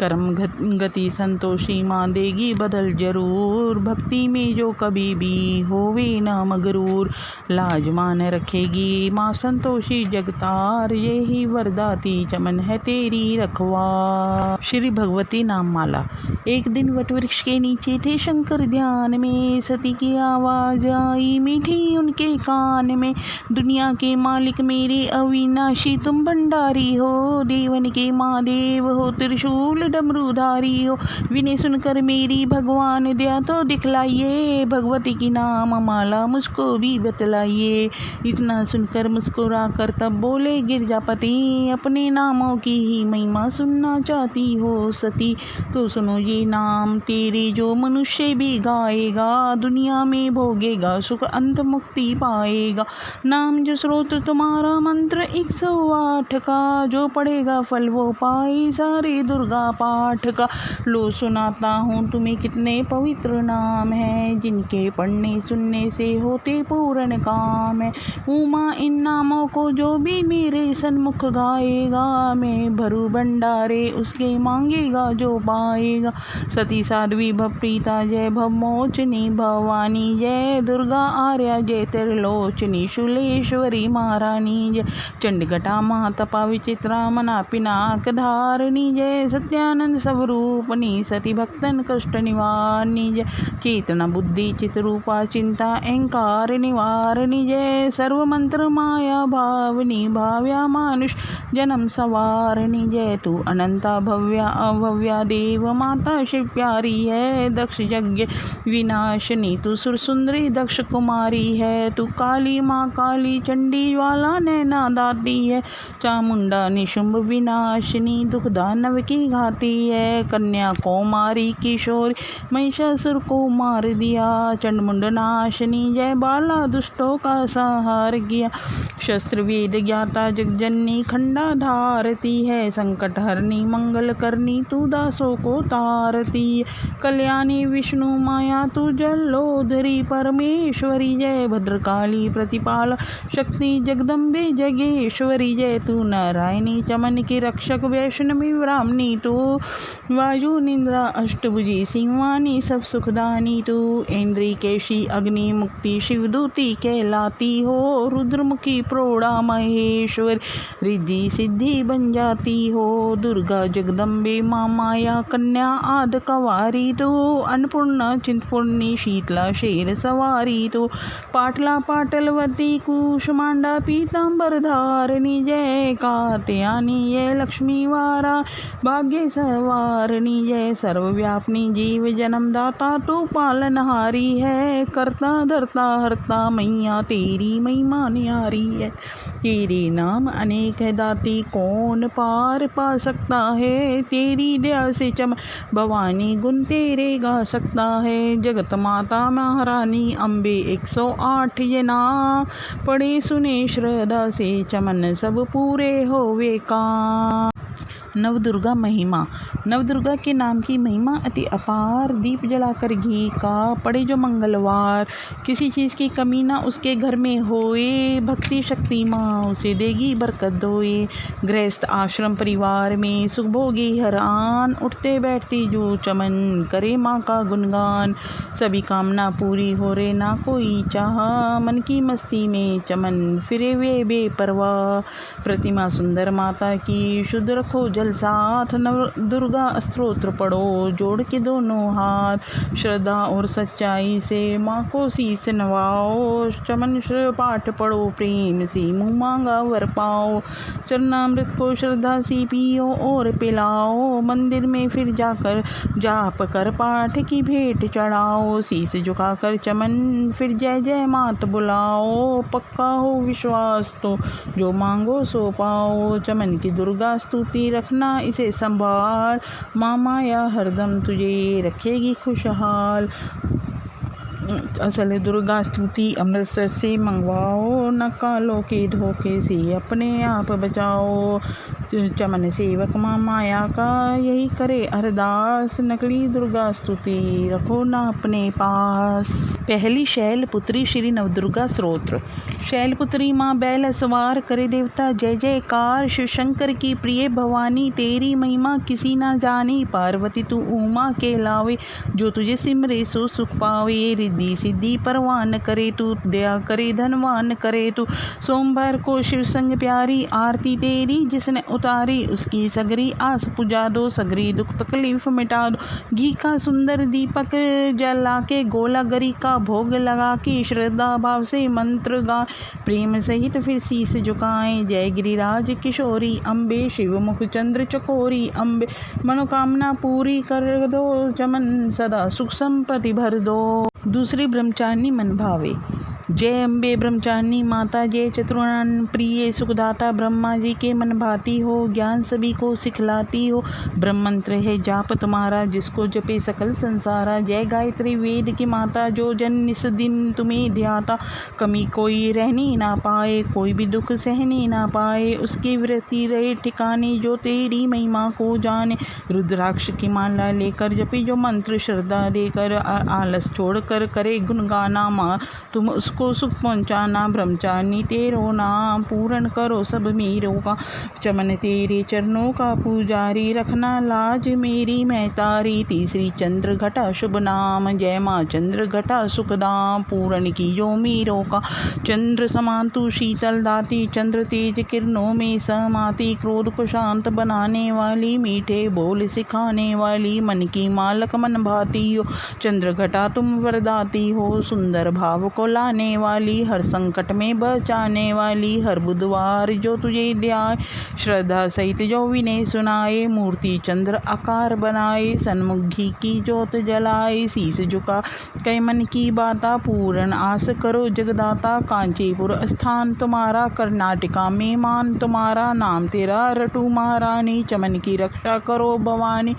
कर्म गति संतोषी माँ देगी बदल जरूर, भक्ति में जो कभी भी होवे ना मगरूर। लाज मान रखेगी माँ संतोषी जगतार, यही वरदाती चमन है तेरी रखवा। श्री भगवती नाम माला। एक दिन वटवृक्ष के नीचे थे शंकर ध्यान में, सती की आवाज आई मीठी उनके कान में। दुनिया के मालिक मेरे अविनाशी तुम भंडारी हो, देवन के महादेव हो त्रिशूल डमरूधारी हो। विनय सुनकर मेरी भगवान दया तो दिखलाइए, भगवती की नाम माला मुझको भी बतलाइए। इतना सुनकर मुस्कुरा कर तब बोले गिरजापति, अपने नामों की ही महिमा सुनना चाहती हो सती। तो सुनो ये नाम तेरे जो मनुष्य भी गाएगा, दुनिया में भोगेगा सुख अंत मुक्ति पाएगा। नाम जो स्रोत तुम्हारा मंत्र 108 का, जो पढ़ेगा फल वो पाए सारे दुर्गा पाठ का। लो सुनाता हूँ तुम्हें कितने पवित्र नाम हैं, जिनके पढ़ने सुनने से होते पूर्ण काम है। उमा इन नामों को जो भी मेरे सन्मुख गाएगा, मैं भरू भंडारे उसके मांगेगा जो पाएगा। सती साध्वी भवप्रीता जय भवमोचनी भवानी, जय दुर्गा आर्या जय त्रिलोचनी शूलेश्वरी महारानी, जय चंडघटा महातपा विचित्रा मना पिनाक धारणी, जय सत्यानंद स्वरूपनी सती भक्तन कष्ट निवारणी, जय चेतना बुद्धि चितरूपा चिंता अहंकार निवारणी, जय सर्व मंत्र माया भावनी भाव्या मानुष जन्म सवारणी, जय तू अनंता भव्या अभव्या देव माता शिव प्यारी है। दक्ष यज्ञ विनाशनी तू सुर सुंदरी दक्ष कुमारी है। तू काली माँ काली चंडी ज्वाला नैना दाती है। चामुंडा निशुंभ विनाशिनी दुख दानव की घाती जाती है। कन्या कौमारी किशोरी महिषासुर को मार दिया। चंडमुंड नाशनी जय बाला दुष्टों का संहार किया। शस्त्र वेद ज्ञाता जगजननी खंडा धारती है। संकट हरनी मंगल करनी तू दासों को तारती। कल्याणी विष्णु माया तू जलोधरी परमेश्वरी जय। भद्रकाली प्रतिपाल शक्ति जगदम्बे जगेश्वरी जय। तू नारायणी चमन की रक्षक वैष्णवी ब्राह्मणी तू। वायु निंद्रा अष्टभुजी सिंहानी सब सुखदानी तू। इंद्री केशी अग्नि मुक्ति शिवदूती कहलाती हो। रुद्रमुखी प्रोड़ा महेश्वर रिद्धि सिद्धि बन जाती हो। दुर्गा जगदम्बे माँ माया कन्या आद कवारी तो। अन्नपूर्णा चिंतपूर्णी शीतला शेर सवारी तो। पाटला पाटलवती कुष्मांडा पीतांबर धारणी जय। कात्यायनी जय लक्ष्मी वारा भाग्य सवारणी जय। सर्वव्यापनी जीव जन्मदाता तू पालनहारी है। करता धरता हरता मैया तेरी महिमा निहारी है। तेरे नाम अनेक है दाती कौन पार पा सकता है। तेरी दया से चम भवानी गुण तेरे गा सकता है। जगत माता महारानी अम्बे 108 ये नाम पढ़े सुने श्रद्धा से चमन सब पूरे होवे काम। नवदुर्गा महिमा। नवदुर्गा के नाम की महिमा अति अपार। दीप जलाकर घी का पड़े जो मंगलवार। किसी चीज़ की कमी ना उसके घर में होए। भक्ति शक्ति माँ उसे देगी बरकत दोए। गृहस्थ आश्रम परिवार में सुख भोगी हरान। उठते बैठती जो चमन करे माँ का गुणगान। सभी कामना पूरी हो रे ना कोई चाह। मन की मस्ती में चमन फिरे वे बेपरवाह। प्रतिमा सुंदर माता की शुद्ध रखो जल साथ। नव दुर्गा स्तोत्र पढ़ो जोड़ के दोनों हाथ। श्रद्धा और सच्चाई से माँ को शीस नवाओ। चमन पाठ पढ़ो प्रेम से मुँह मांगा वर पाओ। चरणामृत को श्रद्धा से पियो और पिलाओ। मंदिर में फिर जाकर जाप कर पाठ की भेंट चढ़ाओ। शीस झुकाकर चमन फिर जय जय मात बुलाओ। पक्का हो विश्वास तो जो मांगो सो पाओ। चमन की दुर्गा स्तुति रखना इसे संभाल। माँ माया हरदम तुझे रखेगी खुशहाल। असल दुर्गा स्तुति अमृतसर से मंगवाओ। नकालों के धोखे से अपने आप बचाओ। चमन सेवक माँ माया का यही करे अरदास। नकली दुर्गा स्तुति रखो ना अपने पास। पहली शैलपुत्री श्री नवदुर्गा स्तोत्र। शैलपुत्री माँ बैल सवार करे देवता जय जयकार। शिव शंकर की प्रिय भवानी तेरी महिमा किसी ना जानी। पार्वती तू उमा के लावे जो तुझे सिमरे सो सुख पावे। रिद्धि सिद्धि परवान करे तू दया करे धनवान करे तू। सोमवार को शिव संग प्यारी आरती तेरी जिसने उतारी उसकी सगरी आस पुजा दो। सगरी दुख तकलीफ मिटा दो। घी का सुंदर दीपक जला के गोला गरी का भोग लगा के श्रद्धा भाव से मंत्र गा प्रेम सहित फिर शीस झुकाएं। जय गिरिराज किशोरी अम्बे शिवमुख चंद्र चकोरी अम्बे। मनोकामना पूरी कर दो चमन सदा सुख संपत्ति भर दो। दूसरी ब्रह्मचारिणी मन भावे। जय अम्बे ब्रह्मचारिणी माता जय चतुर्णान प्रिय सुखदाता। ब्रह्मा जी के मन भाती हो ज्ञान सभी को सिखलाती हो। ब्रह्म मंत्र है जाप तुम्हारा जिसको जपे सकल संसारा। जय गायत्री वेद की माता जो जन निस दिन तुम्हें ध्याता। कमी कोई रहनी ना पाए कोई भी दुख सहने ना पाए। उसकी वृत्ति रहे ठिकाने जो तेरी महिमा को जाने। रुद्राक्ष की माला लेकर जपे जो मंत्र श्रद्धा देकर। आलस छोड़कर करे गुणगाना माँ तुम उसको सुख पहुँचाना। ब्रह्मचारिणी तेरो नाम पूर्ण करो सब मीरों का। चमन तेरे चरणों का पुजारी रखना लाज मेरी मैं तारी। तीसरी चंद्र घटा शुभ नाम जय माँ चंद्र घटा सुखदाम। पूर्ण की जो मीरों का चंद्र समान तू शीतल दाती। चंद्र तेज किरणों में समाती। क्रोध को शांत बनाने वाली मीठे बोल सिखाने वाली। मन की मालक मन भाती हो चंद्र घटा तुम वरदाती हो। सुंदर भाव को लाने छुड़ाने वाली, हर संकट में बचाने वाली, हर बुधवार जो तुझे ध्याए, श्रद्धा सहित जो विनय सुनाए, मूर्ति चंद्र आकार बनाए, सन्मुखी की ज्योत जलाए, शीस झुका कै मन की बाता, पूर्ण आस करो जगदाता, कांचीपुर स्थान तुम्हारा, कर्नाटका में मान तुम्हारा, नाम तेरा रटू महारानी, चमन की रक्षा करो भवानी,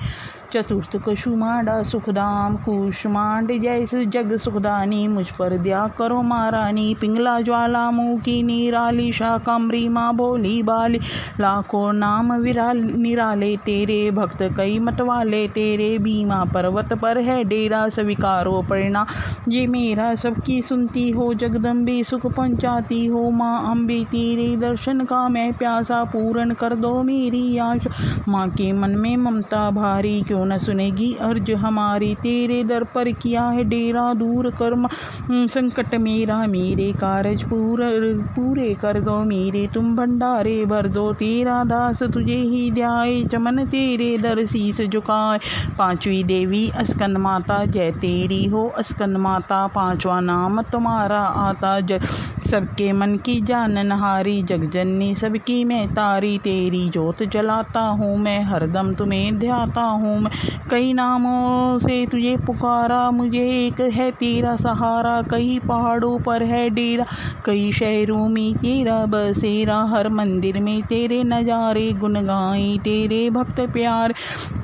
चतुर्थ कुसुमांडा सुखदाम, कुसुमांड जैसे जग सुखदानी, मुझ पर दया करो महारानी, पिंगला ज्वाला मुखी निराली, शाकंभरी माँ भोली बाली, लाखों नाम निराले तेरे, भक्त कई मतवाले तेरे, भीमा पर्वत पर है डेरा, स्वीकारो परिणाम ये मेरा, सबकी सुनती हो जगदम्बे, सुख पहुँचाती हो माँ अम्बे, तेरे दर्शन का मैं प्यासा, पूर्ण कर दो मेरी आशा, माँ के मन में ममता भारी, क्यों न सुनेगी अर्ज हमारी, तेरे दर पर किया है डेरा, दूर कर संकट मेरा, मेरे कारज पूरे कर दो मेरे, तुम भंडारे भर दो, तेरा दास तुझे ही ध्याए, चमन तेरे दर शीस झुकाए, पांचवी देवी अस्कंद माता, जय तेरी हो अस्कंद माता, पांचवा नाम तुम्हारा आता, सबके मन की जाननहारी, जगजननी सबकी मैं तारी, तेरी ज्योत जलाता हूँ मैं, हरदम तुम्हें ध्याता हूँ मैं, कई नामों से तुझे पुकारा, मुझे एक है तेरा सहारा, कई पहाड़ों पर है डेरा, कई शहरों में तेरा बसेरा, हर मंदिर में तेरे नजारे, गुन गाए तेरे भक्त प्यार,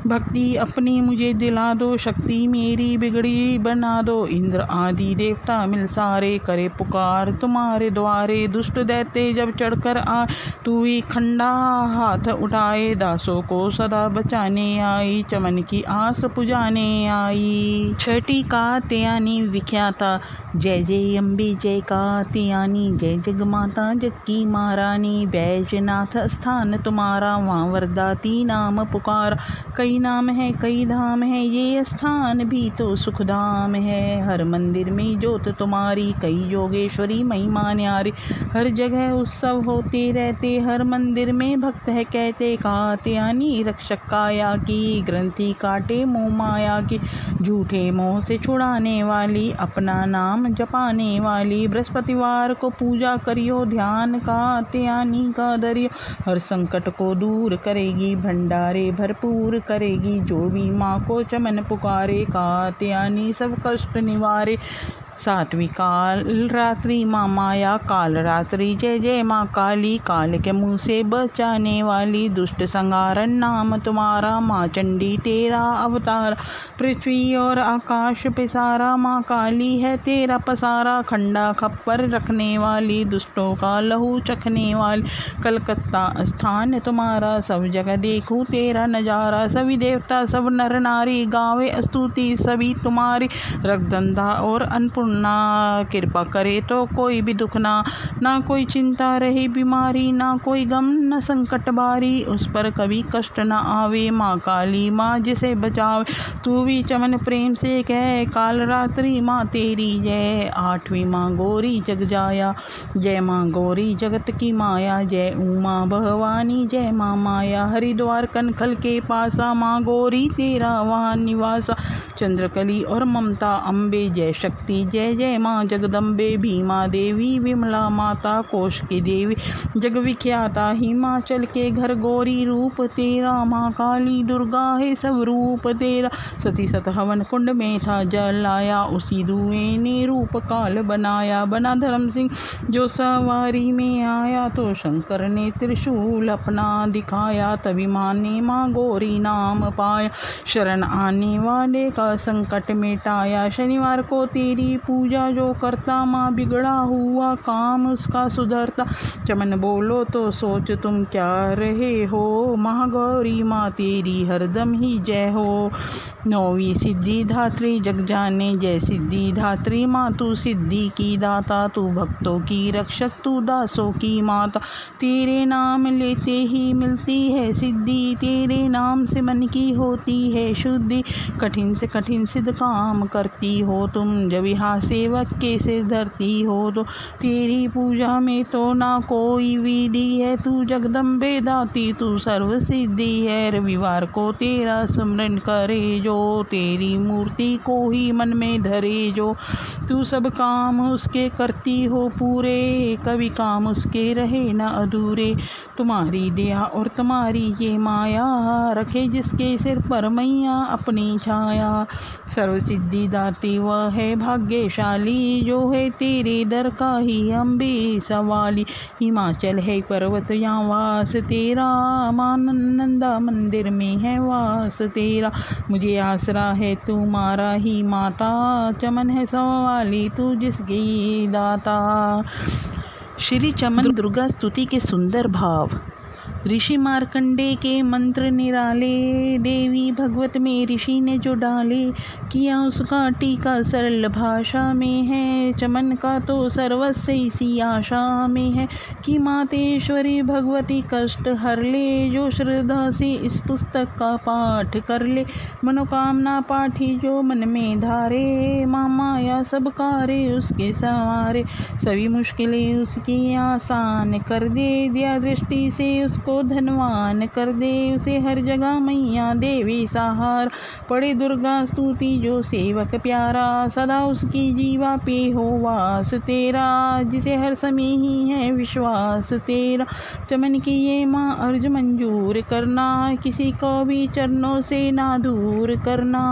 भक्ति अपनी मुझे दिला दो, शक्ति मेरी बिगड़ी बना दो, इंद्र आदि देवता मिल सारे, करे पुकार तुम्हारे द्वारे, दुष्ट दैत्य जब चढ़कर आ, तू ही खंडा हाथ उठाए, दासों को सदा बचाने आई, चमन की आस पुजाने आई, छठी कात्यायनी विख्याता, जय जय अम्बे जय कात्यायनी, जय जग माता जग की महारानी, बैजनाथ स्थान तुम्हारा, वहाँ वरदाती नाम पुकार, कई नाम है कई धाम है, ये स्थान भी तो सुखधाम है, हर मंदिर में ज्योत तुम्हारी, कई योगेश्वरी महिमा न्यारी, हर जगह उत्सव होते रहते, हर मंदिर में भक्त है कहते, कात्यायनी रक्षक काया की, ग्रंथि काटे मोह माया की, झूठे मोह से छुड़ाने वाली, अपना नाम जपाने वाली, बृहस्पतिवार को पूजा करियो ध्यान, कात्यायनी का दरियो, हर संकट को दूर करेगी, भंडारे भरपूर करेगी, जो भी माँ को चमन पुकारे, कात्यायनी सब कष्ट निवारे, सातवीं काल रात्रि माँ माया, काल रात्रि जय जय माँ काली, काल के मुँह से बचाने वाली, दुष्ट संहारन नाम तुम्हारा, माँ चंडी तेरा अवतार, पृथ्वी और आकाश पे सारा, माँ काली है तेरा पसारा, खंडा खप्पर रखने वाली, दुष्टों का लहू चखने वाली, कलकत्ता स्थान तुम्हारा, सब जगह देखूं तेरा नजारा, सभी देवता सब नर नारी, गावे स्तुति सभी तुम्हारी, रगदंधा और अन्नपूर्णा, कृपा करे तो कोई भी दुख ना कोई चिंता रहे बीमारी, ना कोई गम न संकट भारी, उस पर कभी कष्ट न आवे, माँ काली माँ जिसे बचावे, तू भी चमन प्रेम से कह, काल रात्रि माँ तेरी जय, आठवीं माँ गौरी जग जाया, जय माँ गौरी जगत की माया, जय उमा भवानी जय माँ माया, हरिद्वार कनखल के पासा, माँ गौरी तेरा वहाँ निवासा, चंद्रकली और ममता अम्बे, जय शक्ति जय जय माँ जगदम्बे, भीमा देवी विमला माता, कोश की देवी जग विख्याता, हिमाचल के घर गौरी रूप तेरा, माँ काली दुर्गा है सब रूप तेरा, सती सत हवन कुंड में था जल आया, उसी धुएं ने रूप काल बनाया, बना धर्म सिंह जो सवारी में आया, तो शंकर ने त्रिशूल अपना दिखाया, तभी माँ ने माँ गौरी नाम पाया, शरण आने वाले का संकट मिटाया, शनिवार को तेरी पूजा जो करता, माँ बिगड़ा हुआ काम उसका सुधरता, चमन बोलो तो सोच तुम क्या रहे हो, महागौरी माँ तेरी हरदम ही जय हो, नौवीं सिद्धि धात्री जग जाने, जय सिद्धि धात्री माँ तू सिद्धि की दाता, तू भक्तों की रक्षक तू दासों की माता, तेरे नाम लेते ही मिलती है सिद्धि, तेरे नाम से मन की होती है शुद्धि, कठिन से कठिन सिद्ध काम करती हो तुम, जब यहाँ सेवक के सिर धरती हो तो तेरी पूजा में तो ना कोई विधि है। तू जगदम्बे दाती तू सर्व सिद्धि है। रविवार को तेरा स्मरण करे जो तेरी मूर्ति को ही मन में धरे जो तू सब काम उसके करती हो पूरे कभी काम उसके रहे न अधूरे। तुम्हारी दया और तुम्हारी ये माया रखे जिसके सिर पर मैया अपनी छाया। सर्व सिद्धि दाती वह है भाग्यशाली जो है तेरे दर का ही अम्बे सवाली। हिमाचल है पर्वत या वास तेरा मानंदा मंदिर में है वास तेरा। मुझे आसरा है तुम्हारा ही माता चमन है सवाली तू जिसकी दाता। श्री चमन दुर्गा स्तुति के सुंदर भाव। ऋषि मार्कंडे के मंत्र निराले देवी भगवत में ऋषि ने जो डाले किया उसका टीका सरल भाषा में है। चमन का तो सर्वस्व इसी आशा में है कि मातेश्वरी भगवती कष्ट हर ले जो श्रद्धा से इस पुस्तक का पाठ कर ले। मनोकामना पाठी जो मन में धारे माँ माया सब कार्य उसके सवारे। सभी मुश्किलें उसकी आसान कर दे दिया दृष्टि से उसको धनवान कर दे। उसे हर जगह मैया देवी सहार पड़े दुर्गा स्तुति जो सेवक प्यारा सदा उसकी जीवा पे हो वास तेरा जिसे हर समय ही है विश्वास तेरा। चमन की ये माँ अर्ज मंजूर करना किसी को भी चरणों से ना दूर करना।